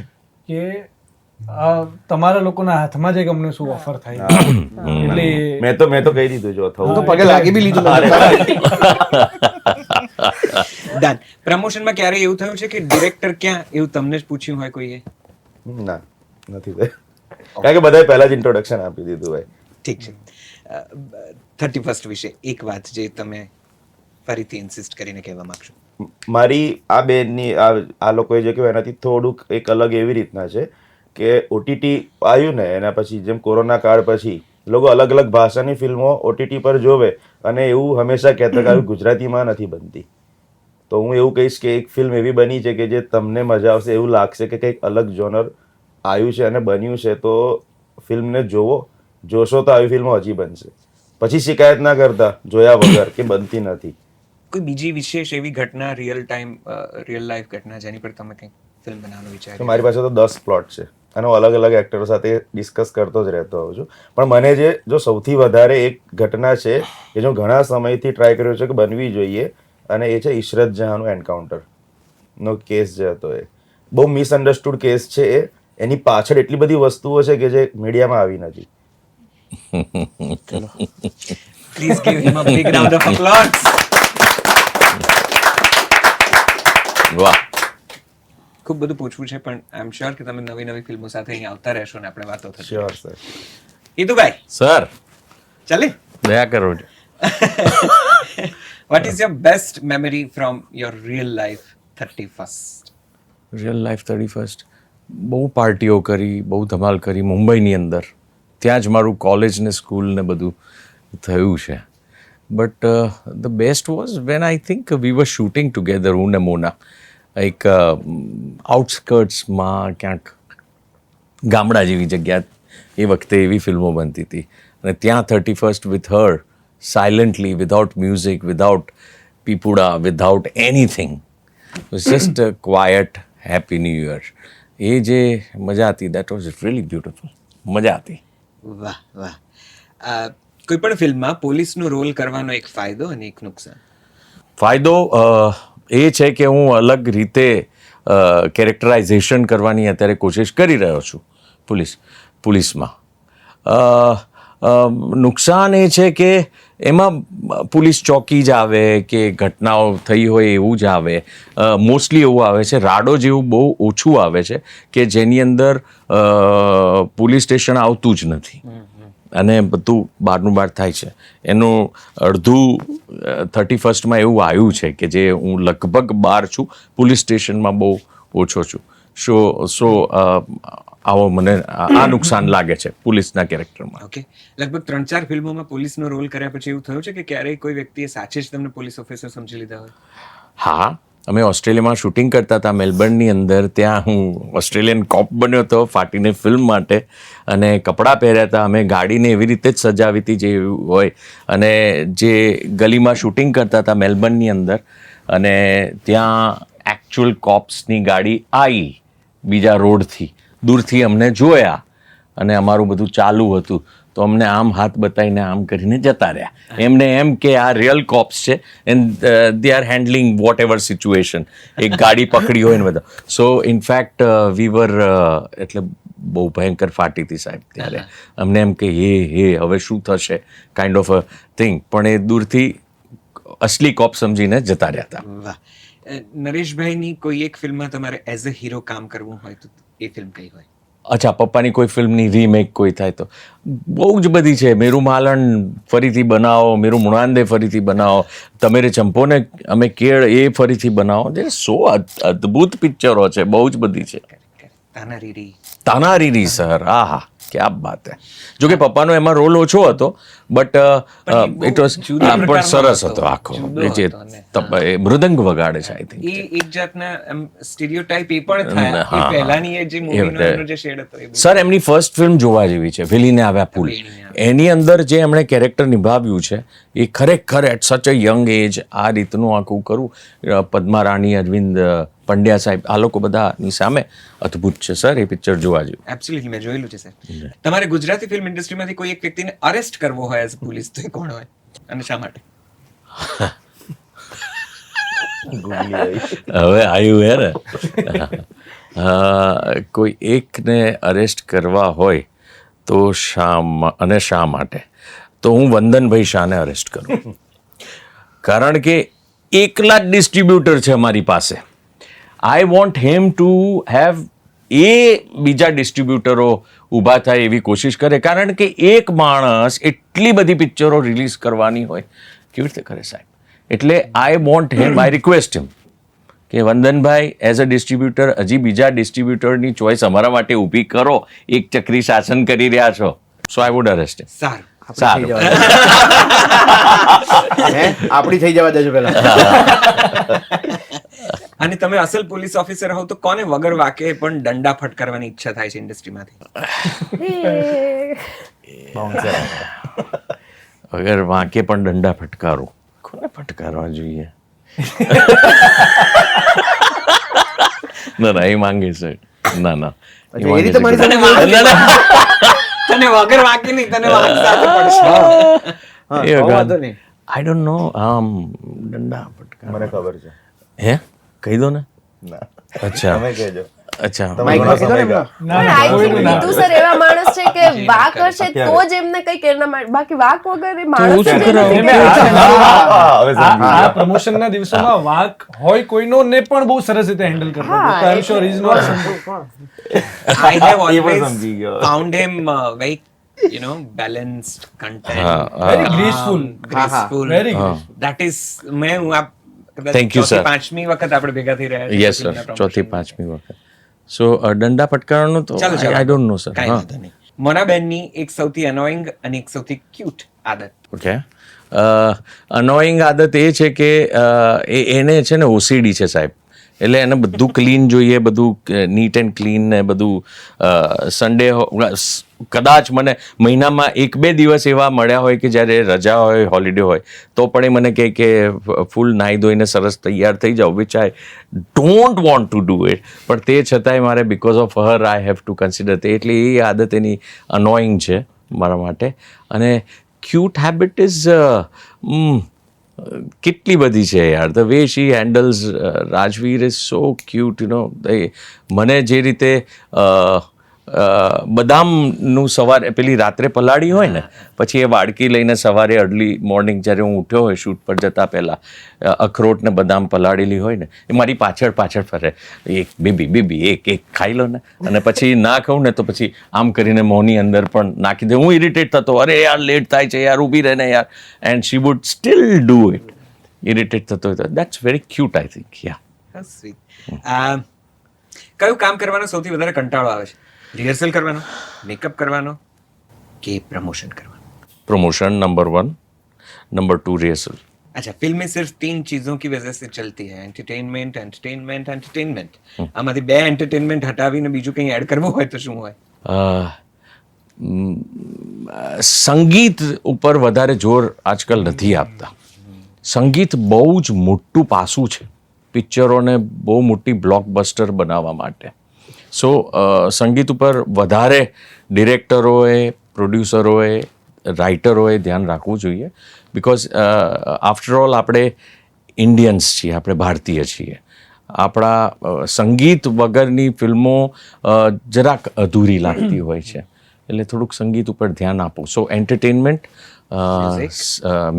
કે તમારા લોકોના હાથમાં છે કે અમને શું ઓફર થાય. એટલે મેં તો કહી દીધું, જો થવું તો પગે લાગી બી લીધું. ડન. પ્રમોશનમાં ક્યારે એવું થયું છે કે ડિરેક્ટર ક્યાં, એવું તમને જ પૂછ્યું હોય કોઈએ? ના, નથી થયું, કારણ કે બધાએ પહેલા જ ઇન્ટ્રોડક્શન આપી દીધું હોય. ઠીક છે. 31st વિશે એક વાત જે તમે ફરીથી ઇન્સિસ્ટ કરીને કહેવા માંગશો? મારી આ બેનની આ લોકોએ જે કહ્યું એનાથી થોડુંક એક અલગ એવી રીતના છે કે ઓટીટી આવ્યું ને એના પછી, જેમ કોરોના કાળ પછી લોકો અલગ અલગ ભાષાની ફિલ્મો ઓટીટી પર જોવે અને એવું હંમેશા કહેતા કે ગુજરાતીમાં નથી બનતી. તો હું એવું કહીશ કે એક ફિલ્મ એવી બની છે કે જે તમને મજા આવશે, એવું લાગશે કે કંઈક અલગ જોનર આવ્યું છે અને બન્યું છે, તો ફિલ્મને જોશો તો આવી ફિલ્મો હજી બનશે. પછી શિકાયત ના કરતા જોયા વગર કે બનતી નથી. કોઈ બીજી વિશેષ એવી ઘટના, રિયલ લાઈફ ઘટના જેની પર તમે કંઈક ફિલ્મ બનાવવાનું વિચાર? મારી પાસે તો 10 પ્લોટ છે અને હું અલગ અલગ એક્ટરો સાથે ડિસ્કસ કરતો જ રહેતો હોઉં છું, પણ મને જો સૌથી વધારે એક ઘટના છે કે જો ઘણા સમયથી ટ્રાય કર્યો છે કે બનવી જોઈએ, અને એ છે ઇશરત જહાંનું એન્કાઉન્ટરનો કેસ જે હતો. એ બહુ મિસઅન્ડરસ્ટુડ કેસ છે. એની પાછળ એટલી બધી વસ્તુઓ છે કે જે મીડિયામાં આવી નથી. Please give him a big round of applause. વાહ, ખૂબ બધું પૂછવું છે, પણ આઈ એમ શ્યોર કે તમે નવી નવી ફિલ્મો સાથે અહીં આવતા રહેશો ને આપણે વાતો થશે. Sure sir. ઈદુભાઈ સર ચાલે, દયા કરો છો. what is your best memory from your real life 31st? Real life 31st બહુ પાર્ટીઓ કરી, બહુ ધમાલ કરી મુંબઈની અંદર. ત્યાં જ મારું કોલેજ ને સ્કૂલ ને બધું થયું છે. But the best was when I think we were shooting together, હું ને મોના, એક આઉટસ્કર્ટ્સમાં ક્યાંક ગામડા જેવી જગ્યા, એ વખતે એવી ફિલ્મો બનતી હતી અને ત્યાં 31st with her, silently, without music, without પીપુડા, without anything, just quiet happy new year. એ જે મજા હતી, દેટ વોઝ રિયલી બ્યુટિફુલ. મજા હતી. વાહ વાહ. કોઈ પણ ફિલ્મમાં પોલીસનો રોલ કરવાનો એક ફાયદો અને એક નુકસાન? ફાયદો એ છે કે હું અલગ રીતે કેરેક્ટરાઇઝેશન કરવાની અત્યારે કોશિશ કરી રહ્યો છું પોલીસમાં. નુકસાન એ છે કે એમાં પોલીસ ચોકી જ આવે કે ઘટનાઓ થઈ હોય એવું જ આવે. મોસ્ટલી એવું આવે છે, રાડો જેવું બહુ ઓછું આવે છે કે જેની અંદર પોલીસ સ્ટેશન આવતું જ નથી અને બધું બહારનું બહાર થાય છે. એનું અડધું 31સ્ટમાં એવું આવ્યું છે કે જે હું લગભગ બહાર છું, પોલીસ સ્ટેશનમાં બહુ ઓછો છું. સો આવો મને આ નુકસાન લાગે છે પોલીસના કેરેક્ટરમાં. ઓકે, લગભગ 3-4 ફિલ્મોમાં પોલીસનો રોલ કર્યા પછી એવું થયું છે કે ક્યારેય કોઈ વ્યક્તિએ સાચે જ તમને પોલીસ ઓફિસર સમજી લીધા હોય? હા, અમે ઓસ્ટ્રેલિયામાં શૂટિંગ કરતા હતા મેલબર્નની અંદર. ત્યાં હું ઓસ્ટ્રેલિયન કોપ બન્યો હતો ફાટીને ફિલ્મ માટે, અને કપડાં પહેર્યા હતા અમે, ગાડીને એવી રીતે જ સજાવી હતી જે હોય, અને જે ગલીમાં શૂટિંગ કરતા હતા મેલબર્નની અંદર, અને ત્યાં એકચ્યુઅલ કોપ્સની ગાડી આવી બીજા રોડથી, દૂરથી અમને જોયા અને અમારું બધું ચાલુ હતું તો અમને આમ હાથ બતાવીને આમ કરીને જતા રહ્યા. એમને એમ કે આ રિયલ કોપ્સ છે and they are handling whatever situation. એક ગાડી પકડી હોય ને બધા. સો ઇનફેક્ટ વી વર, એટલે બહુ ભયંકર ફાટી હતી સાહેબ ત્યારે. અમને એમ કે હવે શું થશે કાઇન્ડ ઓફ અ થિંગ, પણ એ દૂરથી અસલી કોપ સમજીને જતા રહ્યા હતા. વાહ. નરેશભાઈની કોઈ એક ફિલ્મમાં તમારે એઝ અ હીરો કામ કરવું હોય તો એ ફિલ્મ કઈ હોય? અચ્છા, પપ્પાની કોઈ ફિલ્મની રીમેક કોઈ થાય તો બહુ જ બધી છે. મેરુ માલણ ફરીથી બનાવો, મેરુ મુણાંદે ફરીથી બનાવો, તમેરે ચંપોને અમે કેળ એ ફરીથી બનાવો. જે સો અદ્ભુત પિક્ચરો છે, બહુ જ બધી છે. તાનારીરી. તાનારીરી સર, આહા ક્યાં બાત હે. જો કે પપ્પાનો એમાં રોલ ઓછો હતો, બટ ઇટ વોઝ પણ સરસ હતો આખો. એ જે એ મૃદંગ વગાડે છે આઈ થિંક. એ એક જાતના સ્ટીરિયોટાઇપ એ પણ થાય. એ પહેલાની એ જે મૂવીનો એનો જે શેડ હતો એ સર એમની ફર્સ્ટ ફિલ્મ જોવા જેવી છે, વેલીને આવ્યા ફૂલ. એની અંદર જે એમણે કેરેક્ટર નિભાવ્યું છે એ ખરેખર એટ સચ અ યંગ એજ આ રીતનું આખું કરું. પદ્મા રાણી, અરવિંદ પંડ્યા સાહેબ, આ લોકો બધાની સામે અદ્ભુત છે સર. એ પિક્ચર જોવા જેવું. એબ્સોલ્યુટલી મેં જોયેલું છે સર. તમારે ગુજરાતી ફિલ્મ ઇન્ડસ્ટ્રીમાંથી કોઈ એક વ્યક્તિને અરેસ્ટ કરવો હોય એઝ પોલીસ તો એ કોણ હોય અને શા માટે? હવે આવ્યું હે ને. કોઈ એકને અરેસ્ટ કરવા હોય તો શા માટે તો હું વંદનભાઈ શાહને અરેસ્ટ કરું. કારણ કે એકલા જ ડિસ્ટ્રીબ્યુટર છે અમારી પાસે. I want him to have a બીજા ડિસ્ટ્રીબ્યુટરો ઊભા થાય એવી કોશિશ કરે. કારણ કે એક માણસ એટલી બધી પિક્ચરો રિલીઝ કરવાની હોય કેવી રીતે કરે સાહેબ? એટલે I want him, I request હિમ કે વંદનભાઈ એઝ અ ડિસ્ટ્રીબ્યુટર હજી બીજા ડિસ્ટ્રીબ્યુટરની ચોઈસ અમારા માટે ઊભી કરો. એક ચક્રી શાસન કરી રહ્યા છો. સો આઈ વુડ અરેસ્ટ હિમ. સારું. આપણી થઈ જવા દેજો પેલા. અને તમે અસલ પોલીસ ઓફિસર હો તો કોને વગર વાકે પણ દંડા ફટકારવાની ઈચ્છા થાય છે ઇન્ડસ્ટ્રીમાંથી? અગર વાંકે પણ દંડા ફટકારો, કોને ફટકારવા જોઈએ? ના એ માંગે છે. ના એ રીતે મારી સાથે તને વગર વાકે નહીં, તને વાક સાથે પડશે. I don't know. દંડા ફટકાર મને ખબર છે. હે કહી દો ને. ના, અચ્છા તમે કહેજો. અચ્છા. તમારો સમય ગયો. પણ I think નીતુ સર એવા માણસ છે કે વાક હશે તો જ એમને કંઈક એના માટે, બાકી વાક વગર એ માણસ જ નથી એને કહેતા. હવે સમજી આ ગયો. પ્રમોશનના દિવસોમાં વાક હોય કોઈનો ને પણ બહુ સરસ રીતે હેન્ડલ કરતો હતો. તો I am sure is not I have એ પણ always સમજી ગયો. found him very, balanced content. Very graceful. graceful. Very graceful. That is, હું આ કદાચ Thank you, sir. 4th-5મી વખત આપણે ભેગા થઈ રહ્યા છીએ યસ ફિલ્મના સર, promotion 4th-5મી વખત. સો દંડા ફટકારવાનું તો ચાલો આઈ ડોન્ટ નો સર. કાંઈ વાંધો નહીં. મોનાબેનની એક સૌથી અનોઈંગ અને એક સૌથી ક્યુટ આદત. ઓકે. અનોઈંગ આદત એ છે કે એને છે ને ઓસીડી છે સાહેબ. એટલે એને બધું ક્લીન જોઈએ, બધું નીટ એન્ડ ક્લીન ને બધું. સન્ડે કદાચ મને મહિનામાં 1-2 દિવસ એવા મળ્યા હોય કે જ્યારે રજા હોય, હોલિડે હોય, તો પણ એ મને કહે કે ફૂલ નાહી ધોઈને સરસ તૈયાર થઈ જાઓ, which I don't want to do it. પણ તે છતાંય મારે because of her I have to consider તે. એટલે એ આદત એની અનોઈંગ છે મારા માટે. અને ક્યુટ હેબિટ ઇઝ કેટલી બધી છે યાર. The way she handles Rajveer is so cute. મને જે રીતે બદામનું સવારે પેલી રાત્રે પલાળી હોય ને, પછી એ વાડકી લઈને સવારે અર્લી મોર્નિંગ જ્યારે હું ઉઠ્યો હોય શૂટ પર જતા પહેલાં, અખરોટ ને બદામ પલાળેલી હોય ને, એ મારી પાછળ ફરે. એક બેબી એક ખાઈ લો ને. અને પછી ના ખાઉં ને તો પછી આમ કરીને મોંની અંદર પણ નાખી દે. હું ઇરિટેટ થતો, અરે યાર લેટ થાય છે યાર, ઊભી રહે ને યાર. And she would still do it. Irritate થતો હોય તો that's very cute I think. Yeah. How sweet. કયું કામ કરવાનો સૌથી વધારે કંટાળો આવે છે? રિહર્સલ કરવાનો, મેકઅપ કરવાનો કે પ્રમોશન કરવાનો? Promotion number 1, number 2 rehearsal. अच्छा, फिल्म में सिर्फ 3 चीजों की वजह से चलती है, एंटरटेनमेंट एंटरटेनमेंट एंटरटेनमेंट. આમાંથી 2 એન્ટરટેનમેન્ટ હટાવીને બીજું કંઈ એડ કરવું હોય તો શું હોય? સંગીત ઉપર વધારે જોર આજકાલ નથી આપતા. સંગીત બહુ જ મોટું પાસું છે પિક્ચરોને બહુ મોટી બ્લોકબસ્ટર બનાવવા માટે. સો સંગીત ઉપર વધારે ડિરેક્ટરોએ, પ્રોડ્યુસરોએ, રાઇટરોએ ધ્યાન રાખવું જોઈએ. બિકોઝ આફ્ટર ઓલ આપણે ઇન્ડિયન્સ છીએ, આપણે ભારતીય છીએ. આપણા સંગીત વગરની ફિલ્મો જરાક અધૂરી લાગતી હોય છે, એટલે થોડુંક સંગીત ઉપર ધ્યાન આપો. So entertainment,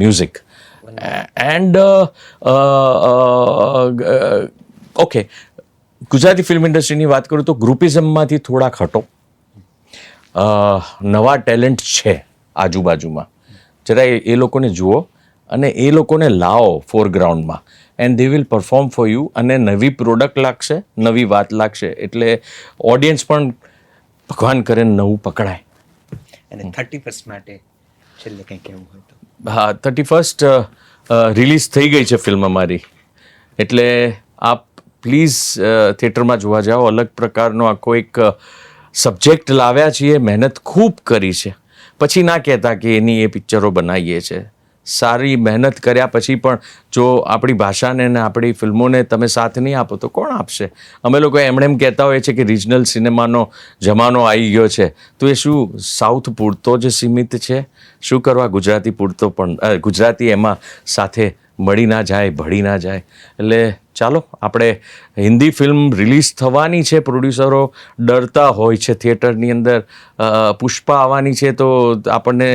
music and okay. Gujarati film ઇન્ડસ્ટ્રીની વાત કરું તો ગ્રુપિઝમમાંથી થોડાક હટો. નવા ટેલેન્ટ છે આજુબાજુમાં, જરા એ લોકોને જુઓ અને એ લોકોને લાવો ફોરગ્રાઉન્ડમાં, and they will perform for you. અને નવી પ્રોડક્ટ લાગશે, નવી વાત લાગશે, એટલે ઓડિયન્સ પણ ભગવાન કરે નવું પકડાય. અને 31st માટે છેલ્લે કંઈ કહેવું હોય તો? હા, 31st રિલીઝ થઈ ગઈ છે ફિલ્મ અમારી, એટલે આપ પ્લીઝ થિયેટરમાં જોવા જાઓ. અલગ પ્રકારનો આખો એક સબ્જેક્ટ લાવ્યા છીએ, મહેનત ખૂબ કરી છે. પછી ના કહેતા કે એની એ પિક્ચરો બનાવીએ છે. સારી મહેનત કર્યા પછી પણ જો આપણી ભાષાને ને આપણી ફિલ્મોને તમે સાથ નહીં આપો તો કોણ આપશે? અમે લોકો એમણે એમ કહેતા હોઈએ છીએ કે રિજનલ સિનેમાનો જમાનો આવી ગયો છે, તો એ શું સાઉથ પૂરતો જ સીમિત છે? શું કરવા ગુજરાતી પૂરતો પણ, ગુજરાતી એમાં સાથે મળી ના જાય, ભળી ના જાય? એટલે ચાલો, આપણે હિન્દી ફિલ્મ રિલીઝ થવાની છે, પ્રોડ્યુસરો ડરતા હોય છે થિયેટરની અંદર. પુષ્પા આવવાની છે તો આપણને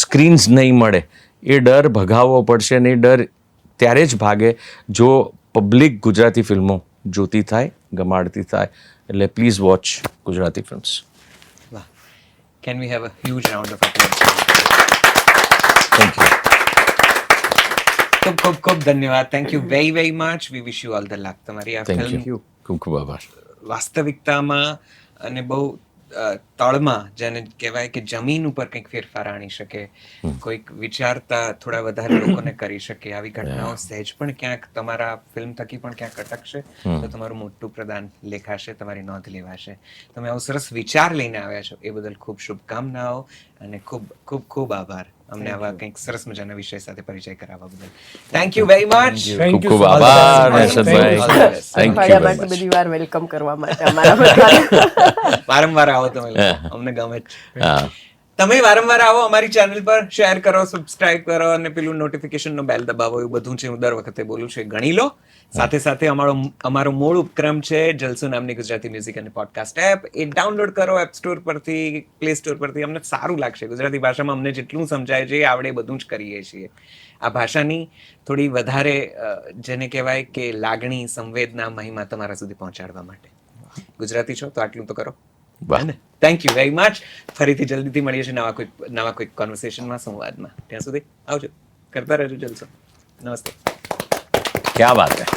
સ્ક્રીન્સ નહીં મળે, એ ડર ભગાવવો પડશે. અને એ ડર ત્યારે જ ભાગે જો પબ્લિક ગુજરાતી ફિલ્મો જોતી થાય, ગમાડતી થાય. એટલે પ્લીઝ વોચ ગુજરાતી ફિલ્મ્સ. વાહ, can we have a huge round of applause? Thank you. ખૂબ ખૂબ ખૂબ ધન્યવાદ. Thank you very very much. We wish you all the luck. તમારી આ થેન્ક ફિલ્મ યુ. ખૂબ ખૂબ આભાર. વાસ્તવિકતામાં અને બહુ તળમાં, જેને કહેવાય કે જમીન ઉપર કંઈક ફેરફાર આણી શકે, કોઈક વિચારતા થોડા વધારે લોકોને કરી શકે, આવી ઘટનાઓ સહેજ પણ ક્યાંક તમારા ફિલ્મ થકી પણ ક્યાંક અટકશે તો તમારું મોટું પ્રદાન લેખાશે, તમારી નોંધ લેવાશે. તમે આવો સરસ વિચાર લઈને આવ્યા છો એ બદલ ખૂબ શુભકામનાઓ અને ખૂબ ખૂબ ખૂબ આભાર અમને આવા કંઈક સરસ મજાના વિષય સાથે પરિચય કરાવવા બદલ. Thank you very much. ખૂબ ખૂબ આભાર હર્ષદભાઈ. થેન્ક યુ અઠવાડિયા વેરી માટે મચ. બધી વાર વેલકમ કરવા માટે અમારા બધા. વારંવાર આવો તમે લોકો. અમને ગમે જ. હા, તમે વારંવાર આવો અમારી ચેનલ પર, શેર કરો, સબસ્ક્રાઇબ કરો અને પેલું નોટિફિકેશનનો બેલ દબાવો. એવું બધું છે, હું દર વખતે બોલું છું, એ ગણી લો. સાથે સાથે અમારો મૂળ ઉપક્રમ છે જલસો નામની ગુજરાતી મ્યુઝિક અને પોડકાસ્ટ એપ. એ ડાઉનલોડ કરો એપ સ્ટોર પરથી, પ્લે સ્ટોર પરથી. અમને સારું લાગશે. ગુજરાતી ભાષામાં અમને જેટલું સમજાય છે એ આવડે બધું જ કરીએ છીએ. આ ભાષાની થોડી વધારે જેને કહેવાય કે લાગણી, સંવેદના, મહિમા તમારા સુધી પહોંચાડવા માટે. ગુજરાતી છો તો આટલું તો કરો. વાહ. Thank you very much. ફરીથી જલ્દીથી મળીએ છીએ નવા કોઈક કોન્વર્સેશનમાં, સંવાદમાં. ત્યાં સુધી આવજો, કરતા રહેજો જલસો. નમસ્તે. ક્યા બાત હૈ.